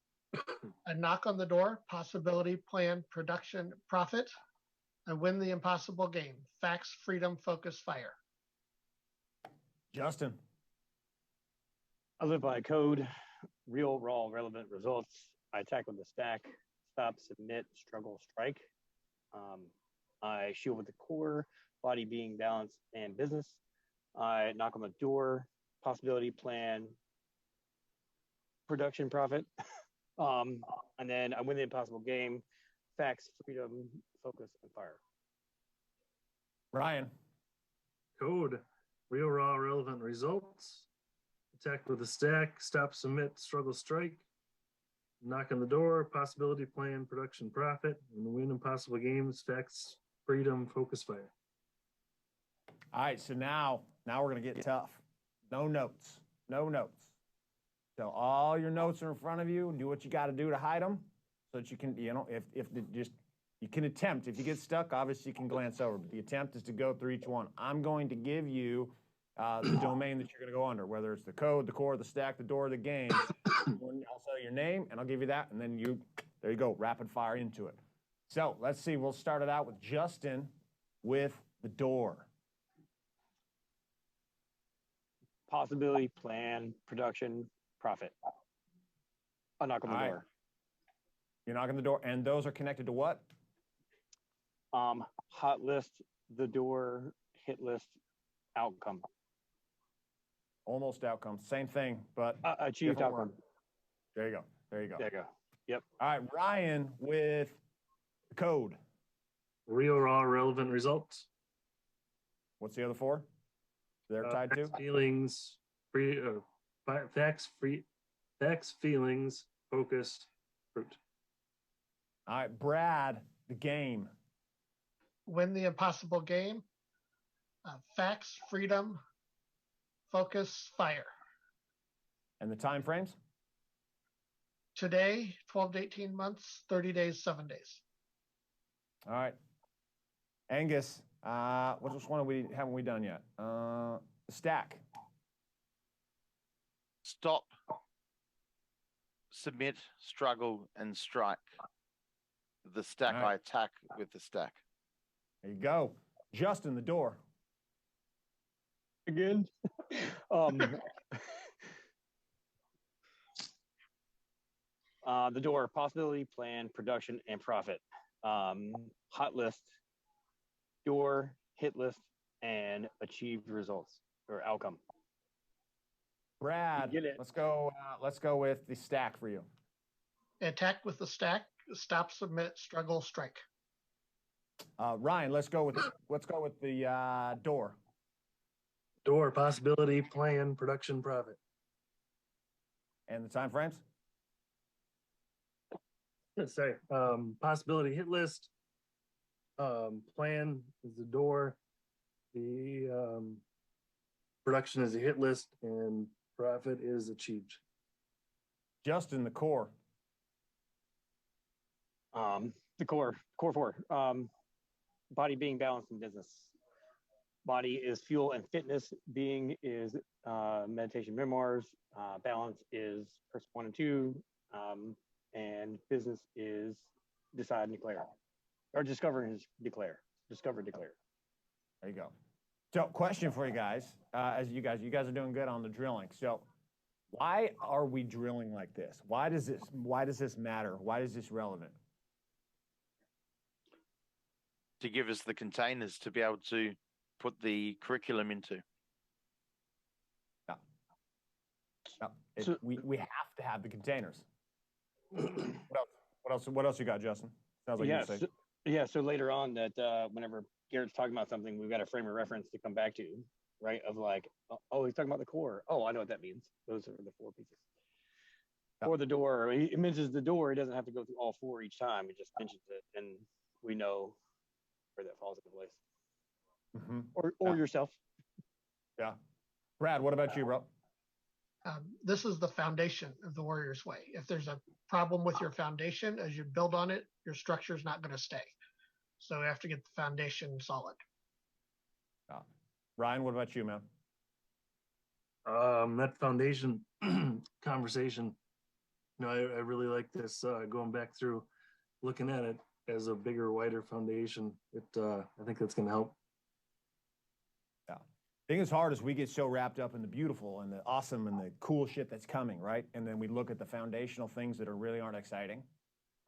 I knock on the door. Possibility, plan, production, profit. I win the impossible game. Facts, freedom, focus, fire. Justin. I live by a code. Real, raw, relevant results. I attack with the stack. Stop, submit, struggle, strike. I shield with the core. Body, being, balance, and business. I knock on the door. Possibility, plan, production, profit. And then I win the impossible game. Facts, freedom, focus, and fire. Ryan. Code. Real, raw, relevant results. Attack with a stack. Stop, submit, struggle, strike. Knock on the door. Possibility, plan, production, profit. And win impossible games. Facts, freedom, focus, fire. All right, so now we're gonna get tough. No notes. No notes. So all your notes are in front of you. Do what you got to do to hide them, so that you can, you can attempt. If you get stuck, obviously you can glance over. But the attempt is to go through each one. I'm going to give you the domain that you're going to go under, whether it's the code, the core, the stack, the door, the game. I'll say your name, and I'll give you that, and then there you go, rapid fire into it. So let's see. We'll start it out with Justin with the door. Possibility, plan, production, profit. I'll knock on the door. You're knocking the door, and those are connected to what? Hot list, the door, hit list, outcome. Almost outcome. Same thing, but achieved outcome. There you go. There you go. There you go. Yep. All right, Ryan with the code. Real, raw, relevant results. What's the other four? They're tied to feelings, facts, feelings, focused, fruit. All right, Brad, the game. Win the impossible game. Facts, freedom, focus, fire. And the time frames? Today, 12 to 18 months, 30 days, 7 days. All right. Angus, which one haven't we done yet? The stack. Stop, submit, struggle, and strike. The stack, I attack with the stack. There you go. Justin, the door. Again. The door, possibility, plan, production, and profit. Hot list, door, hit list, and achieved results or outcome. Brad, let's go with the stack for you. Attack with the stack, stop, submit, struggle, strike. Ryan, let's go with the door. Door, possibility, plan, production, profit. And the time frames? Sorry. Possibility, hit list. Plan is the door. The production is a hit list, and profit is achieved. Justin, the core. The core four. Body, being, balance, and business. Body is fuel and fitness. Being is meditation, memoirs. Balance is person 1 and 2. And business is decide and declare. Or discover and declare. Discover, declare. There you go. So, question for you guys, as you guys are doing good on the drilling. So, why are we drilling like this? Why does this matter? Why is this relevant? To give us the containers to be able to put the curriculum into. Yeah. We have to have the containers. What else you got, Justin? Sounds like so later on that whenever Garrett's talking about something, we've got a frame of reference to come back to, right? Of like, oh, he's talking about the core. Oh, I know what that means. Those are the 4 pieces. Yeah. Or the door. He mentions the door. He doesn't have to go through all 4 each time. He just mentions it, and we know where that falls into place. Mm-hmm. Or yourself. Yeah. Brad, what about you, bro? This is the foundation of the Warrior's Way. If there's a problem with your foundation, as you build on it, your structure is not going to stay. So you have to get the foundation solid. Ryan, what about you, man? That foundation conversation, I really like this, going back through, looking at it as a bigger, wider foundation. I think that's going to help. Yeah. I think it's hard as we get so wrapped up in the beautiful and the awesome and the cool shit that's coming, right? And then we look at the foundational things that really aren't exciting.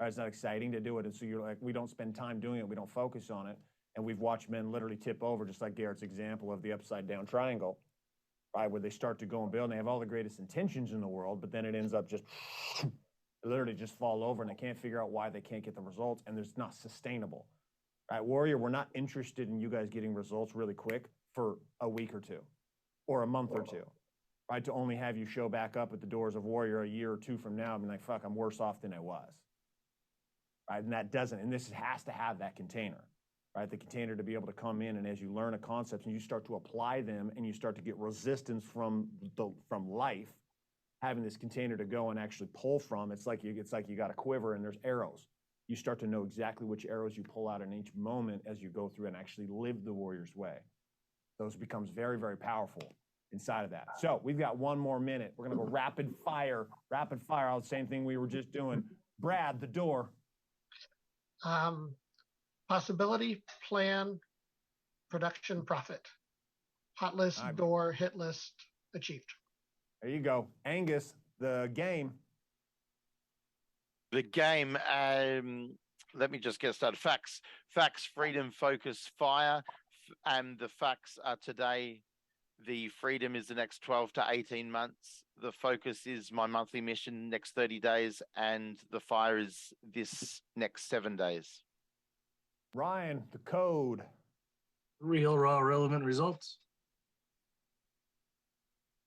Right? It's not exciting to do it. And so you're like, we don't spend time doing it. We don't focus on it. And we've watched men literally tip over, just like Garrett's example of the upside down triangle, right? Where they start to go and build and they have all the greatest intentions in the world, but then it ends up just literally just fall over and they can't figure out why they can't get the results. And it's not sustainable, right? Warrior, we're not interested in you guys getting results really quick for a week or 2 or a month or 2, right? To only have you show back up at the doors of Warrior a year or 2 from now and be like, fuck, I'm worse off than I was, right? And that doesn't, and this has to have that container, right? The container to be able to come in, and as you learn a concept and you start to apply them and you start to get resistance from life, having this container to go and actually pull from, it's like you got a quiver and there's arrows. You start to know exactly which arrows you pull out in each moment as you go through and actually live the warrior's way. Those becomes very, very powerful inside of that. So we've got 1 more minute. We're gonna go rapid fire, all the same thing we were just doing. Brad, the door. Possibility, plan, production, profit. Hot list, door, hit list, achieved. There you go. Angus, the game. The game, let me just get started. Facts, freedom, focus, fire. And the facts are today, the freedom is the next 12 to 18 months. The focus is my monthly mission next 30 days. And the fire is this next 7 days. Ryan, the code. Real, raw, relevant results.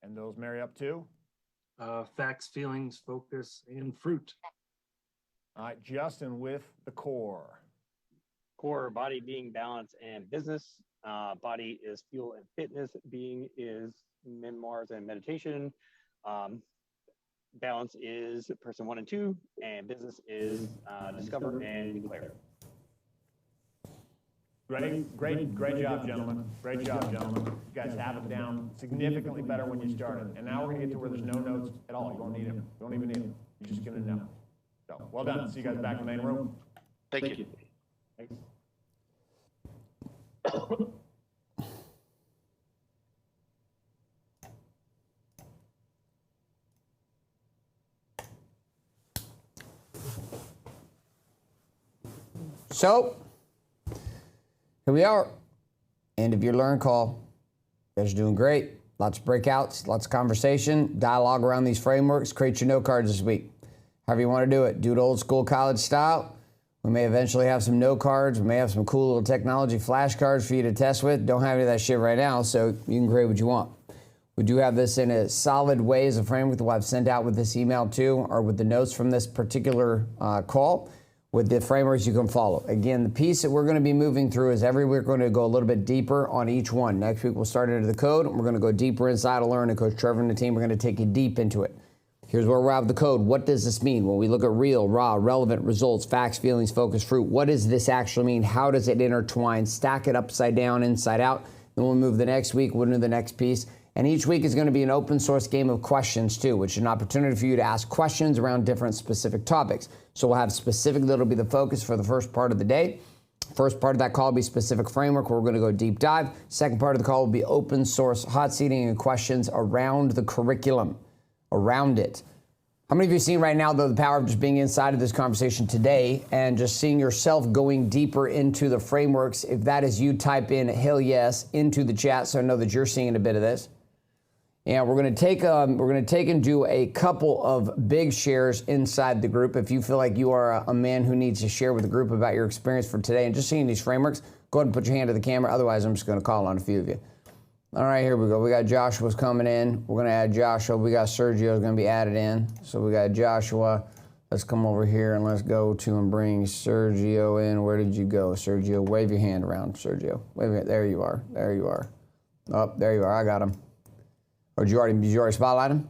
And those marry up to? Facts, feelings, focus, and fruit. All right, Justin with the core. Core, body, being, balance, and business. Body is fuel and fitness. Being is memoirs and meditation. Balance is person 1 and 2. And business is discover and declare. Ready? Great job, gentlemen. Great job, gentlemen. You guys have it down significantly better when you started. And now we're gonna get to where there's no notes at all. You won't need them. You don't even need them. You're just gonna know. So, well done. See you guys back in the main room. Thank you. Thanks. So, here we are. End of your learn call. You guys are doing great. Lots of breakouts, lots of conversation, dialogue around these frameworks. Create your note cards this week. However you want to do it old school college style. We may eventually have some note cards. We may have some cool little technology flashcards for you to test with. Don't have any of that shit right now, so you can create what you want. We do have this in a solid way as a framework that we'll have sent out with this email too, or with the notes from this particular call, with the frameworks you can follow. Again, the piece that we're going to be moving through is every week we're going to go a little bit deeper on each one. Next week we'll start into the code, and we're going to go deeper inside to learn, and Coach Trevor and the team are going to take you deep into it. Here's where we're at with the code. What does this mean? When we look at real, raw, relevant results, facts, feelings, focus, fruit, what does this actually mean? How does it intertwine? Stack it upside down, inside out. Then we'll move the next week, we'll do the next piece. And each week is going to be an open source game of questions too, which is an opportunity for you to ask questions around different specific topics. So we'll have specific, that'll be the focus for the first part of the day. First part of that call will be specific framework, where we're going to go deep dive. Second part of the call will be open source hot seating and questions around the curriculum, around it. How many of you have seen right now, though, the power of just being inside of this conversation today and just seeing yourself going deeper into the frameworks? If that is you, type in hell yes into the chat so I know that you're seeing a bit of this. And we're going to take and do a couple of big shares inside the group. If you feel like you are a man who needs to share with the group about your experience for today and just seeing these frameworks, go ahead and put your hand to the camera. Otherwise, I'm just going to call on a few of you. All right, here we go. We got Joshua's coming in. We're going to add Joshua. We got Sergio's going to be added in. So we got Joshua. Let's come over here and let's go to and bring Sergio in. Where did you go, Sergio? Wave your hand around, Sergio. Wave it. There you are. There you are. Oh, there you are. I got him. Or did you already spotlight him?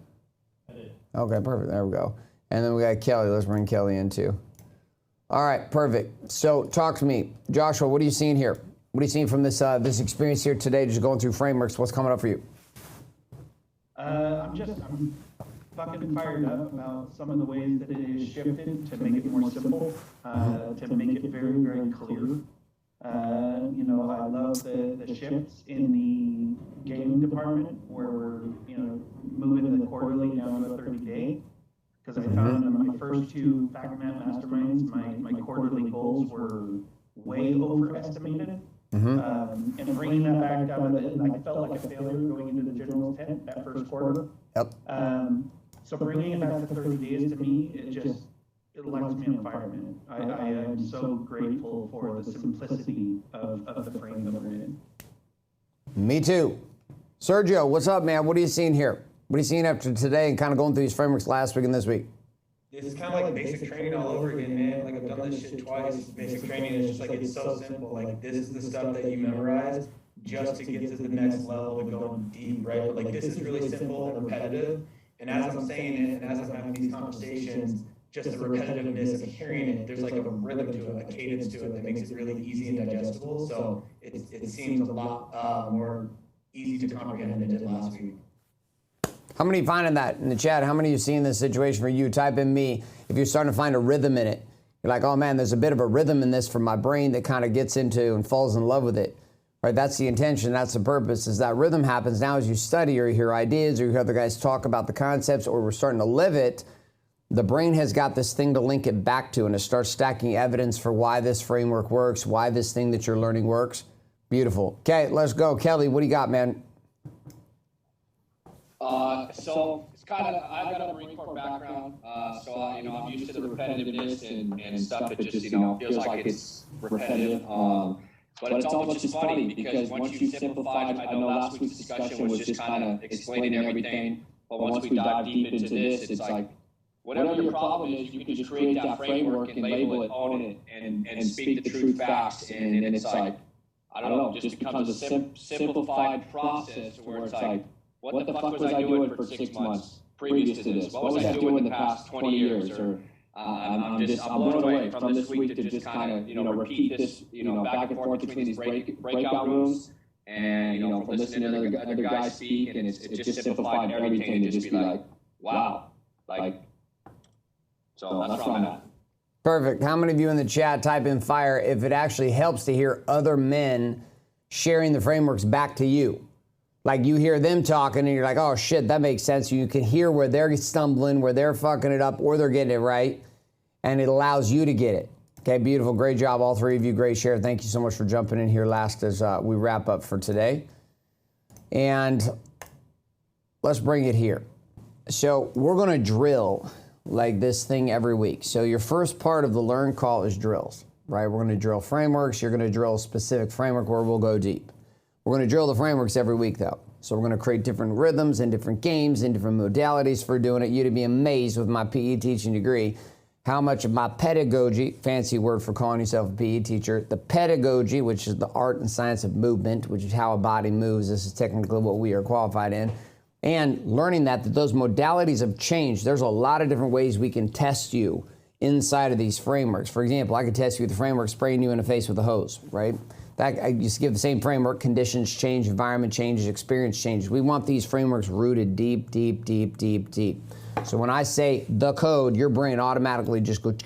I did. Okay, perfect. There we go. And then we got Kelly. Let's bring Kelly in too. All right, perfect. So talk to me. Joshua, what are you seeing here? What are you seeing from this this experience here today, just going through frameworks? What's coming up for you? I'm fucking fired up about some of the ways that it is shifted to make it more simple, to make it very, very clear. You know, I love the shifts in the gaming department where we're, you know, moving the quarterly down to a 30-day. Because I found in my first two FactMap masterminds, my quarterly goals were way overestimated. And bringing that back down to I felt like a failure going into the general's tent that first quarter. Yep. So bringing it back to 30 days to me, it lights me on fire, man. I am so grateful for the simplicity of the frame that we're in. Me too. Sergio, what's up, man? What are you seeing here? What are you seeing after today and kind of going through these frameworks last week and this week? this is kind of like basic training all over again, man. Like I've done this shit twice. Basic training is just like, it's so simple. Like this is the stuff that you memorize just to get to the next level and go deep, right? But like this is really simple and repetitive. And as I'm saying it, and as I'm having these conversations, just the repetitiveness of hearing it, there's like a rhythm to it, a cadence to it that makes it really easy and digestible. So it seems a lot more easy to comprehend than it did last week. How many finding that in the chat? How many of you seen this situation for you? Type in me if you're starting to find a rhythm in it. You're like, oh man, there's a bit of a rhythm in this for my brain that kind of gets into and falls in love with it. Right? That's the intention. That's the purpose. Is that rhythm happens now as you study or you hear ideas or you hear other guys talk about the concepts or we're starting to live it. The brain has got this thing to link it back to and it starts stacking evidence for why this framework works, why this thing that you're learning works. Beautiful. Okay, let's go. Kelly, what do you got, man? So it's kind of, I've got a Marine Corps background, so I'm used to the repetitiveness and stuff that just feels like it's repetitive. But it's almost just funny because once you simplified, I know last week's discussion was just kind of explaining everything, but once we dive deep into this, it's like whatever your problem is, you can just create that framework and label it, own it, and speak the truth facts, and it's like, I don't know, just becomes a simplified process where it's like, what the fuck was I doing for 6 months previous to this? What was I doing in the past 20 years? Or I'm blown away from this week to just kind of, repeat this, back and forth between these breakout rooms and, from listening to other guys speak, and it's just simplified everything to just be like, wow, so that's where I'm at. Perfect. How many of you in the chat type in fire if it actually helps to hear other men sharing the frameworks back to you? Like you hear them talking and you're like, oh shit, that makes sense. You can hear where they're stumbling, where they're fucking it up, or they're getting it right. And it allows you to get it. Okay, beautiful. Great job, all three of you. Great share. Thank you so much for jumping in here last as we wrap up for today. And let's bring it here. So we're going to drill like this thing every week. So your first part of the learn call is drills, right? We're going to drill frameworks. You're going to drill a specific framework where we'll go deep. We're going to drill the frameworks every week, though. So we're going to create different rhythms and different games and different modalities for doing it. You'd be amazed with my PE teaching degree how much of my pedagogy, fancy word for calling yourself a PE teacher, the pedagogy, which is the art and science of movement, which is how a body moves. This is technically what we are qualified in. And learning that those modalities have changed. There's a lot of different ways we can test you inside of these frameworks. For example, I could test you with the framework spraying you in the face with a hose, right? I just give the same framework. Conditions change, environment changes, experience changes. We want these frameworks rooted deep, deep, deep, deep, deep. So when I say the code, your brain automatically just goes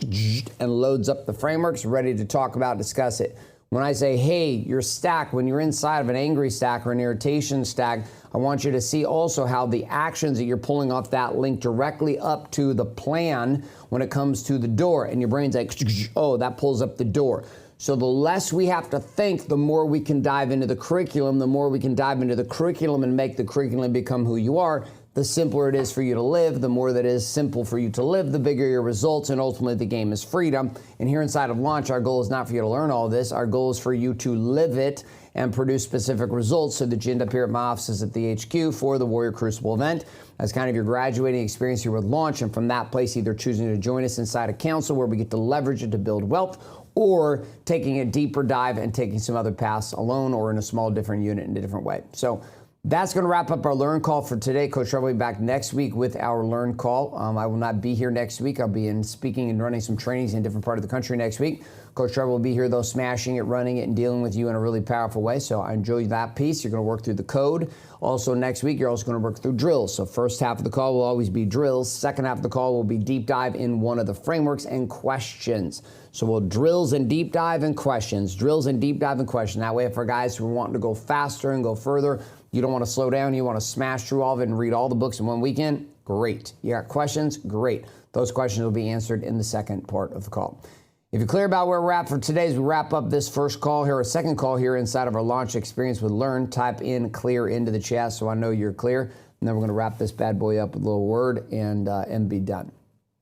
and loads up the frameworks, ready to talk about, discuss it. When I say, hey, your stack, when you're inside of an angry stack or an irritation stack, I want you to see also how the actions that you're pulling off that link directly up to the plan when it comes to the door. And your brain's like, oh, that pulls up the door. So the less we have to think, the more we can dive into the curriculum, the more we can dive into the curriculum and make the curriculum become who you are, the simpler it is for you to live, the more that is simple for you to live, the bigger your results, and ultimately the game is freedom. And here inside of Launch, our goal is not for you to learn all this. Our goal is for you to live it and produce specific results so that you end up here at my offices at the HQ for the Warrior Crucible event as kind of your graduating experience here with Launch. And from that place, either choosing to join us inside a council where we get to leverage it to build wealth, or taking a deeper dive and taking some other paths alone or in a small different unit in a different way. So that's going to wrap up our Learn Call for today. Coach Trevor will be back next week with our Learn Call. I will not be here next week. I'll be speaking and running some trainings in a different part of the country next week. Coach Trevor will be here, though, smashing it, running it, and dealing with you in a really powerful way. So I enjoy that piece. You're going to work through the code. Also, next week, you're also going to work through drills. So first half of the call will always be drills. Second half of the call will be deep dive in one of the frameworks and questions. So we'll drills and deep dive and questions. Drills and deep dive and questions. That way, for guys who are wanting to go faster and go further, you don't want to slow down, you want to smash through all of it and read all the books in one weekend, great. You got questions? Great. Those questions will be answered in the second part of the call. If you're clear about where we're at for today, as we wrap up this first call here, or second call here inside of our Launch Experience with Learn, type in clear into the chat so I know you're clear. And then we're going to wrap this bad boy up with a little word and be done.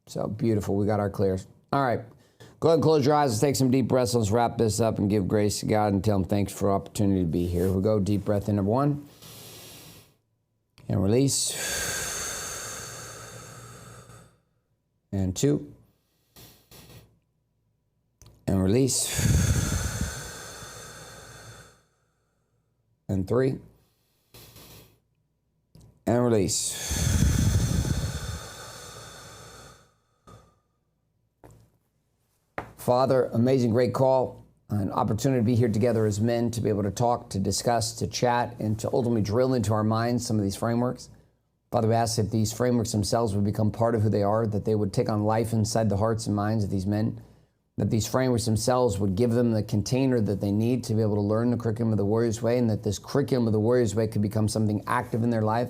So beautiful. We got our clears. All right. Go ahead and close your eyes. Let's take some deep breaths. Let's wrap this up and give grace to God and tell him thanks for the opportunity to be here. Here we go. Deep breath in, number one. And release. and 2, and release, and 3, and release. Father, amazing, great call, an opportunity to be here together as men, to be able to talk, to discuss, to chat, and to ultimately drill into our minds some of these frameworks. Father, we ask that these frameworks themselves would become part of who they are, that they would take on life inside the hearts and minds of these men, that these frameworks themselves would give them the container that they need to be able to learn the curriculum of the Warrior's Way, and that this curriculum of the Warrior's Way could become something active in their life,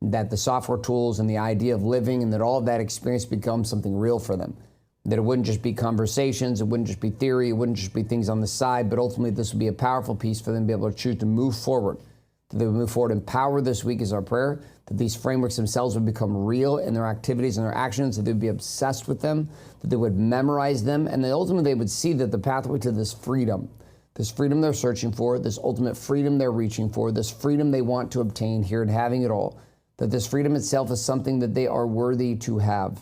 that the software tools and the idea of living and that all of that experience becomes something real for them. That it wouldn't just be conversations, it wouldn't just be theory, it wouldn't just be things on the side, but ultimately this would be a powerful piece for them to be able to choose to move forward. That they would move forward empowered this week is our prayer, that these frameworks themselves would become real in their activities and their actions, that they would be obsessed with them, that they would memorize them, and that ultimately they would see that the pathway to this freedom they're searching for, this ultimate freedom they're reaching for, this freedom they want to obtain here and having it all, that this freedom itself is something that they are worthy to have.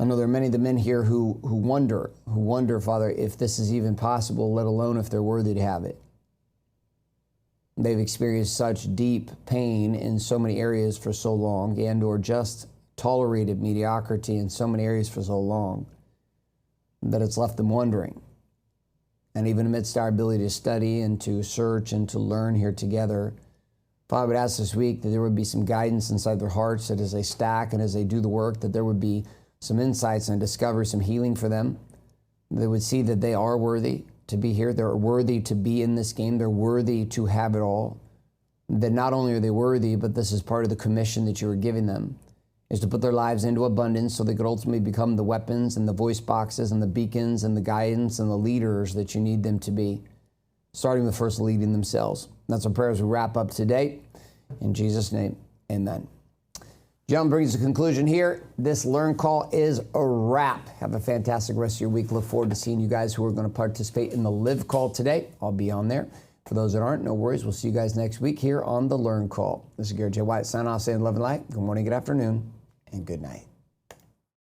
I know there are many of the men here who wonder, Father, if this is even possible, let alone if they're worthy to have it. They've experienced such deep pain in so many areas for so long, and or just tolerated mediocrity in so many areas for so long, that it's left them wondering. And even amidst our ability to study and to search and to learn here together, Father, I would ask this week that there would be some guidance inside their hearts, that as they stack and as they do the work, that there would be some insights and discovery, some healing for them. They would see that they are worthy to be here. They're worthy to be in this game. They're worthy to have it all. That not only are they worthy, but this is part of the commission that you are giving them, is to put their lives into abundance so they could ultimately become the weapons and the voice boxes and the beacons and the guidance and the leaders that you need them to be, starting with first leading themselves. That's our prayer as we wrap up today. In Jesus' name, amen. John brings a conclusion here. This Learn Call is a wrap. Have a fantastic rest of your week. Look forward to seeing you guys who are going to participate in the Live Call today. I'll be on there. For those that aren't, no worries. We'll see you guys next week here on the Learn Call. This is Gary J. White. Sign off, saying love and light. Good morning, good afternoon, and good night.